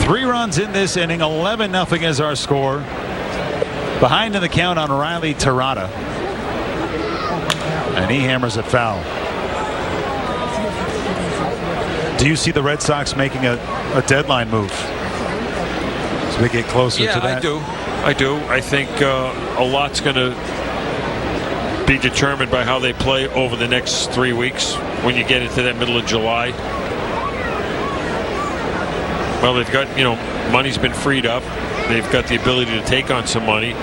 3 runs in this inning. 11-0 is our score. Behind in the count on Riley Terada. And he hammers it foul. Do you see the Red Sox making a deadline move as we get closer to that? I do. I think a lot's going to be determined by how they play over the next 3 weeks when you get into that middle of July. Well, they've got, you know, money's been freed up. They've got the ability to take on some money.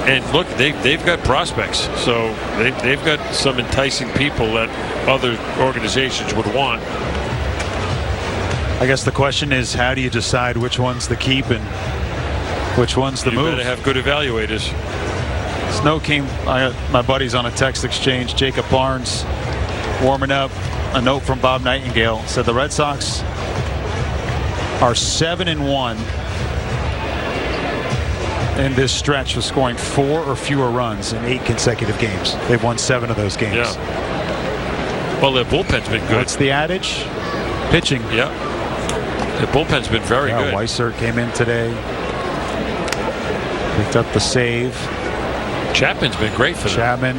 And look, they've got prospects. So they've got some enticing people that other organizations would want. I guess the question is, how do you decide which one's the keep and which one's the move? You better have good evaluators. Snow came, my buddies on a text exchange, Jacob Barnes warming up. A note from Bob Nightingale said the Red Sox are 7-1 in this stretch of scoring 4 or fewer runs in 8 consecutive games. They've won 7 of those games. Yeah. Well, their bullpen's been good. What's the adage? Pitching. Yeah. The bullpen's been very good. Weiser came in today. Picked up the save. Chapman's been great for them. Chapman.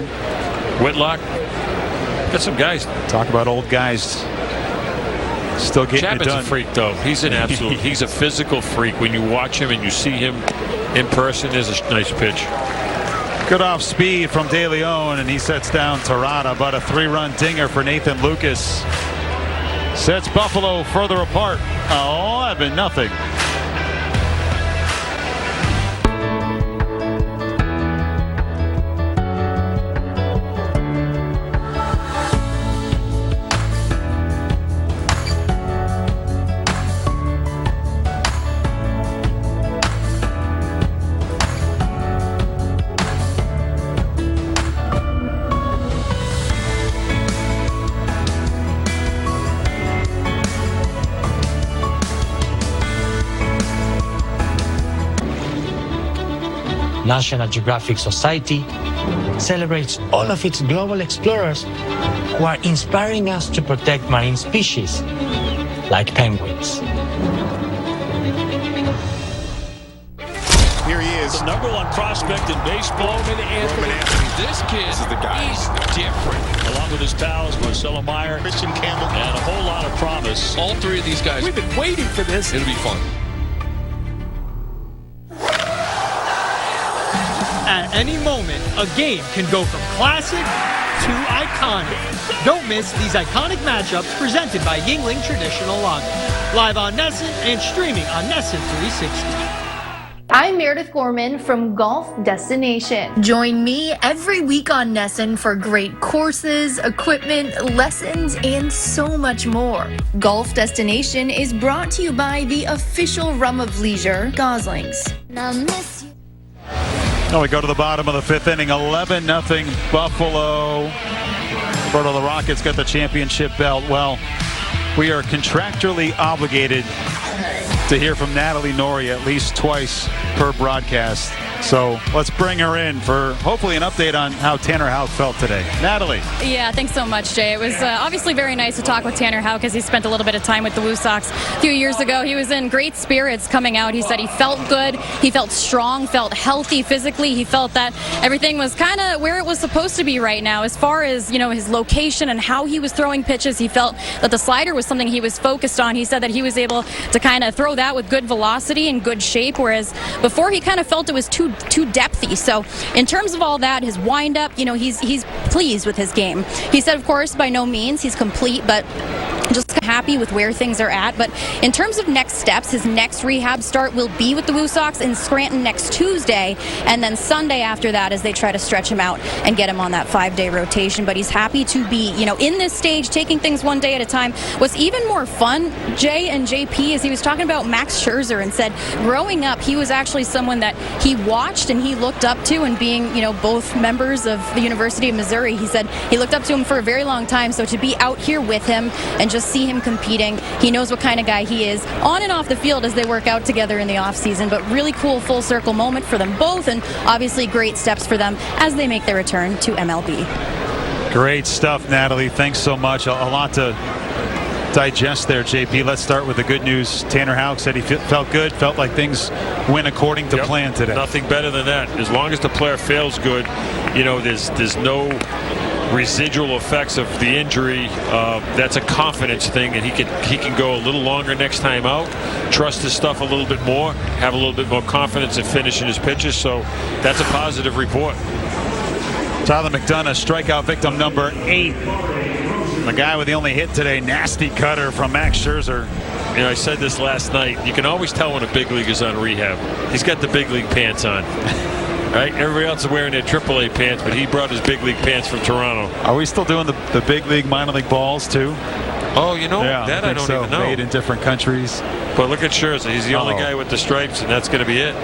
Whitlock. Got some guys. Talk about old guys. Still getting Chapman's it done. a freak, though. He's an absolute. He's a physical freak. When you watch him and you see him in person, there's a nice pitch. Good off speed from De Leon, and he sets down Terada, but a 3-run dinger for Nathan Lucas sets Buffalo further apart. 11-0. National Geographic Society celebrates all of its global explorers who are inspiring us to protect marine species, like penguins. Here he is. The #1 prospect in baseball. Roman Anthony. This kid, this is the guy. He's different. Along with his pals, Marcelo Meyer, Christian Campbell, and a whole lot of promise. All three of these guys. We've been waiting for this. It'll be fun. At any moment, a game can go from classic to iconic. Don't miss these iconic matchups presented by Yingling Traditional Lager. Live on Nesson and streaming on Nesson 360. I'm Meredith Gorman from Golf Destination. Join me every week on Nesson for great courses, equipment, lessons, and so much more. Golf Destination is brought to you by the official rum of leisure, Goslings. Now miss you. Oh, we go to the bottom of the 5th inning. 11-0 Buffalo. Roberto, the Rockets got the championship belt. Well, we are contractually obligated to hear from Natalie Norrie at least twice per broadcast. So let's bring her in for hopefully an update on how Tanner Houck felt today. Natalie. Yeah, thanks so much, Jay. It was obviously very nice to talk with Tanner Houck as he spent a little bit of time with the Woo Sox a few years ago. He was in great spirits coming out. He said he felt good. He felt strong, felt healthy physically. He felt that everything was kind of where it was supposed to be right now. As far as, you know, his location and how he was throwing pitches, he felt that the slider was something he was focused on. He said that he was able to kind of throw that with good velocity and good shape, whereas before he kind of felt it was too depthy. So in terms of all that, his windup, you know, he's pleased with his game. He said, of course, by no means he's complete, but just happy with where things are at. But in terms of next steps, his next rehab start will be with the Woo Sox in Scranton next Tuesday, and then Sunday after that as they try to stretch him out and get him on that 5-day rotation. But he's happy to be, you know, in this stage, taking things one day at a time. What's even more fun, Jay and JP, is he was talking about Max Scherzer and said growing up he was actually someone that he watched and he looked up to, and being, you know, both members of the University of Missouri, he said he looked up to him for a very long time. So to be out here with him and just see him competing, he knows what kind of guy he is on and off the field as they work out together in the off season. But really cool full circle moment for them both, and obviously great steps for them as they make their return to MLB. Great stuff, Natalie. Thanks so much. A lot to digest there, JP. Let's start with the good news. Tanner Houck said he felt good, felt like things went according to plan today. Nothing better than that. As long as the player feels good, you know, there's no residual effects of the injury. That's a confidence thing, and he can go a little longer next time out, trust his stuff a little bit more, have a little bit more confidence in finishing his pitches. So that's a positive report. Tyler McDonough, strikeout victim number 8. The guy with the only hit today, nasty cutter from Max Scherzer. You know, I said this last night. You can always tell when a big league is on rehab. He's got the big league pants on. Right? Everybody else is wearing their AAA pants, but he brought his big league pants from Toronto. Are we still doing the big league, minor league balls too? Oh, you know, yeah, that I don't even know. Made in different countries. But look at Scherzer. He's the only guy with the stripes, and that's going to be it.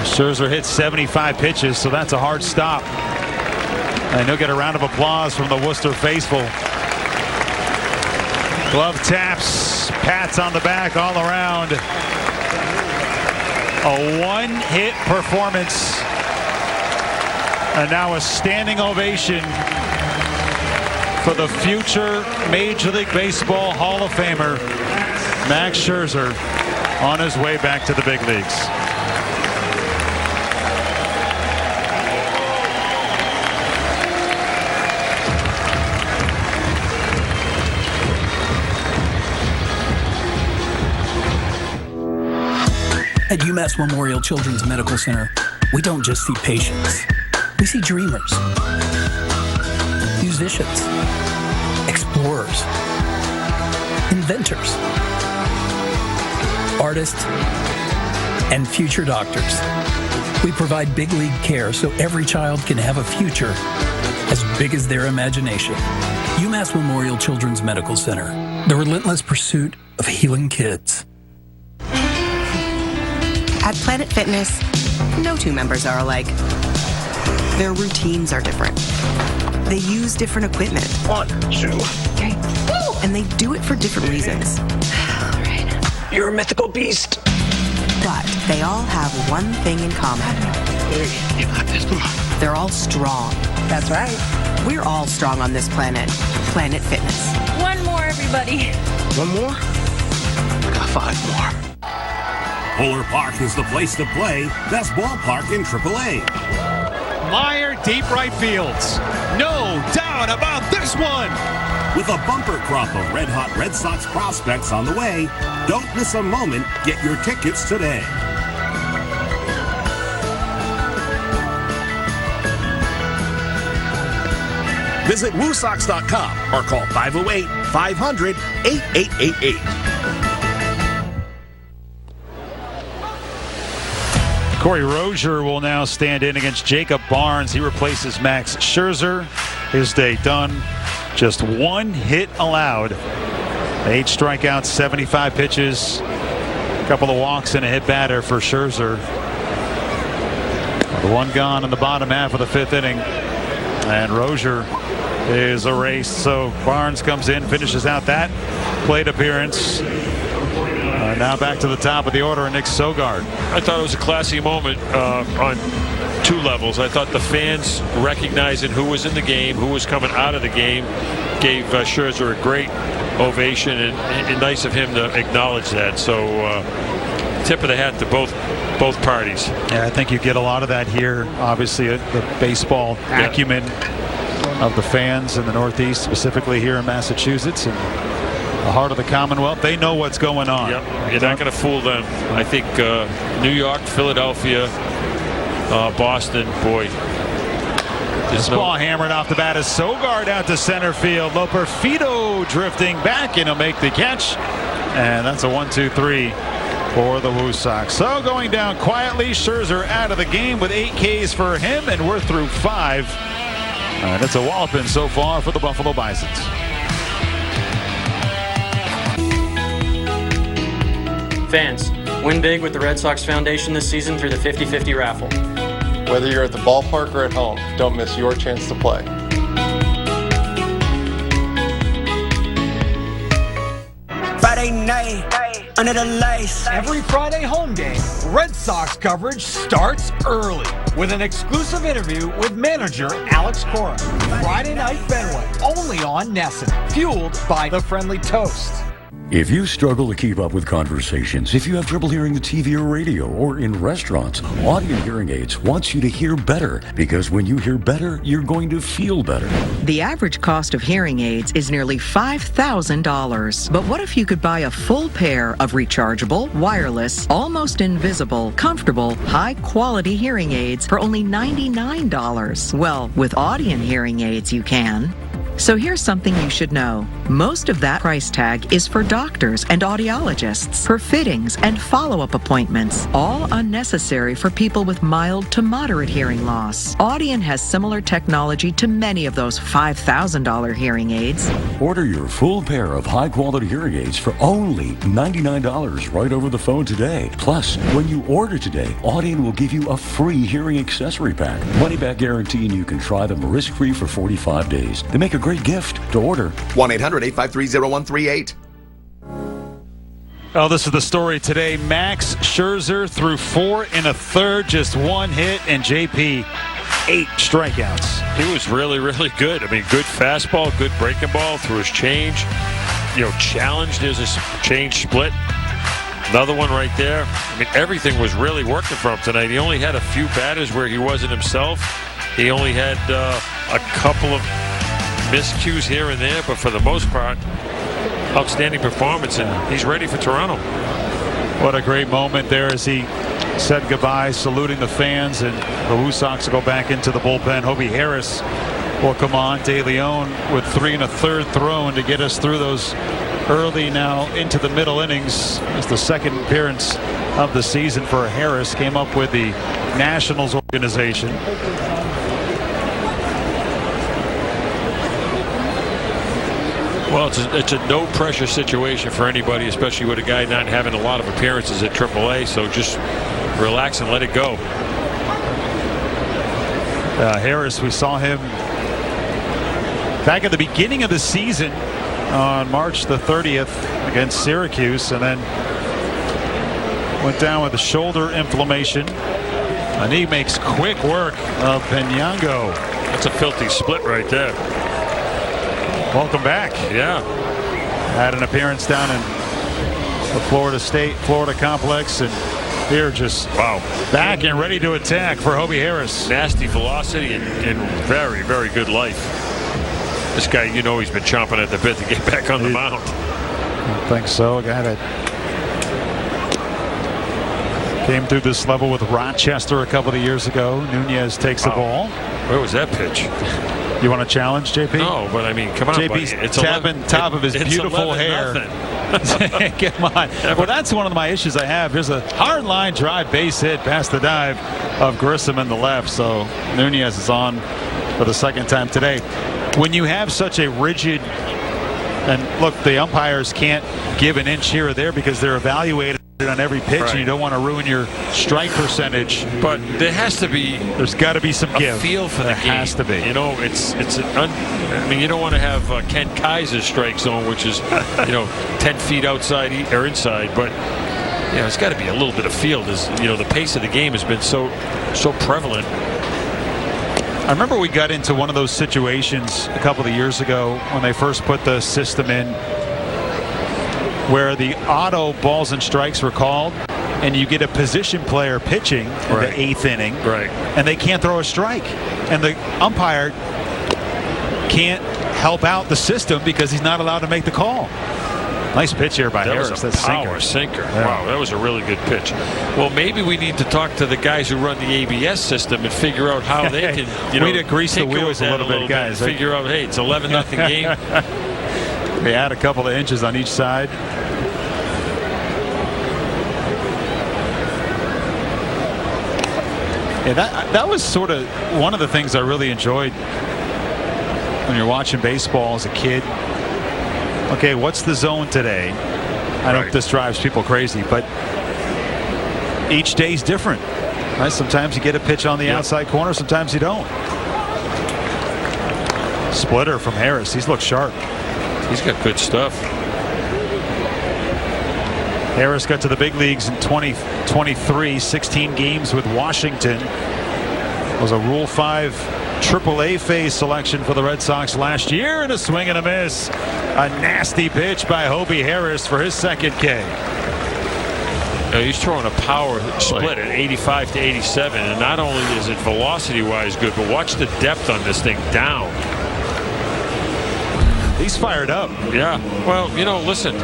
Scherzer hit 75 pitches, so that's a hard stop. And he'll get a round of applause from the Worcester faithful. Glove taps, pats on the back all around. A one-hit performance, and now a standing ovation for the future Major League Baseball Hall of Famer, Max Scherzer, on his way back to the big leagues. At UMass Memorial Children's Medical Center, we don't just see patients. We see dreamers, musicians, explorers, inventors, artists, and future doctors. We provide big league care so every child can have a future as big as their imagination. UMass Memorial Children's Medical Center, the relentless pursuit of healing kids. At Planet Fitness, no two members are alike. Their routines are different. They use different equipment. 1, 2, 3. And they do it for different reasons. You're a mythical beast. But they all have one thing in common. You got this. They're all strong. That's right. We're all strong on this planet. Planet Fitness. One more, everybody. One more? I got 5 more. Polar Park is the place to play. Best ballpark in AAA. Meyer deep right fields. No doubt about this one. With a bumper crop of red-hot Red Sox prospects on the way, don't miss a moment. Get your tickets today. Visit WooSox.com or call 508-500-8888. Corey Rozier will now stand in against Jacob Barnes. He replaces Max Scherzer. His day done. Just 1 hit allowed. 8 strikeouts, 75 pitches. A couple of walks and a hit batter for Scherzer. The 1 gone in the bottom half of the 5th inning. And Rozier is erased. So Barnes comes in, finishes out that plate appearance. Now back to the top of the order, Nick Sogard. I thought it was a classy moment on 2 levels. I thought the fans recognizing who was in the game, who was coming out of the game, gave Scherzer a great ovation, and nice of him to acknowledge that. So tip of the hat to both parties. Yeah, I think you get a lot of that here. Obviously, the baseball acumen of the fans in the Northeast, specifically here in Massachusetts, and the heart of the Commonwealth. They know what's going on. Yep. You're not going to fool them. I think New York, Philadelphia, Boston, boy. This ball hammered off the bat as Sogard out to center field. Loperfido drifting back, and he'll make the catch. And that's a 1-2-3 for the Woo Sox. So going down quietly, Scherzer out of the game with 8 Ks for him, and we're through 5. And it's a walloping so far for the Buffalo Bisons. Fans, win big with the Red Sox Foundation this season through the 50-50 raffle. Whether you're at the ballpark or at home, don't miss your chance to play. Friday night, under the lights. Every Friday home game, Red Sox coverage starts early with an exclusive interview with manager Alex Cora. Friday night Fenway, only on NESN, fueled by the Friendly Toast. If you struggle to keep up with conversations, if you have trouble hearing the TV or radio, or in restaurants, Audion Hearing Aids wants you to hear better, because when you hear better, you're going to feel better. The average cost of hearing aids is nearly $5,000. But what if you could buy a full pair of rechargeable, wireless, almost invisible, comfortable, high-quality hearing aids for only $99? Well, with Audion Hearing Aids, you can. So here's something you should know. Most of that price tag is for doctors and audiologists, for fittings and follow-up appointments, all unnecessary for people with mild to moderate hearing loss. Audion has similar technology to many of those $5,000 hearing aids. Order your full pair of high-quality hearing aids for only $99 right over the phone today. Plus, when you order today, Audion will give you a free hearing accessory pack, money-back guarantee, and you can try them risk-free for 45 days. They make a great gift. To order, 1-800-853-0138. Oh, this is the story today. Max Scherzer threw 4 1/3, just 1 hit, and JP 8 strikeouts. He was really, really good. I mean, good fastball, good breaking ball, threw his change. Challenged his change split. Another one right there. I mean, everything was really working for him tonight. He only had a few batters where he wasn't himself. He only had a couple of miscues here and there, but for the most part, outstanding performance, and he's ready for Toronto. What a great moment there as he said goodbye, saluting the fans, and the Woo Sox go back into the bullpen. Hobie Harris will come on. De Leon with 3 1/3 thrown to get us through those early now into the middle innings. It's the second appearance of the season for Harris. Came up with the Nationals organization. Well, it's a no-pressure situation for anybody, especially with a guy not having a lot of appearances at AAA. So just relax and let it go. Harris, we saw him back at the beginning of the season on March the 30th against Syracuse, and then went down with a shoulder inflammation. And he makes quick work of Penyango. That's a filthy split right there. Welcome back. Yeah. Had an appearance down in the Florida complex, and here just back and ready to attack for Hobie Harris. Nasty velocity and very, very good life. This guy, you know, he's been chomping at the bit to get back on the mound. I think so. A guy that came through this level with Rochester a couple of years ago. Nunez takes the ball. Where was that pitch? You want to challenge, JP? No, but I mean, come on, JP's buddy. It's tapping top of his beautiful 11-0. hair. Come on. Well, that's one of my issues I have. There's a hard line drive base hit past the dive of Grissom in the left. So Nunez is on for the second time today. When you have such a rigid, and look, the umpires can't give an inch here or there because they're evaluated on every pitch, and you don't want to ruin your strike percentage. But there has to be. There's got to be some a give. Feel for the game. Has to be. You know, I mean, you don't want to have Ken Kaiser's strike zone, which is 10 feet outside or inside, but it's got to be a little bit of field. As the pace of the game has been so prevalent. I remember we got into one of those situations a couple of years ago when they first put the system in, where the auto balls and strikes were called, and you get a position player pitching in the 8th inning, and they can't throw a strike, and the umpire can't help out the system because he's not allowed to make the call. Nice pitch here by Harris. That was a power sinker. Yeah. Wow, that was a really good pitch. Well, maybe we need to talk to the guys who run the ABS system and figure out how they can, we need to grease the wheels a little bit, guys. Figure out, hey, it's 11-0 game. They add a couple of inches on each side. Yeah, that was sort of one of the things I really enjoyed when you're watching baseball as a kid. Okay, what's the zone today? I don't know if this drives people crazy, but each day's different. Right? Sometimes you get a pitch on the outside corner, sometimes you don't. Splitter from Harris. He's looked sharp. He's got good stuff. Harris got to the big leagues in 2023, 16 games with Washington. Was a Rule 5 AAA phase selection for the Red Sox last year, and a swing and a miss. A nasty pitch by Hobie Harris for his second K. He's throwing a power split at 85 to 87, and not only is it velocity-wise good, but watch the depth on this thing down. He's fired up. Yeah. Well, listen.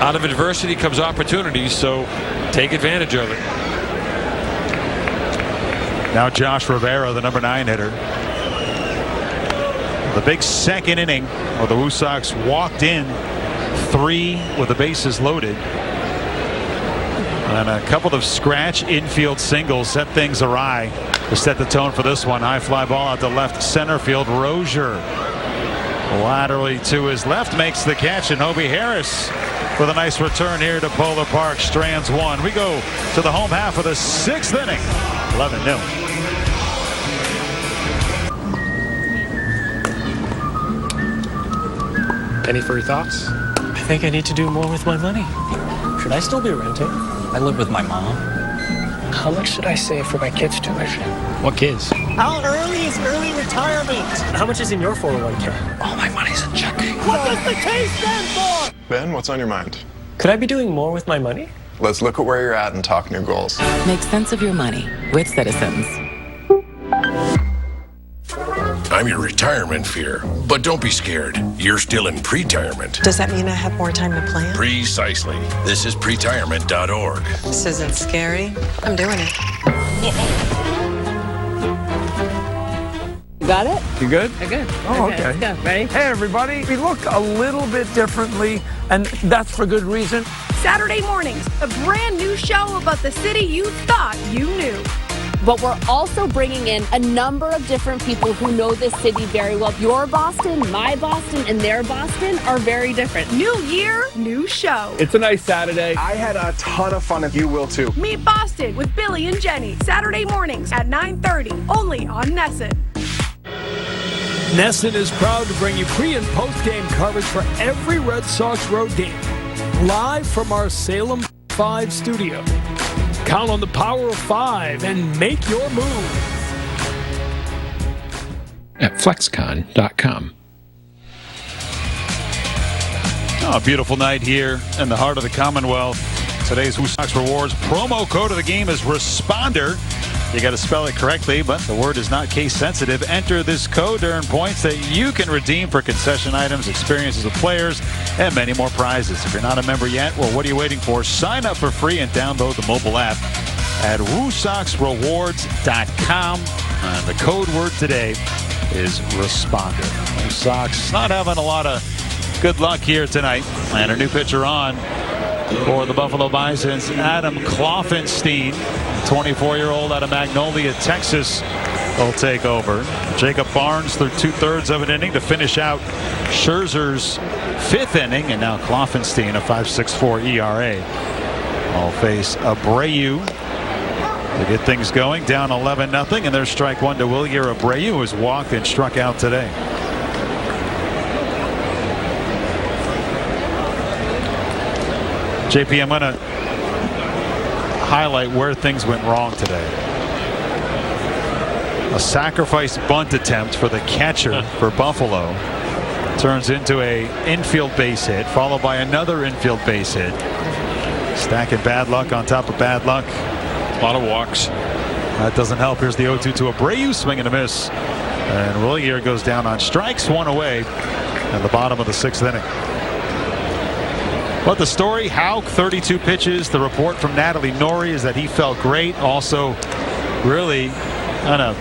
Out of adversity comes opportunity, so take advantage of it. Now Josh Rivera, the number 9 hitter. The big second inning where the Woo Sox walked in 3 with the bases loaded. And a couple of scratch infield singles set things awry to set the tone for this one. High fly ball out to left center field. Rozier laterally to his left makes the catch, and Hobie Harris with a nice return here to Polar Park. Strands 1. We go to the home half of the 6th inning. 11-0. Any further thoughts? I think I need to do more with my money. Should I still be renting? I live with my mom. How much should I save for my kids' tuition? What kids? How early is early retirement? How much is in your 401k? All my money's in checking. What does the K stand for? Ben, what's on your mind? Could I be doing more with my money? Let's look at where you're at and talk new goals. Make sense of your money with Citizens. I'm your retirement fear. But don't be scared. You're still in pre-tirement. Does that mean I have more time to plan? Precisely. This is pretirement.org. This isn't scary. I'm doing it. You got it? You good? I'm good. Oh, okay. Let's go. Ready? Hey, everybody. We look a little bit differently, and that's for good reason. Saturday mornings, a brand new show about the city you thought you knew. But we're also bringing in a number of different people who know this city very well. Your Boston, my Boston, and their Boston are very different. New year, new show. It's a nice Saturday. I had a ton of fun, and you will too. Meet Boston with Billy and Jenny, Saturday mornings at 9:30, only on Nessun. Nessun is proud to bring you pre- and post-game coverage for every Red Sox road game. Live from our Salem 5 studio. Count on the power of 5 and make your move. At flexcon.com. Oh, a beautiful night here in the heart of the Commonwealth. Today's Who Sox Rewards promo code of the game is Responder. You got to spell it correctly, but the word is not case sensitive. Enter this code to earn points that you can redeem for concession items, experiences of players, and many more prizes. If you're not a member yet, well, what are you waiting for? Sign up for free and download the mobile app at WooSoxRewards.com. And the code word today is Responder. Woo Sox not having a lot of good luck here tonight. And a new pitcher on for the Buffalo Bisons, Adam Kloffenstein, 24-year-old out of Magnolia, Texas, will take over. Jacob Barnes through 2/3 of an inning to finish out Scherzer's 5th inning, and now Kloffenstein, a 5.64 ERA. Will face Abreu to get things going, down 11-0, and there's strike one to Wilyer Abreu, who has walked and struck out today. JP, I'm going to highlight where things went wrong today. A sacrifice bunt attempt for the catcher for Buffalo turns into a infield base hit, followed by another infield base hit. Stacking bad luck on top of bad luck. A lot of walks. That doesn't help. Here's the 0-2 to Abreu, swing and a miss. And Wilyer goes down on strikes, one away at the bottom of the 6th inning. But the story, Houck, 32 pitches. The report from Natalie Norrie is that he felt great. Also, really kind of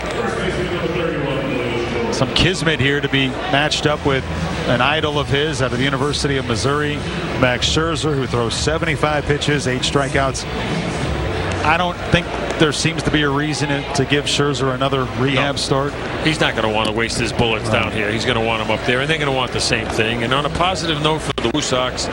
some kismet here to be matched up with an idol of his out of the University of Missouri, Max Scherzer, who throws 75 pitches, 8 strikeouts. I don't think there seems to be a reason to give Scherzer another rehab start. He's not going to want to waste his bullets down here. He's going to want them up there, and they're going to want the same thing. And on a positive note for the Woo Sox,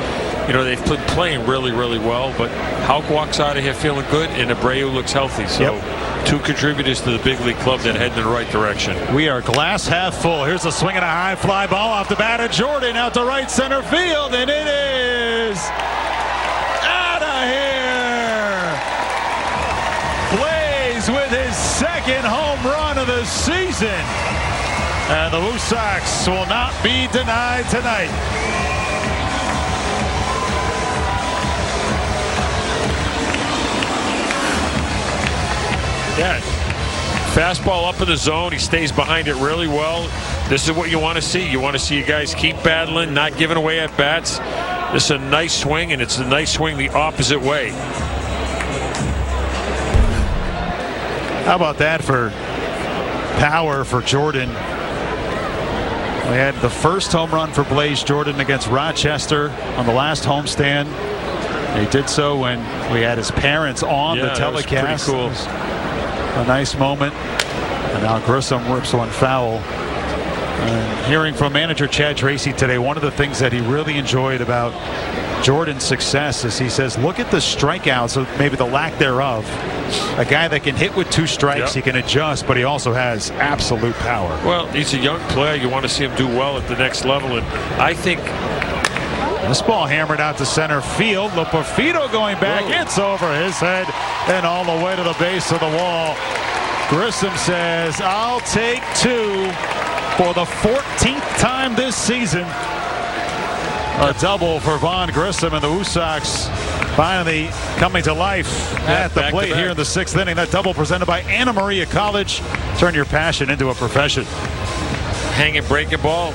you know, they've been playing really, really well, but Houck walks out of here feeling good, and Abreu looks healthy. So two contributors to the big league club that head in the right direction. We are glass half full. Here's a swing and a high fly ball off the bat of Jordan out to right center field, and it is out of here. Blaze with his 2nd home run of the season. And the Woo Sox will not be denied tonight. Yeah. Fastball up in the zone. He stays behind it really well. This is what you want to see. You want to see you guys keep battling, not giving away at bats. This is a nice swing, and it's a nice swing the opposite way. How about that for power for Jordan? We had the first home run for Blaze Jordan against Rochester on the last homestand. He did so when we had his parents on the telecast. That was pretty cool. A nice moment. And now Grissom rips one foul. And hearing from manager Chad Tracy today, one of the things that he really enjoyed about Jordan's success is he says, look at the strikeouts, or maybe the lack thereof. A guy that can hit with 2 strikes, he can adjust, but he also has absolute power. Well, he's a young player. You want to see him do well at the next level, and I think this ball hammered out to center field. Lopofito going back. It's over his head and all the way to the base of the wall. Grissom says, I'll take 2 for the 14th time this season. A double for Vaughn Grissom, and the Woo Sox finally coming to life at the plate here in the 6th inning. That double presented by Anna Maria College. Turn your passion into a profession. hanging breaking ball.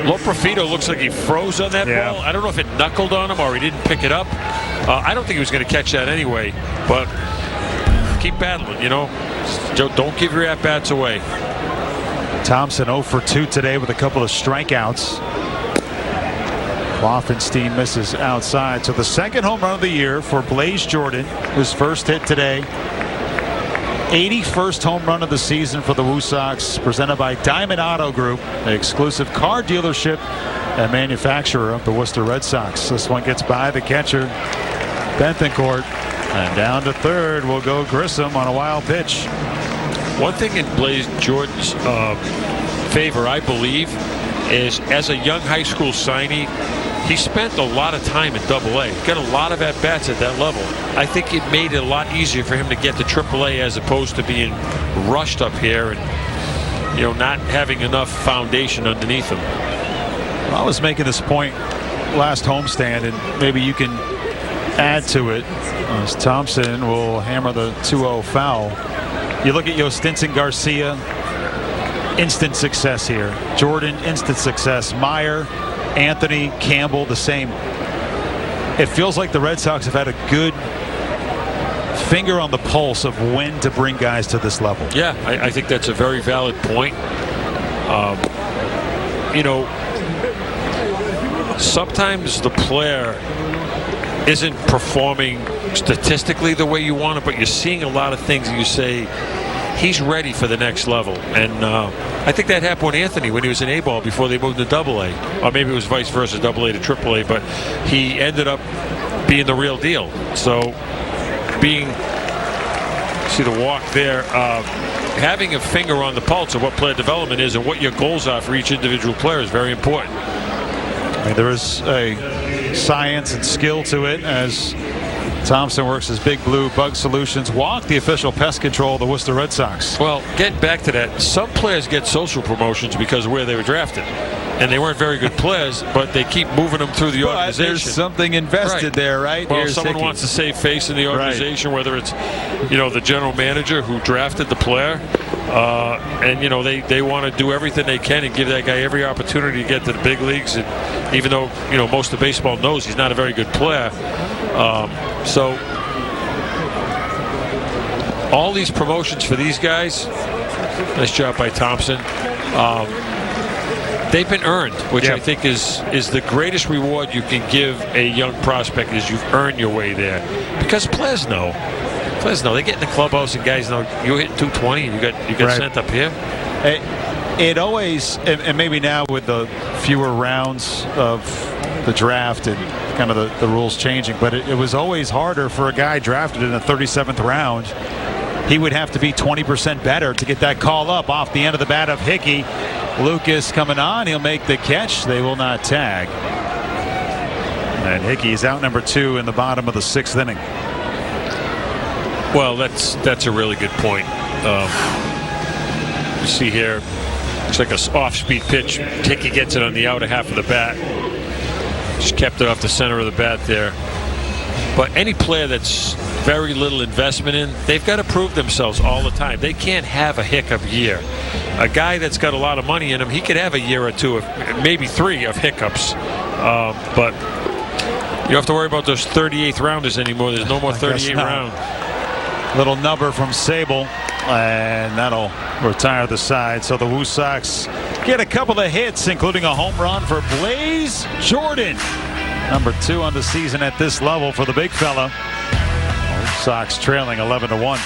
Loprofito looks like he froze on that ball. I don't know if it knuckled on him or he didn't pick it up. I don't think he was going to catch that anyway, but keep battling, you know. Don't give your at-bats away. Thompson 0 for 2 today with a couple of strikeouts. Kloffenstein misses outside. So the second home run of the year for Blaze Jordan, his first hit today. 81st home run of the season for the Woo Sox, presented by Diamond Auto Group, the exclusive car dealership and manufacturer of the Worcester Red Sox. This one gets by the catcher, Bethencourt, and down to third will go Grissom on a wild pitch. One thing in Blaze Jordan's favor, I believe, is as a young high school signee, he spent a lot of time in Double-A. Got a lot of at-bats at that level. I think it made it a lot easier for him to get to Triple-A as opposed to being rushed up here and, you know, not having enough foundation underneath him. I was making this point last homestand, and maybe you can add to it as Thompson will hammer the 2-0 foul. You look at Yostinson Garcia, instant success here. Jordan, instant success. Meyer, Anthony, Campbell, the same. It feels like the Red Sox have had a good finger on the pulse of when to bring guys to this level. Yeah, I think that's a very valid point. You know, sometimes the player isn't performing statistically the way you want it, but you're seeing a lot of things and you say, he's ready for the next level. And I think that happened with Anthony when he was in A-ball before they moved to Double-A. Or maybe it was vice versa, Double-A to Triple-A, but he ended up being the real deal. So see the walk there, having a finger on the pulse of what player development is and what your goals are for each individual player is very important. I mean, there is a science and skill to it as Thompson works his Big Blue Bug Solutions. Walk, the official pest control of the Worcester Red Sox. Well, getting back to that, some players get social promotions because of where they were drafted. And they weren't very good players, but they keep moving them through the organization. There's something invested there, right? Well, Here's someone Hickey. wants to save face in the organization, whether it's, you know, the general manager who drafted the player, and, you know, they want to do everything they can and give that guy every opportunity to get to the big leagues. And even though, you know, most of baseball knows he's not a very good player, so all these promotions for these guys, nice job by Thompson. They've been earned, which I think is the greatest reward you can give a young prospect, is you've earned your way there. Because players know. They get in the clubhouse and guys know you hit 220 and you got sent up here. It always, and maybe now with the fewer rounds of the draft and kind of the rules changing, but it was always harder for a guy drafted in the 37th round. He would have to be 20% better to get that call up off the end of the bat of Hickey. Lucas coming on, he'll make the catch. They will not tag. And Hickey is out number 2 in the bottom of the 6th inning. Well, that's a really good point. You see here, it's like an off-speed pitch. Hickey gets it on the outer half of the bat. Just kept it off the center of the bat there. But any player that's very little investment in, they've got to prove themselves all the time. They can't have a hiccup year. A guy that's got a lot of money in him, he could have a year or two, maybe 3 of hiccups. But you don't have to worry about those 38th rounders anymore. There's no more 38 round. Little number from Sable, and that'll retire the side. So the Woo Sox get a couple of hits, including a home run for Blaze Jordan. Number 2 on the season at this level for the big fella. Woo Sox trailing 11-1.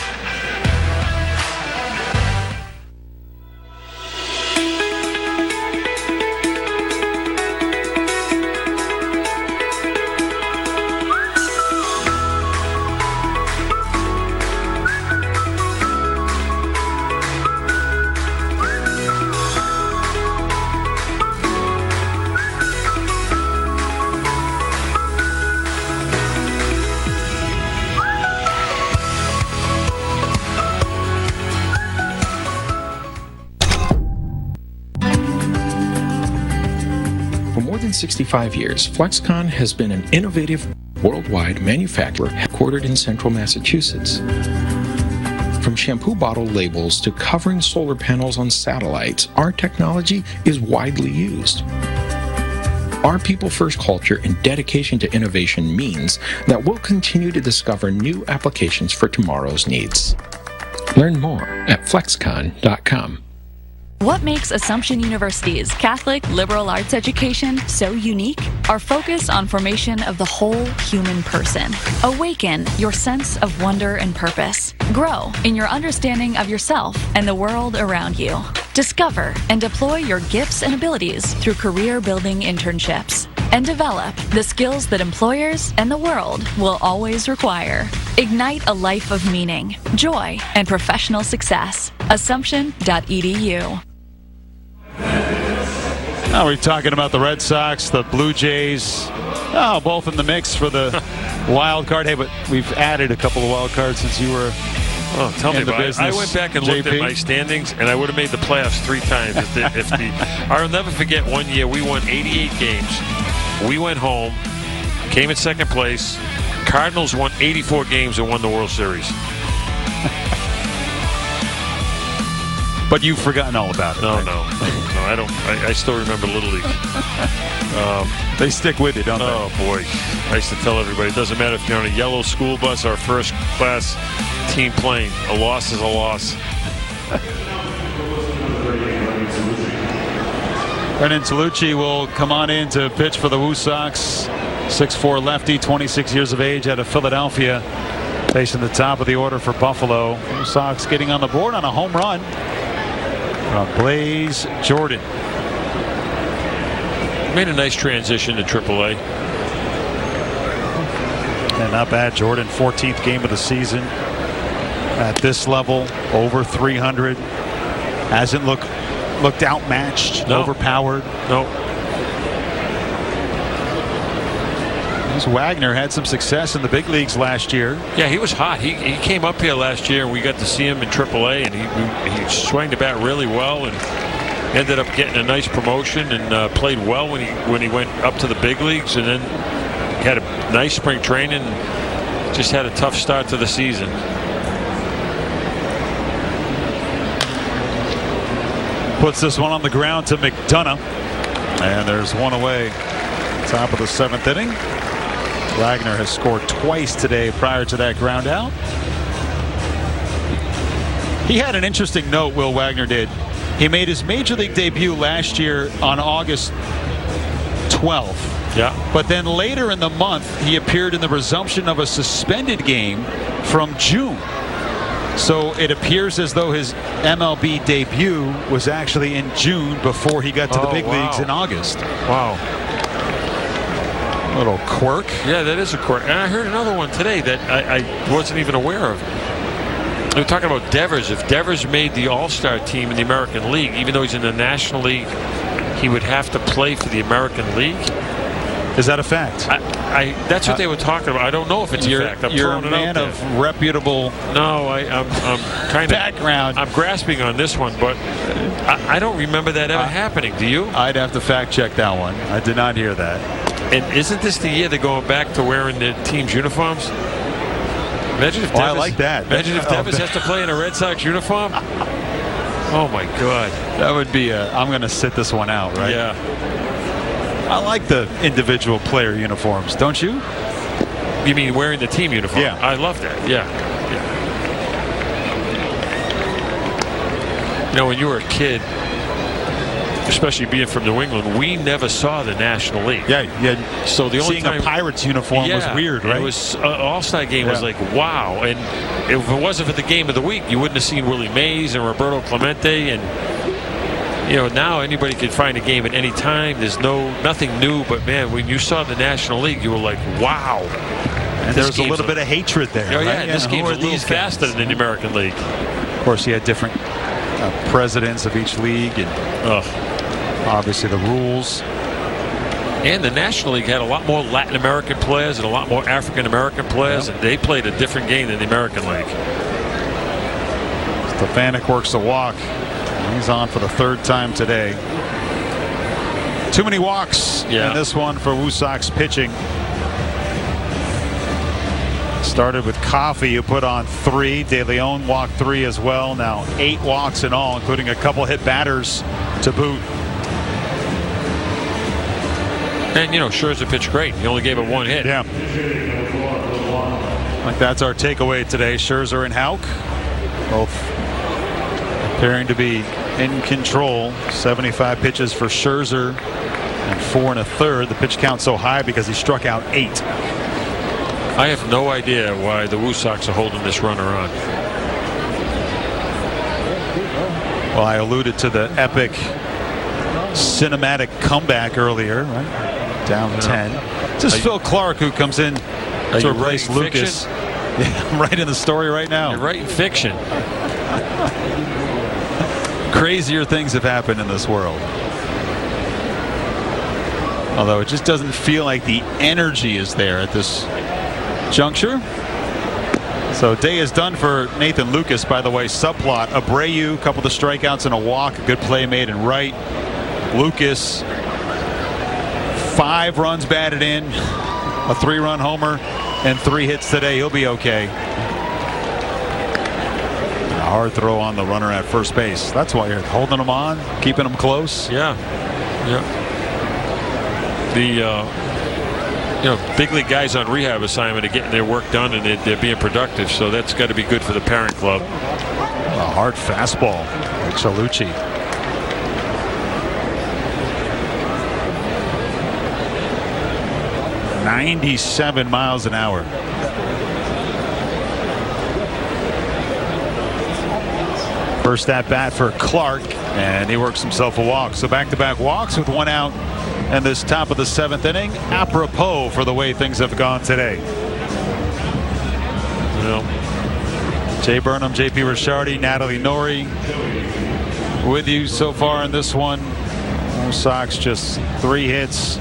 For more than 65 years, Flexcon has been an innovative, worldwide manufacturer headquartered in central Massachusetts. From shampoo bottle labels to covering solar panels on satellites, our technology is widely used. Our people-first culture and dedication to innovation means that we'll continue to discover new applications for tomorrow's needs. Learn more at flexcon.com. What makes Assumption University's Catholic liberal arts education so unique? Our focus on formation of the whole human person. Awaken your sense of wonder and purpose. Grow in your understanding of yourself and the world around you. Discover and deploy your gifts and abilities through career-building internships. And develop the skills that employers and the world will always require. Ignite a life of meaning, joy, and professional success. Assumption.edu. Now we're talking about the Red Sox, the Blue Jays, both in the mix for the wild card. Hey, but we've added a couple of wild cards since you were tell me in the about business. it. I went back and looked at my standings, and I would have made the playoffs 3 times. I'll never forget one year we won 88 games. We went home, came in second place. Cardinals won 84 games and won the World Series. But you've forgotten all about it. No, right? no, I don't. I still remember Little League. They stick with you, don't they? Oh, boy. I used to tell everybody, it doesn't matter if you're on a yellow school bus or first class team plane. A loss is a loss. Brendan Tolucci will come on in to pitch for the Woo Sox. 6'4" lefty, 26 years of age, out of Philadelphia. Facing the top of the order for Buffalo. Woo Sox getting on the board on a home run from Blaze Jordan. Made a nice transition to AAA. And not bad. Jordan, 14th game of the season. At this level, over 300. Hasn't looked outmatched, overpowered. No. Wagner had some success in the big leagues last year. Yeah, he was hot. He came up here last year, and we got to see him in AAA, and he swung the bat really well, and ended up getting a nice promotion, and played well when he went up to the big leagues, and then had a nice spring training. And just had a tough start to the season. Puts this one on the ground to McDonough, and there's one away. Top of the 7th inning. Wagner has scored twice today prior to that ground out. He had an interesting note, Will Wagner did. He made his major league debut last year on August 12th. Yeah. But then later in the month, he appeared in the resumption of a suspended game from June. So it appears as though his MLB debut was actually in June before he got to the big leagues in August. Wow. Little quirk. Yeah, that is a quirk. And I heard another one today that I wasn't even aware of. They were talking about Devers. If Devers made the All-Star team in the American League, even though he's in the National League, he would have to play for the American League. Is that a fact? That's what they were talking about. I don't know if it's a fact. You're a man of reputable. No, I'm kind of background. I'm grasping on this one, but I don't remember that ever happening. Do you? I'd have to fact check that one. I did not hear that. And isn't this the year they're going back to wearing the team's uniforms? Imagine if Devers, I like that. Imagine if Devers has to play in a Red Sox uniform. Oh my God. That would be I'm going to sit this one out, right? Yeah. I like the individual player uniforms, don't you? You mean wearing the team uniform? Yeah. I love that. Yeah. You know, when you were a kid, especially being from New England, we never saw the National League. Yeah. So the only seeing time a Pirates uniform was weird, right? It was All-Star game was like wow, and if it wasn't for the game of the week, you wouldn't have seen Willie Mays and Roberto Clemente, and now anybody can find a game at any time. There's nothing new, but man, when you saw the National League, you were like, wow. And there's a little bit of hatred there. Oh yeah, right? This game's a little faster than the American League. Of course, you had different presidents of each league, and obviously the rules. And the National League had a lot more Latin American players and a lot more African American players, and they played a different game than the American League. Stefanik works the walk. He's on for the 3rd time today. Too many walks in this one for Woo Sox pitching. Started with Coffey, who put on 3. De Leon walked 3 as well. Now 8 walks in all, including a couple hit batters to boot. And, Scherzer pitched great. He only gave it 1 hit. Yeah. Like that's our takeaway today. Scherzer and Houck both appearing to be in control. 75 pitches for Scherzer and 4 1/3. The pitch count so high because he struck out 8. I have no idea why the Woo Sox are holding this runner on. Well, I alluded to the epic cinematic comeback earlier, right? Down 10. This is Phil Clark who comes in to replace Lucas. Yeah, I'm writing the story right now. You're writing fiction. Crazier things have happened in this world. Although it just doesn't feel like the energy is there at this juncture. So day is done for Nathan Lucas, by the way. Subplot, Abreu, a couple of strikeouts and a walk. A good play made in right. Lucas, 5 runs batted in, a 3-run homer, and 3 hits today. He'll be okay. A hard throw on the runner at first base. That's why you're holding him on, keeping him close. Yeah. The big league guys on rehab assignment are getting their work done, and they're being productive. So that's got to be good for the parent club. A hard fastball, like Chalucci. .97 miles an hour. First at bat for Clark, and he works himself a walk. So back-to-back walks with 1 out in this top of the 7th inning. Apropos for the way things have gone today. Jay Burnham, JP Ricciardi, Natalie Nori with you so far in this one. Sox just 3 hits.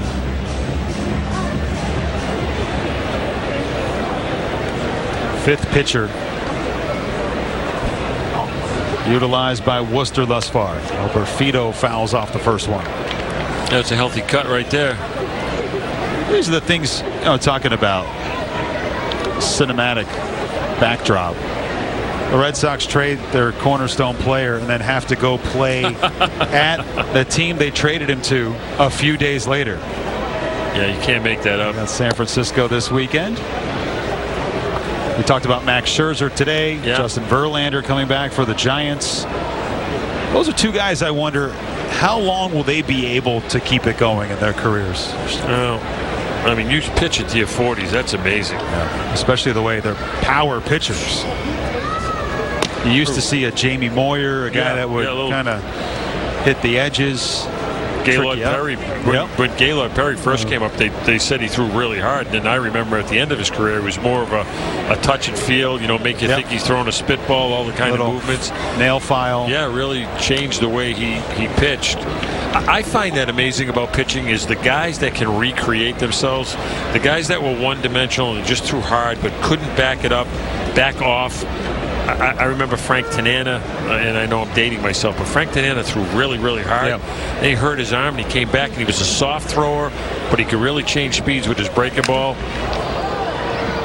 Fifth pitcher utilized by Worcester thus far. Perfito fouls off the first one. That's a healthy cut right there. These are the things talking about cinematic backdrop. The Red Sox trade their cornerstone player and then have to go play at the team they traded him to a few days later. Yeah, you can't make that up. Got San Francisco this weekend. We talked about Max Scherzer today. Yeah. Justin Verlander coming back for the Giants. Those are 2 guys I wonder how long will they be able to keep it going in their careers. I mean, you pitch it to your 40s. That's amazing. Yeah. Especially the way they're power pitchers. You used to see a Jamie Moyer, a guy that would kind of hit the edges. Gaylord Perry, when Gaylord Perry first came up, they said he threw really hard. And I remember at the end of his career, it was more of a touch and feel, make you think he's throwing a spitball, all the kind of movements. Nail file. Yeah, really changed the way he pitched. I find that amazing about pitching is the guys that can recreate themselves, the guys that were one-dimensional and just threw hard but couldn't back it up, back off. I remember Frank Tanana, and I know I'm dating myself, but Frank Tanana threw really, really hard. And he hurt his arm, and he came back, and he was a soft thrower, but he could really change speeds with his breaking ball.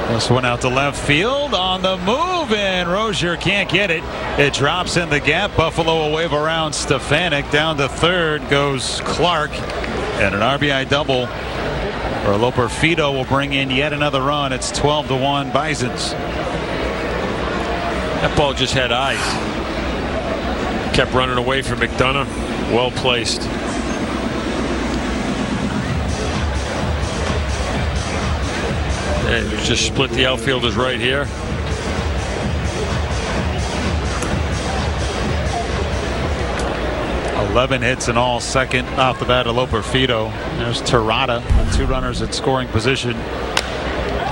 This one out to left field on the move, and Rozier can't get it. It drops in the gap. Buffalo will wave around Stefanik. Down to third goes Clark, and an RBI double. Perfito will bring in yet another run. It's 12-1 Bisons. That ball just had eyes. Kept running away from McDonough. Well placed. And just split the outfielders right here. $11 hits in all, second off the bat of Perfito. There's Terrata, 2 runners in scoring position.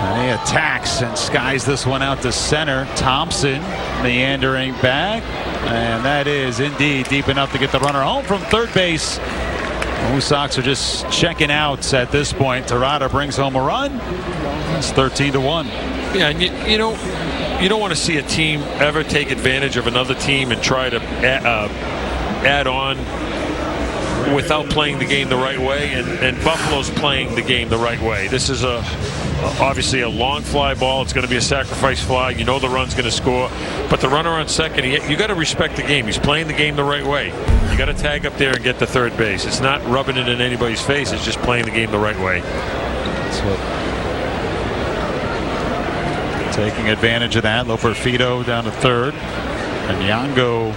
And he attacks and skies this one out to center. Thompson meandering back, and that is indeed deep enough to get the runner home from third base. The Sox are just checking out at this point. Terrata brings home a run. It's 13-1. Yeah, and you don't want to see a team ever take advantage of another team and try to add on without playing the game the right way, and Buffalo's playing the game the right way. This is a obviously a long fly ball. It's going to be a sacrifice fly. You know the run's going to score. But the runner on second, you got to respect the game. He's playing the game the right way. You got to tag up there and get to third base. It's not rubbing it in anybody's face. It's just playing the game the right way. That's what. Taking advantage of that. Loperfido down to third. And Yango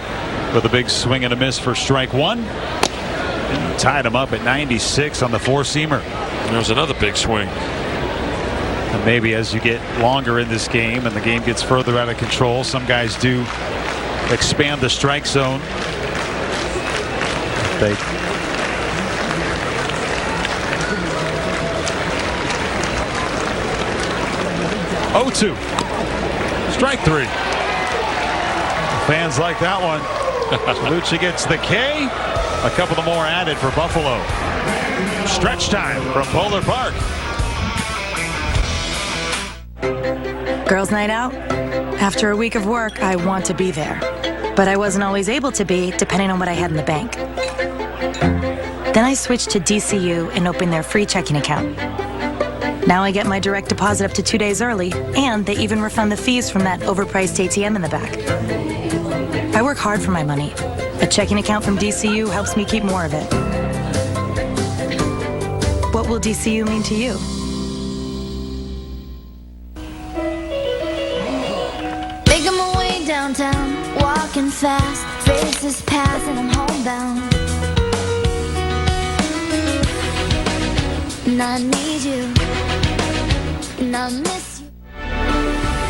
with a big swing and a miss for strike one. And tied him up at 96 on the four-seamer. There's another big swing. And maybe as you get longer in this game and the game gets further out of control, some guys do expand the strike zone. They 0-2. Strike three. Fans like that one. Lucci gets the K. A couple of more added for Buffalo. Stretch time from Polar Park. Girls' night out? After a week of work, I want to be there. But I wasn't always able to be, depending on what I had in the bank. Then I switched to DCU and opened their free checking account. Now I get my direct deposit up to 2 days early, and they even refund the fees from that overpriced ATM in the back. I work hard for my money. A checking account from DCU helps me keep more of it. What will DCU mean to you? Making my way downtown, walking fast, faces pass and I'm homebound. And I need you, and I miss you.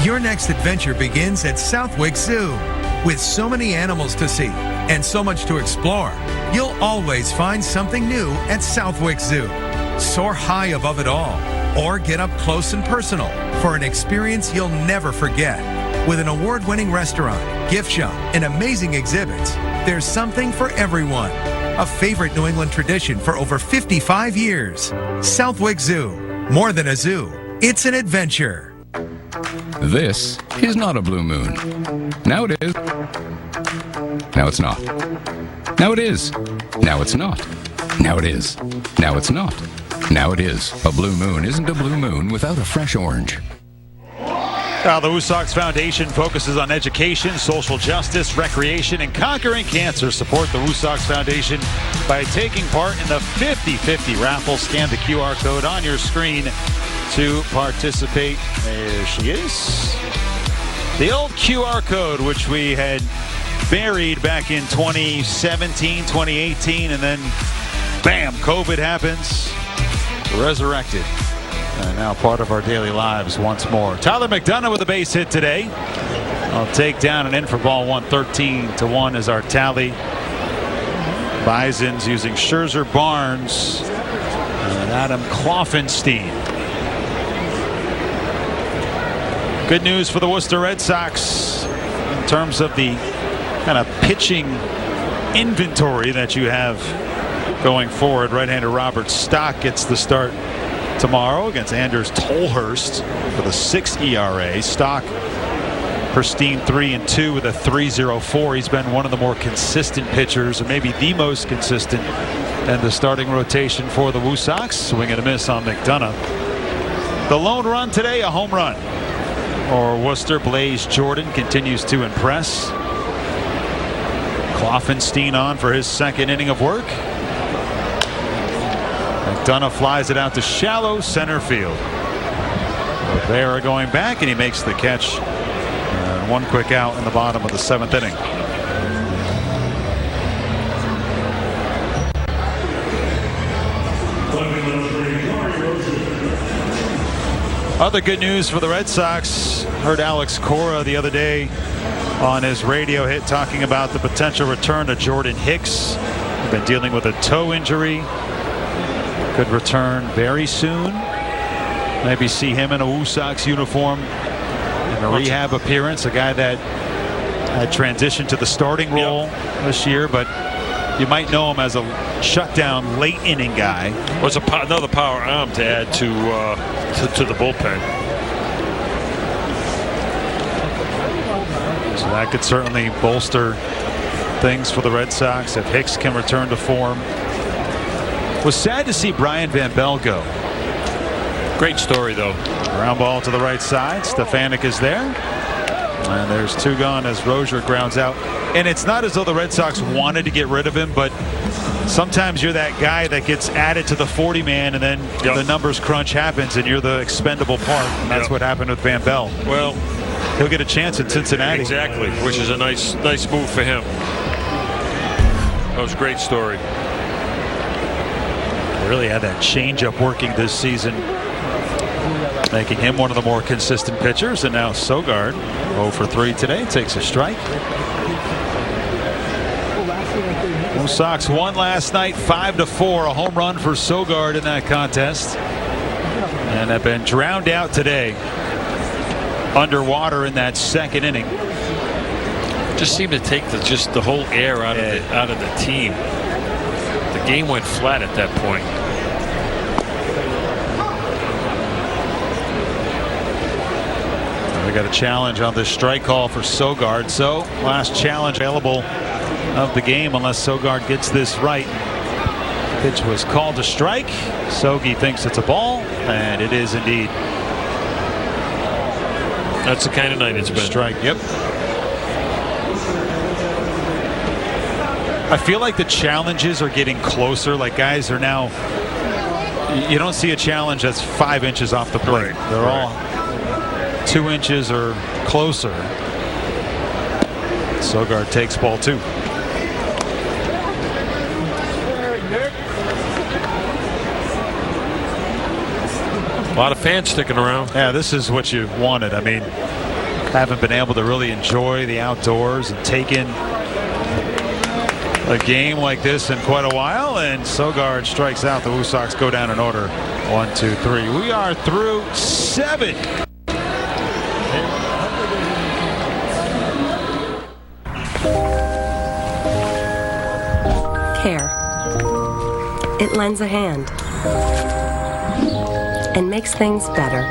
Your next adventure begins at Southwick Zoo. With so many animals to see and so much to explore, you'll always find something new at Southwick Zoo. Soar high above it all, or get up close and personal for an experience you'll never forget. With an award-winning restaurant, gift shop, and amazing exhibits, there's something for everyone. A favorite New England tradition for over 55 years. Southwick Zoo. More than a zoo, it's an adventure. This is not a blue moon. Now it is. Now it's not. Now it is. Now it's not. Now it is. Now it's not. Now it is. A blue moon isn't a blue moon without a fresh orange. Now, the Woo Sox Foundation focuses on education, social justice, recreation, and conquering cancer. Support the Woo Sox Foundation by taking part in the 50/50 raffle. Scan the QR code on your screen to participate. There she is. The old QR code, which we had buried back in 2017, 2018, and then, bam, COVID happens. Resurrected. And now part of our daily lives once more. Tyler McDonough with a base hit today. I'll take down and in for ball one. 13-1 is our tally. Bisons using Scherzer, Barnes, and Adam Kloffenstein. Good news for the Worcester Red Sox in terms of the kind of pitching inventory that you have going forward. Right-hander Robert Stock gets the start tomorrow against Anders Tolhurst with a 6 ERA. Stock pristine 3-2 with a 3.04. He's been one of the more consistent pitchers, or maybe the most consistent in the starting rotation for the Woo Sox. Swing and a miss on McDonough. The lone run today, a home run. Or Worcester. Blaze Jordan continues to impress. Kloffenstein on for his second inning of work. McDonough flies it out to shallow center field. Rivera going back, and he makes the catch. And one quick out in the bottom of the 7th inning. Other good news for the Red Sox. Heard Alex Cora the other day on his radio hit talking about the potential return of Jordan Hicks. He's been dealing with a toe injury. Could return very soon. Maybe see him in a Woo Sox uniform in a rehab appearance. A guy that had transitioned to the starting role this year, but you might know him as a shutdown late inning guy. Was another power arm to add to the bullpen. So that could certainly bolster things for the Red Sox if Hicks can return to form. Was sad to see Brian Van Bell go. Great story, though. Ground ball to the right side. Stefanik is there. And there's 2 gone as Rozier grounds out. And it's not as though the Red Sox wanted to get rid of him, but sometimes you're that guy that gets added to the 40-man, and then the numbers crunch happens, and you're the expendable part. And that's what happened with Van Bell. Well, he'll get a chance in Cincinnati. Exactly, which is a nice move for him. That was a great story. Really had that changeup working this season, making him one of the more consistent pitchers. And now Sogard, 0 for 3 today, takes a strike. Blue Sox won last night 5-4, a home run for Sogard in that contest, and have been drowned out today underwater in that second inning. Just seemed to take the whole air out of the team. The game went flat at that point. We got a challenge on this strike call for Sogard. So last challenge available of the game unless Sogard gets this right. Pitch was called a strike. Sogi thinks it's a ball, and it is indeed. That's the kind of night it's been. Strike, yep. I feel like the challenges are getting closer. Like guys are now, you don't see a challenge that's 5 inches off the plate. They're all 2 inches or closer. Sogard takes ball 2. A lot of fans sticking around. Yeah, this is what you wanted. I mean, haven't been able to really enjoy the outdoors and take in a game like this in quite a while, and Sogard strikes out. The Blue Sox go down in order. 1, 2, 3. We are through 7. Care. It lends a hand and makes things better.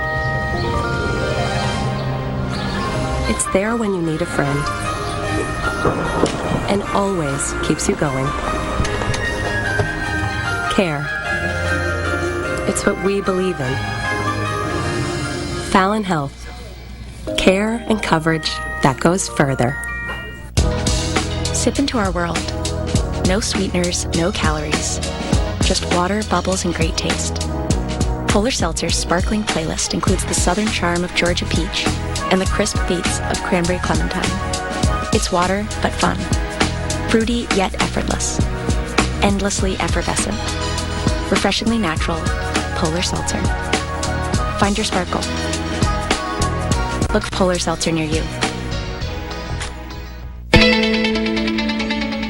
It's there when you need a friend and always keeps you going. Care. It's what we believe in. Fallon Health. Care and coverage that goes further. Sip into our world. No sweeteners, no calories. Just water, bubbles, and great taste. Polar Seltzer's sparkling playlist includes the southern charm of Georgia peach and the crisp beats of cranberry clementine. It's water, but fun. Fruity, yet effortless. Endlessly effervescent. Refreshingly natural. Polar Seltzer. Find your sparkle. Look for Polar Seltzer near you.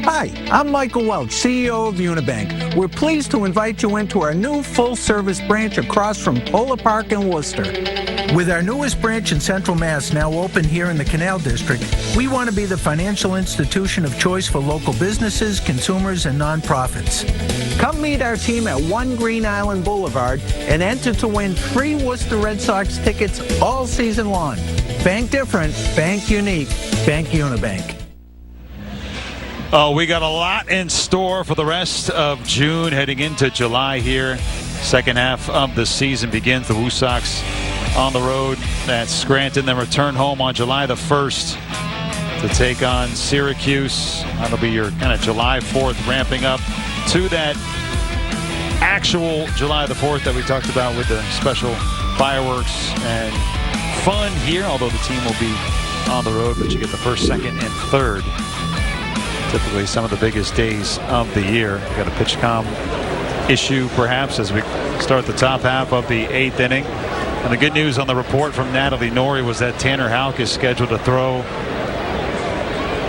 Hi, I'm Michael Welch, CEO of Unibank. We're pleased to invite you into our new full-service branch across from Polar Park in Worcester. With our newest branch in Central Mass now open here in the Canal District, we want to be the financial institution of choice for local businesses, consumers, and nonprofits. Come meet our team at 1 Green Island Boulevard and enter to win free Worcester Red Sox tickets all season long. Bank different, bank unique, Bank Unibank. Oh, we got a lot in store for the rest of June, heading into July here. Second half of the season begins. The Blue Sox on the road at Scranton, then return home on July the 1st to take on Syracuse. That'll be your kind of July 4th, ramping up to that actual July the 4th that we talked about with the special fireworks and fun here, although the team will be on the road, but you get the first, second, and third. Typically some of the biggest days of the year. We got a pitch comm issue perhaps as we start the top half of the 8th inning. And the good news on the report from Natalie Norrie was that Tanner Houck is scheduled to throw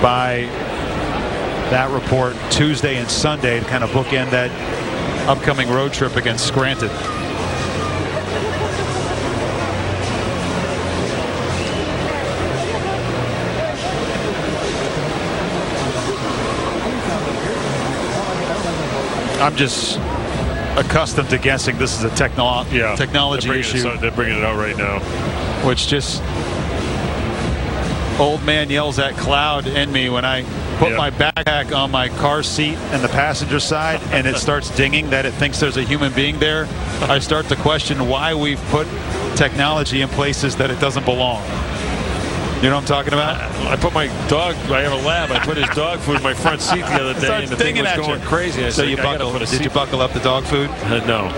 by that report Tuesday and Sunday to kind of bookend that upcoming road trip against Scranton. I'm just accustomed to guessing this is a technology issue. They're bringing it out right now. Which just, old man yells at cloud in me when I put my backpack on my car seat in the passenger side and it starts dinging that it thinks there's a human being there, I start to question why we've put technology in places that it doesn't belong. You know what I'm talking about? I put my dog, I have a lab, I put his dog food in my front seat the other day, and the thing was going crazy. So you did you buckle up the dog food? No.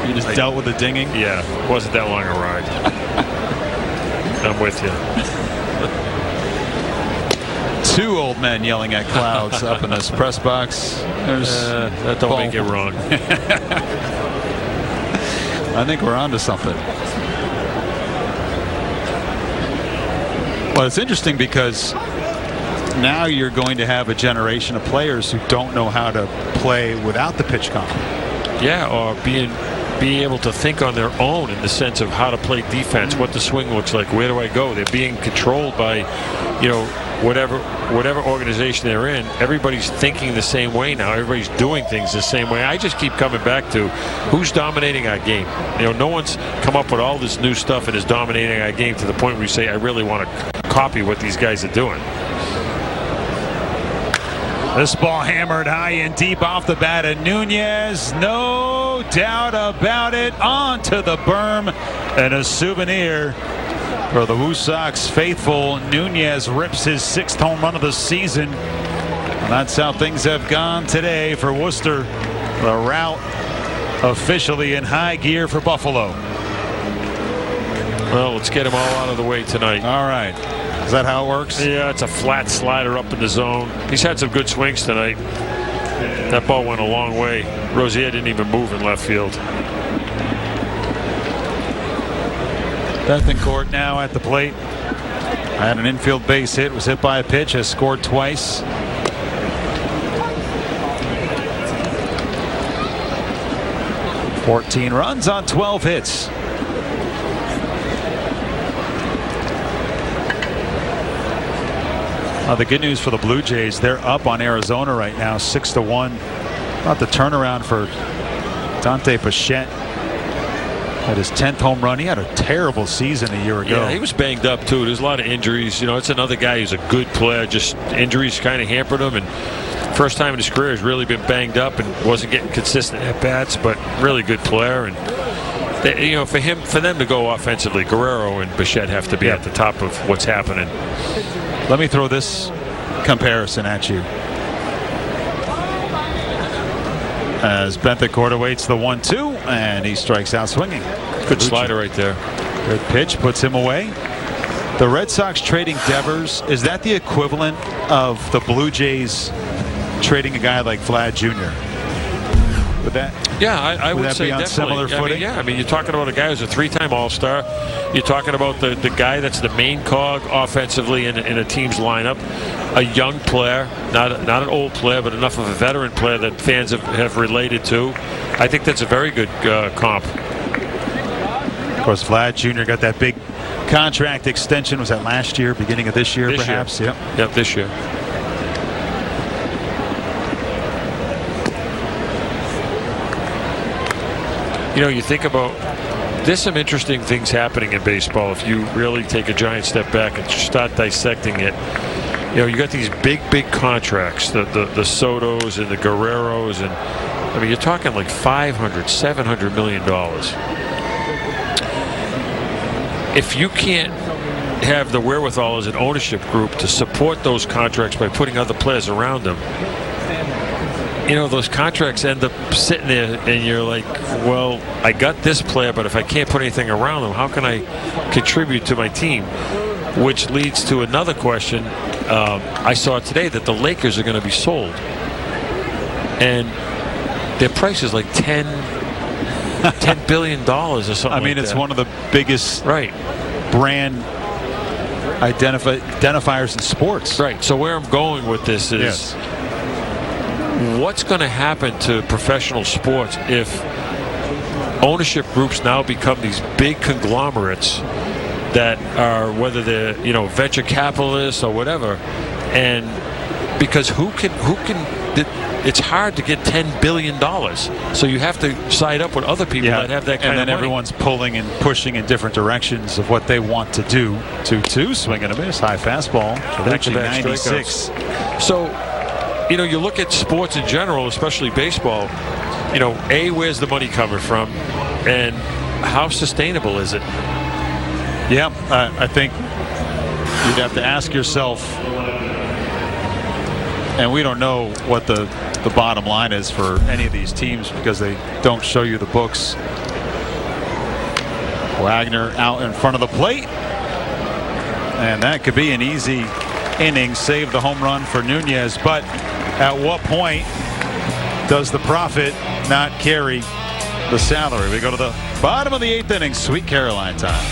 You just dealt with the dinging? Yeah, it wasn't that long a ride. I'm with you. Two old men yelling at clouds up in this press box. That don't make it wrong. I think we're on to something. Well, it's interesting because now you're going to have a generation of players who don't know how to play without the pitch comp. Yeah, or being able to think on their own in the sense of how to play defense, what the swing looks like, where do I go? They're being controlled by, whatever organization they're in. Everybody's thinking the same way now. Everybody's doing things the same way. I just keep coming back to who's dominating our game. No one's come up with all this new stuff and is dominating our game to the point where you say, I really want to copy what these guys are doing. This ball hammered high and deep off the bat, and Nunez, no doubt about it, onto the berm, and a souvenir for the Woo Sox faithful. Nunez rips his 6th home run of the season. And that's how things have gone today for Worcester. The route officially in high gear for Buffalo. Well, let's get them all out of the way tonight. All right. Is that how it works? Yeah, it's a flat slider up in the zone. He's had some good swings tonight. That ball went a long way. Rozier didn't even move in left field. Bethencourt now at the plate. Had an infield base hit, was hit by a pitch, has scored twice. $14 runs on 12 hits. The good news for the Blue Jays, they're up on Arizona right now, 6-1. About the turnaround for Dante Bichette. Had his 10th home run. He had a terrible season a year ago. Yeah, he was banged up too. There's a lot of injuries. It's another guy who's a good player. Just injuries kind of hampered him, and first time in his career has really been banged up and wasn't getting consistent at bats. But really good player, and for them to go offensively, Guerrero and Bichette have to be at the top of what's happening. Let me throw this comparison at you. As Bethencourt awaits the 1-2, and he strikes out swinging. Good slider right there. Good pitch, puts him away. The Red Sox trading Devers, is that the equivalent of the Blue Jays trading a guy like Vlad Jr.? Would that? Yeah, I would say be on definitely. Similar footing? I mean, you're talking about a guy who's a 3-time All-Star. You're talking about the guy that's the main cog offensively in a team's lineup. A young player, not an old player, but enough of a veteran player that fans have related to. I think that's a very good comp. Of course, Vlad Jr. got that big contract extension. Was that last year, beginning of this year, perhaps? Year. Yep, this year. You think about, there's some interesting things happening in baseball if you really take a giant step back and start dissecting it. You got these big contracts, the Sotos and the Guerreros, and I mean, you're talking like $500-700 million. If you can't have the wherewithal as an ownership group to support those contracts by putting other players around them, those contracts end up sitting there, and you're like, well, I got this player, but if I can't put anything around them, how can I contribute to my team? Which leads to another question. I saw today that the Lakers are going to be sold, and their price is like $10 billion or something. I mean, like it's that. one of the biggest brand identifiers in sports. Right. So where I'm going with this is, what's going to happen to professional sports if ownership groups now become these big conglomerates that are, whether they're venture capitalists or whatever, and because who can it's hard to get $10 billion. So you have to side up with other people that have that kind and of then money. everyone's pulling and pushing in different directions of what they want to do. 2-2, swing and a miss, high fastball. Actually, Back-to-back 96. strikeouts. So, you look at sports in general, especially baseball. Where's the money coming from, and how sustainable is it? Yeah, I think you'd have to ask yourself, and we don't know what the bottom line is for any of these teams because they don't show you the books. Wagner out in front of the plate, and that could be an easy inning, save the home run for Nunez. But at what point does the profit not carry the salary? We go to the bottom of the 8th inning, Sweet Caroline time.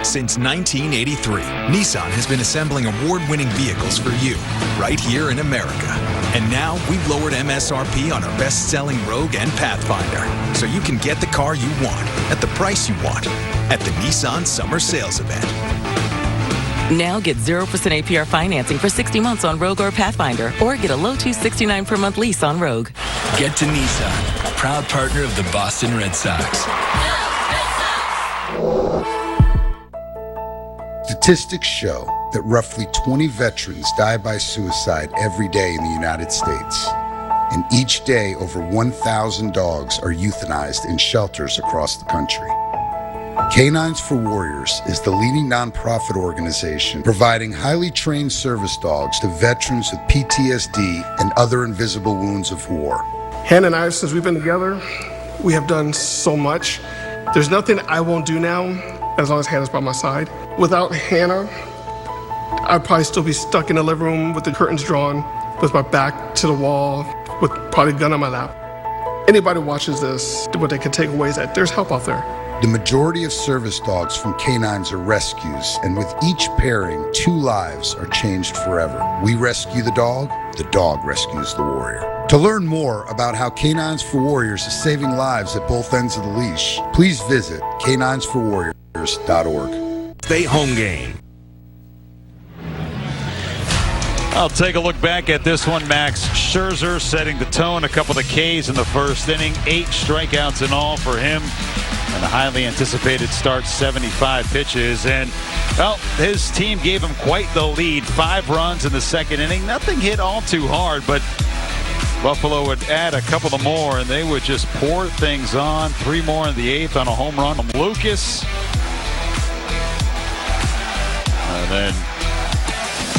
Since 1983, Nissan has been assembling award-winning vehicles for you, right here in America. And now we've lowered MSRP on our best-selling Rogue and Pathfinder, so you can get the car you want at the price you want at the Nissan Summer Sales Event. Now get 0% APR financing for 60 months on Rogue or Pathfinder, or get a low $269 per month lease on Rogue. Get to Nissan, a proud partner of the Boston Red Sox. Statistics show that roughly 20 veterans die by suicide every day in the United States. And each day, over 1,000 dogs are euthanized in shelters across the country. Canines for Warriors is the leading nonprofit organization providing highly trained service dogs to veterans with PTSD and other invisible wounds of war. Hannah and I, since we've been together, we have done so much. There's nothing I won't do now as long as Hannah's by my side. Without Hannah, I'd probably still be stuck in the living room with the curtains drawn, with my back to the wall, with probably a gun on my lap. Anybody watches this, what they can take away is that there's help out there. The majority of service dogs from canines are rescues, and with each pairing, 2 lives are changed forever. We rescue the dog rescues the warrior. To learn more about how Canines for Warriors is saving lives at both ends of the leash, please visit caninesforwarriors.org. Stay home game. I'll take a look back at this one. Max Scherzer setting the tone. A couple of Ks in the first inning. 8 strikeouts in all for him. And a highly anticipated start, 75 pitches. And, well, his team gave him quite the lead. 5 runs in the second inning. Nothing hit all too hard, but Buffalo would add a couple of more, and they would just pour things on. 3 more in the 8th on a home run from Lucas. And then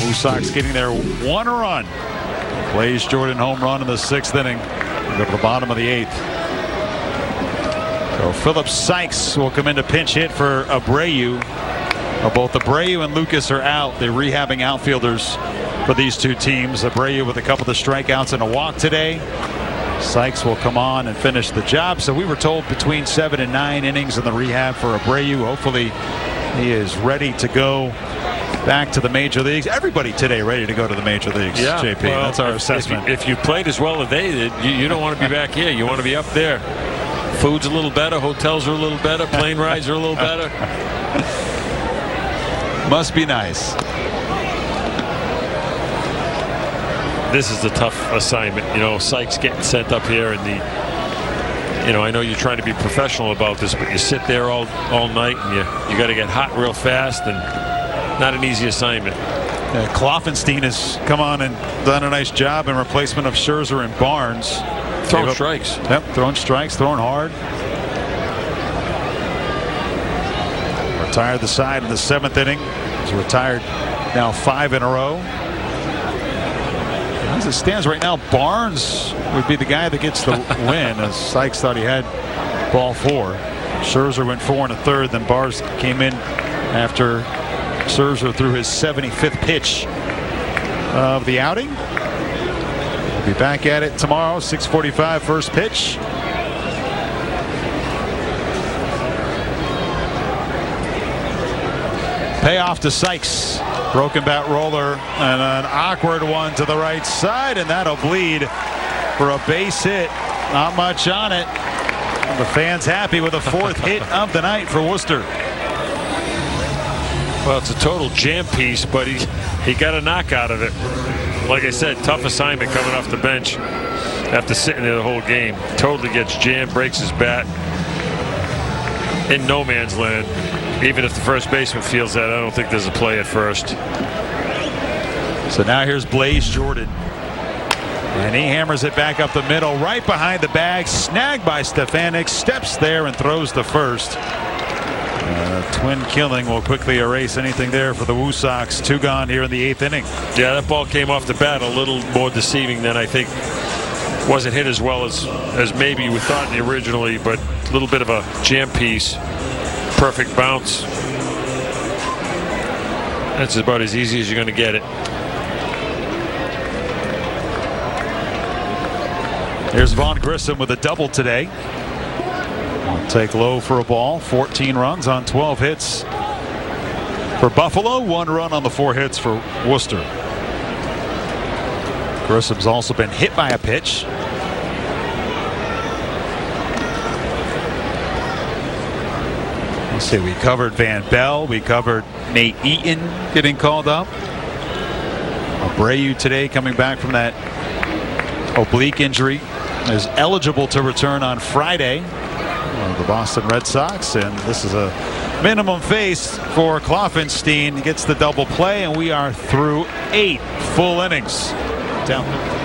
Blue Sox getting their 1 run. Blaze Jordan home run in the 6th inning. We go to the bottom of the 8th. So Philip Sykes will come in to pinch hit for Abreu. Both Abreu and Lucas are out. They're rehabbing outfielders for these two teams. Abreu with a couple of strikeouts and a walk today. Sykes will come on and finish the job. So we were told between 7 and 9 innings in the rehab for Abreu. Hopefully he is ready to go back to the major leagues. Everybody today ready to go to the major leagues, yeah, JP. Well, that's our assessment. If you played as well as they did, you don't want to be back here. You want to be up there. Food's a little better. Hotels are a little better. Plane rides are a little better. Must be nice. This is a tough assignment. Sykes getting sent up here, and I know you're trying to be professional about this, but you sit there all night, and you got to get hot real fast, and not an easy assignment. Kloffenstein has come on and done a nice job in replacement of Scherzer and Barnes. Throwing strikes. Yep, throwing strikes, throwing hard. Retired the side in the 7th inning. He's retired now 5 in a row. As it stands right now, Barnes would be the guy that gets the win, as Sykes thought he had ball 4. Scherzer went 4 1/3, then Barnes came in after Scherzer threw his 75th pitch of the outing. We'll be back at it tomorrow, 6:45 first pitch. Payoff to Sykes. Broken bat roller and an awkward one to the right side, and that'll bleed for a base hit. Not much on it. And the fans happy with a 4th hit of the night for Worcester. Well, it's a total jam piece, but he got a knock out of it. Like I said, tough assignment coming off the bench after sitting there the whole game. Totally gets jammed, breaks his bat. In no man's land. Even if the first baseman feels that, I don't think there's a play at first. So now here's Blaze Jordan. And he hammers it back up the middle, right behind the bag. Snagged by Stefanik. Steps there and throws the first. Twin killing will quickly erase anything there for the Woo Sox. 2 gone here in the 8th inning. Yeah, that ball came off the bat a little more deceiving than I think. Wasn't hit as well as maybe we thought originally, but a little bit of a jam piece. Perfect bounce. That's about as easy as you're going to get it. Here's Vaughn Grissom with a double today. Take low for a ball. 14 runs on 12 hits for Buffalo. 1 run on the 4 hits for Worcester. Grissom's also been hit by a pitch. Let's see, we covered Van Bell. We covered Nate Eaton getting called up. Abreu today coming back from that oblique injury is eligible to return on Friday. The Boston Red Sox, and this is a minimum face for Kloffenstein. He gets the double play, and we are through 8 full innings. Down there.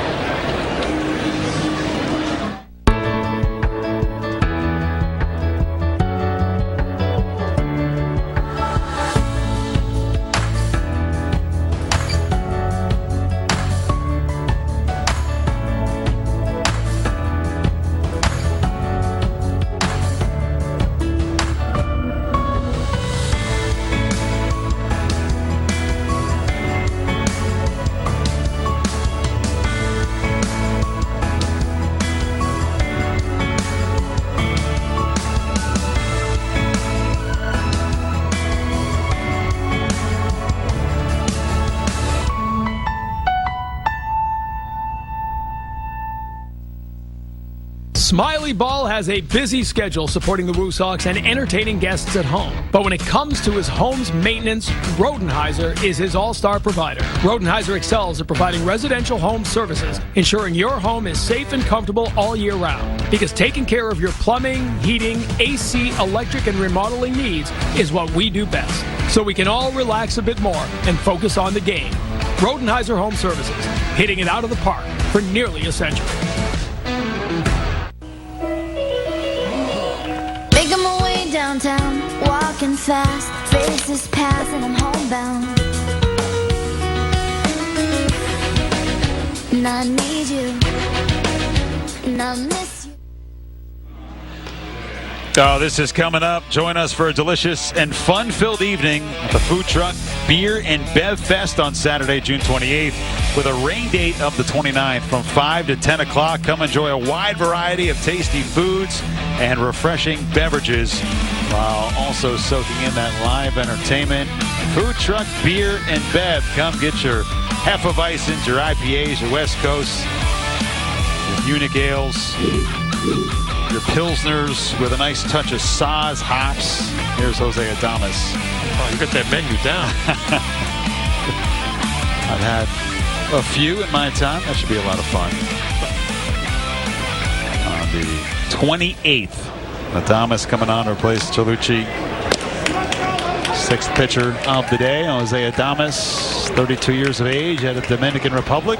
Smiley Ball has a busy schedule supporting the Woo Sox and entertaining guests at home. But when it comes to his home's maintenance, Rodenheiser is his all-star provider. Rodenheiser excels at providing residential home services, ensuring your home is safe and comfortable all year round. Because taking care of your plumbing, heating, AC, electric, and remodeling needs is what we do best. So we can all relax a bit more and focus on the game. Rodenheiser Home Services, hitting it out of the park for nearly a century. Making my way downtown, walking fast, faces pass and I'm homebound. And I need you, and I miss you. Oh, this is coming up. Join us for a delicious and fun-filled evening at the Food Truck Beer and Bev Fest on Saturday, June 28th, with a rain date of the 29th from 5 to 10 o'clock. Come enjoy a wide variety of tasty foods and refreshing beverages while also soaking in that live entertainment. Food Truck Beer and Bev. Come get your Hefeweizens, your IPAs, your West Coast, your Munich Ales, your Pilsners with a nice touch of Saaz hops. Here's Jose Adames. Oh, you got that menu down. I've had a few in my time. That should be a lot of fun. On the 28th, Adames coming on to replace Tolucci. 6th pitcher of the day, Jose Adames, 32 years of age, out of the Dominican Republic.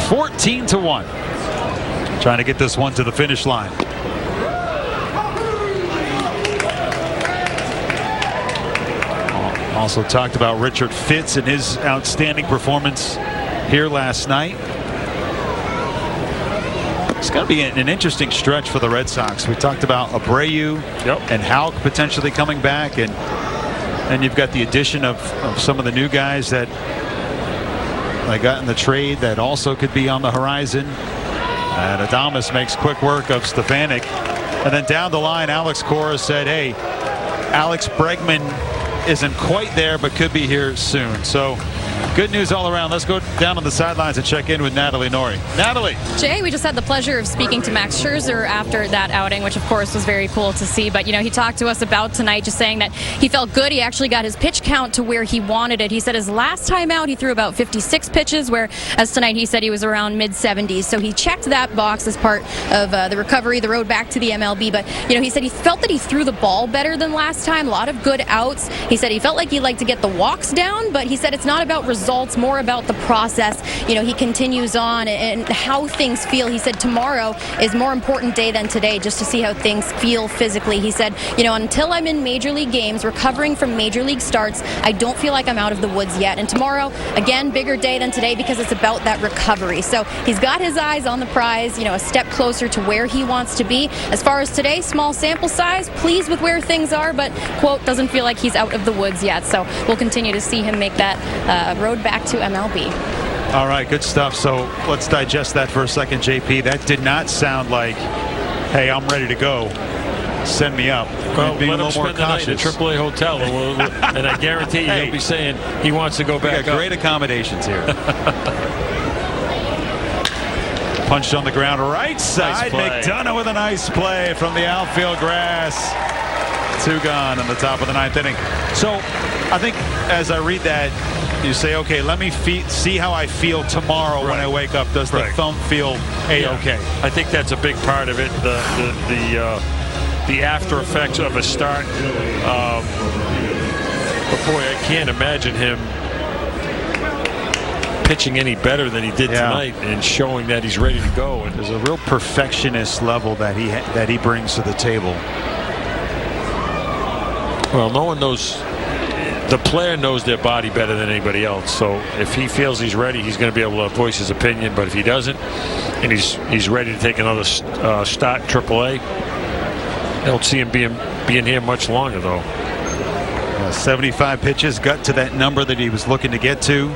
14-1. Trying to get this one to the finish line. Also talked about Richard Fitz and his outstanding performance here last night. It's going to be an interesting stretch for the Red Sox. We talked about Abreu and Houck potentially coming back, and you've got the addition of some of the new guys that they got in the trade that also could be on the horizon. And Adames makes quick work of Stefanik. And then down the line, Alex Cora said, hey, Alex Bregman isn't quite there, but could be here soon. So good news all around. Let's go down on the sidelines and check in with Natalie Nori. Natalie. Jay, we just had the pleasure of speaking to Max Scherzer after that outing, which of course was very cool to see. But, he talked to us about tonight, just saying that he felt good. He actually got his pitch count to where he wanted it. He said his last time out, he threw about 56 pitches, whereas tonight he said he was around mid-70s. So he checked that box as part of the recovery, the road back to the MLB. But, he said he felt that he threw the ball better than last time. A lot of good outs. He said he felt like he liked to get the walks down, but he said it's not about results, more about the process. He continues on and how things feel. He said tomorrow is more important day than today, just to see how things feel physically. He said, until I'm in major league games, recovering from major league starts, I don't feel like I'm out of the woods yet. And tomorrow, again, bigger day than today because it's about that recovery. So he's got his eyes on the prize, a step closer to where he wants to be. As far as today, small sample size, pleased with where things are, but, quote, doesn't feel like he's out of the woods yet. So we'll continue to see him make that road back to MLB. All right, good stuff. So let's digest that for a second, JP. That did not sound like, hey, I'm ready to go. Send me up. Well, being let a him little more spend the night cautious. at AAA hotel, and I guarantee you he'll be saying he wants to go back we got great accommodations here. Punched on the ground, right side. Nice McDonough with a nice play from the outfield grass. 2 gone in the top of the 9th inning. So I think as I read that, you say, okay, let me see how I feel tomorrow when I wake up. Does the thumb feel A-okay? Yeah. I think that's a big part of it. The after effects of a start. But boy, I can't imagine him pitching any better than he did tonight and showing that he's ready to go. And there's a real perfectionist level that he brings to the table. Well, no one knows. The player knows their body better than anybody else. So if he feels he's ready, he's going to be able to voice his opinion. But if he doesn't, and he's ready to take another start AAA, I don't see him being here much longer, though. 75 pitches, got to that number that he was looking to get to.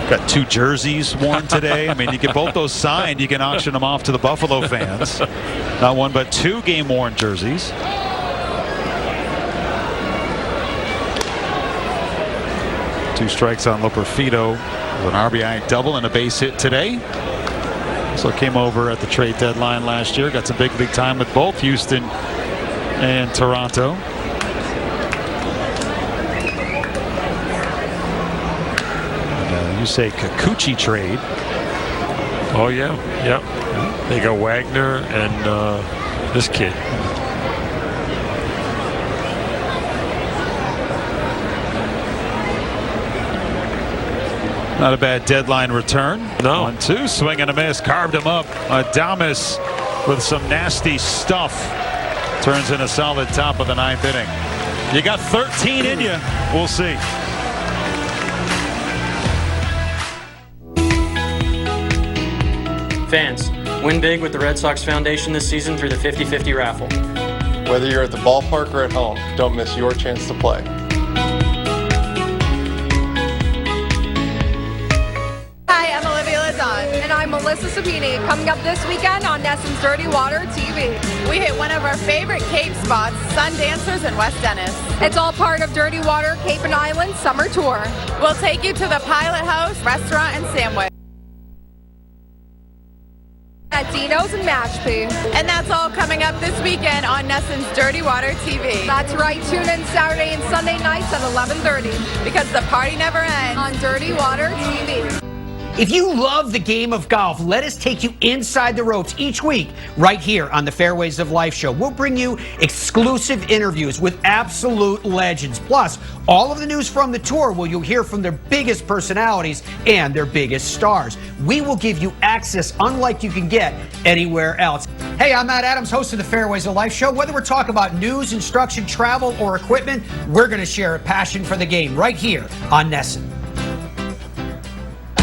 Got 2 jerseys worn today. I mean, you get both those signed. You can auction them off to the Buffalo fans. Not 1, but 2 game-worn jerseys. Two strikes on Loperfido with an RBI double and a base hit today. So came over at the trade deadline last year. Got some big league time with both Houston and Toronto. You say Kikuchi trade. Oh, yeah. They got Wagner and this kid. Not a bad deadline return. No. 1-2, swing and a miss. Carved him up. Adames with some nasty stuff. Turns in a solid top of the 9th inning. You got 13 in you. We'll see. Fans, win big with the Red Sox Foundation this season through the 50-50 raffle. Whether you're at the ballpark or at home, don't miss your chance to play. Hi, I'm Olivia Lazan. And I'm Melissa Sabini. Coming up this weekend on Nesson's Dirty Water TV. We hit one of our favorite Cape spots, Sun Dancers in West Dennis. It's all part of Dirty Water Cape and Island Summer Tour. We'll take you to the Pilot House, restaurant, and sandwich. At Dino's and Mashpee. And that's all coming up this weekend on Nesson's Dirty Water TV. That's right. Tune in Saturday and Sunday nights at 11:30 because the party never ends on Dirty Water TV. If you love the game of golf, let us take you inside the ropes each week right here on the Fairways of Life show. We'll bring you exclusive interviews with absolute legends. Plus, all of the news from the tour where you'll hear from their biggest personalities and their biggest stars. We will give you access unlike you can get anywhere else. Hey, I'm Matt Adams, host of the Fairways of Life show. Whether we're talking about news, instruction, travel, or equipment, we're going to share a passion for the game right here on Nesson.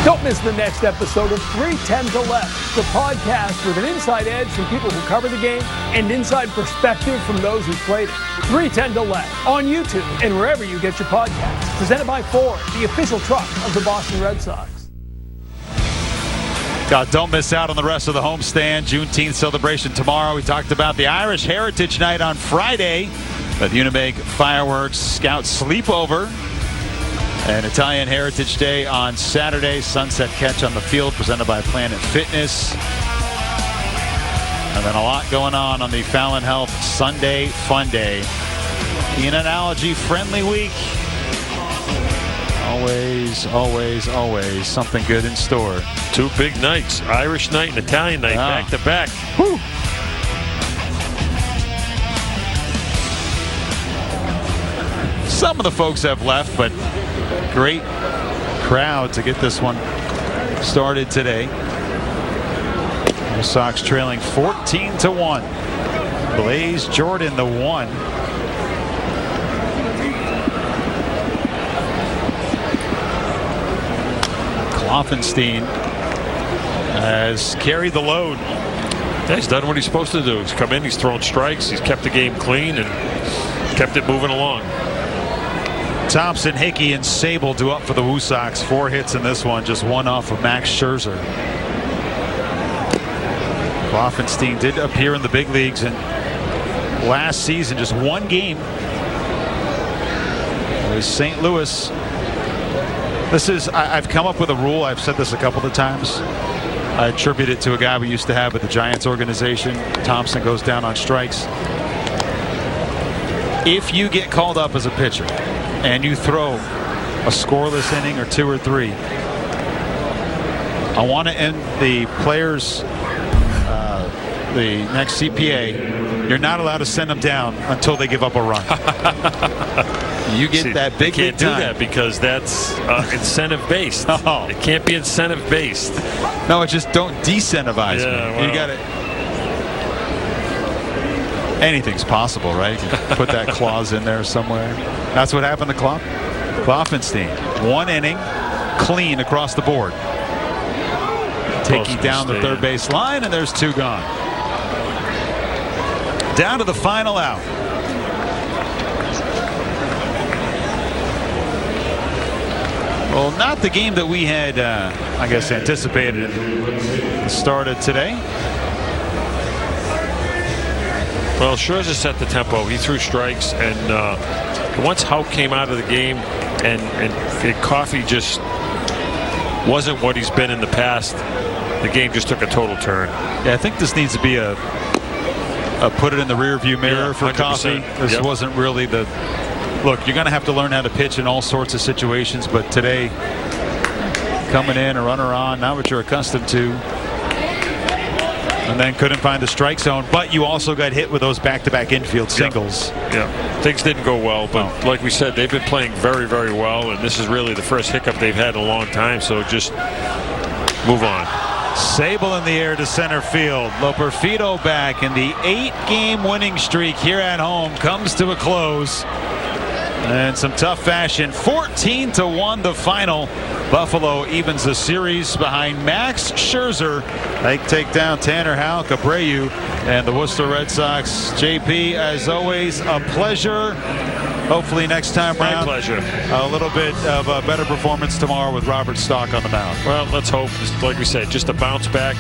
Don't miss the next episode of 310 to Left, the podcast with an inside edge from people who cover the game and inside perspective from those who played it. 310 to Left on YouTube and wherever you get your podcasts. Presented by Ford, the official truck of the Boston Red Sox. God, don't miss out on the rest of the homestand. Juneteenth celebration tomorrow. We talked about the Irish Heritage Night on Friday. But Unibank Fireworks Scout Sleepover and Italian Heritage Day on Saturday. Sunset Catch on the field presented by Planet Fitness. And then a lot going on the Fallon Health Sunday Fun Day. In an allergy-friendly week. Always, always, always something good in store. 2 big nights, Irish night and Italian night, back to back. Whew. Some of the folks have left, but great crowd to get this one started today. The Sox trailing 14-1. Blaze Jordan, the 1. Kloffenstein has carried the load. Yeah, he's done what he's supposed to do. He's come in, he's thrown strikes, he's kept the game clean and kept it moving along. Thompson, Hickey, and Sable do up for the Woo Sox. 4 hits in this one, just 1 off of Max Scherzer. Kloffenstein did appear in the big leagues and last season, just 1 game. It was St. Louis. I've come up with a rule. I've said this a couple of times. I attribute it to a guy we used to have at the Giants organization. Thompson goes down on strikes. If you get called up as a pitcher and you throw a scoreless inning or 2 or 3, I want to end the players, the next CPA. You're not allowed to send them down until they give up a run. You get that big can't do time. that because that's incentive based. Oh. It can't be incentive based. No, it's just don't decentivize me. Well. You got it. Anything's possible, right? You can put that clause in there somewhere. That's what happened to Kloffenstein. 1 inning, clean across the board. Taking down the third base line, and there's 2 gone. Down to the final out. Well, not the game that we had, I guess, anticipated at the start of today. Well, Scherzer set the tempo. He threw strikes, and once Houck came out of the game, and Coffey just wasn't what he's been in the past, the game just took a total turn. Yeah, I think this needs to be a put it in the rearview mirror for Coffey. This wasn't really the... Look, you're going to have to learn how to pitch in all sorts of situations, but today, coming in, a runner on, not what you're accustomed to. And then couldn't find the strike zone, but you also got hit with those back-to-back infield singles. Yeah, things didn't go well, but like we said, they've been playing very, very well, and this is really the first hiccup they've had in a long time, so just move on. Sable in the air to center field. Loperfido back, and the 8-game winning streak here at home comes to a close. And some tough fashion. 14-1 the final. Buffalo evens the series behind Max Scherzer. They take down Tanner Houck, Abreu, and the Worcester Red Sox. JP, as always, a pleasure. Hopefully next time around, pleasure. A little bit of a better performance tomorrow with Robert Stock on the mound. Well, let's hope, like we said, just a bounce back.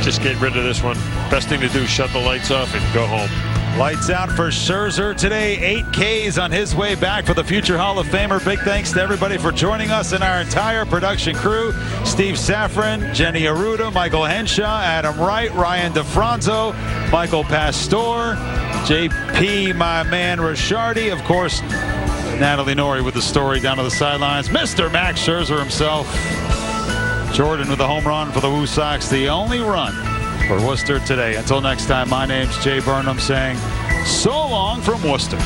Just get rid of this one. Best thing to do, shut the lights off and go home. Lights out for Scherzer today. 8 Ks on his way back for the future Hall of Famer. Big thanks to everybody for joining us and our entire production crew. Steve Safran, Jenny Aruda, Michael Henshaw, Adam Wright, Ryan DeFranzo, Michael Pastor, JP, my man Ricciardi, of course, Natalie Norrie with the story down to the sidelines. Mr. Max Scherzer himself. Jordan with a home run for the Woo Sox, the only run for Worcester today. Until next time, my name's Jay Burnham saying so long from Worcester.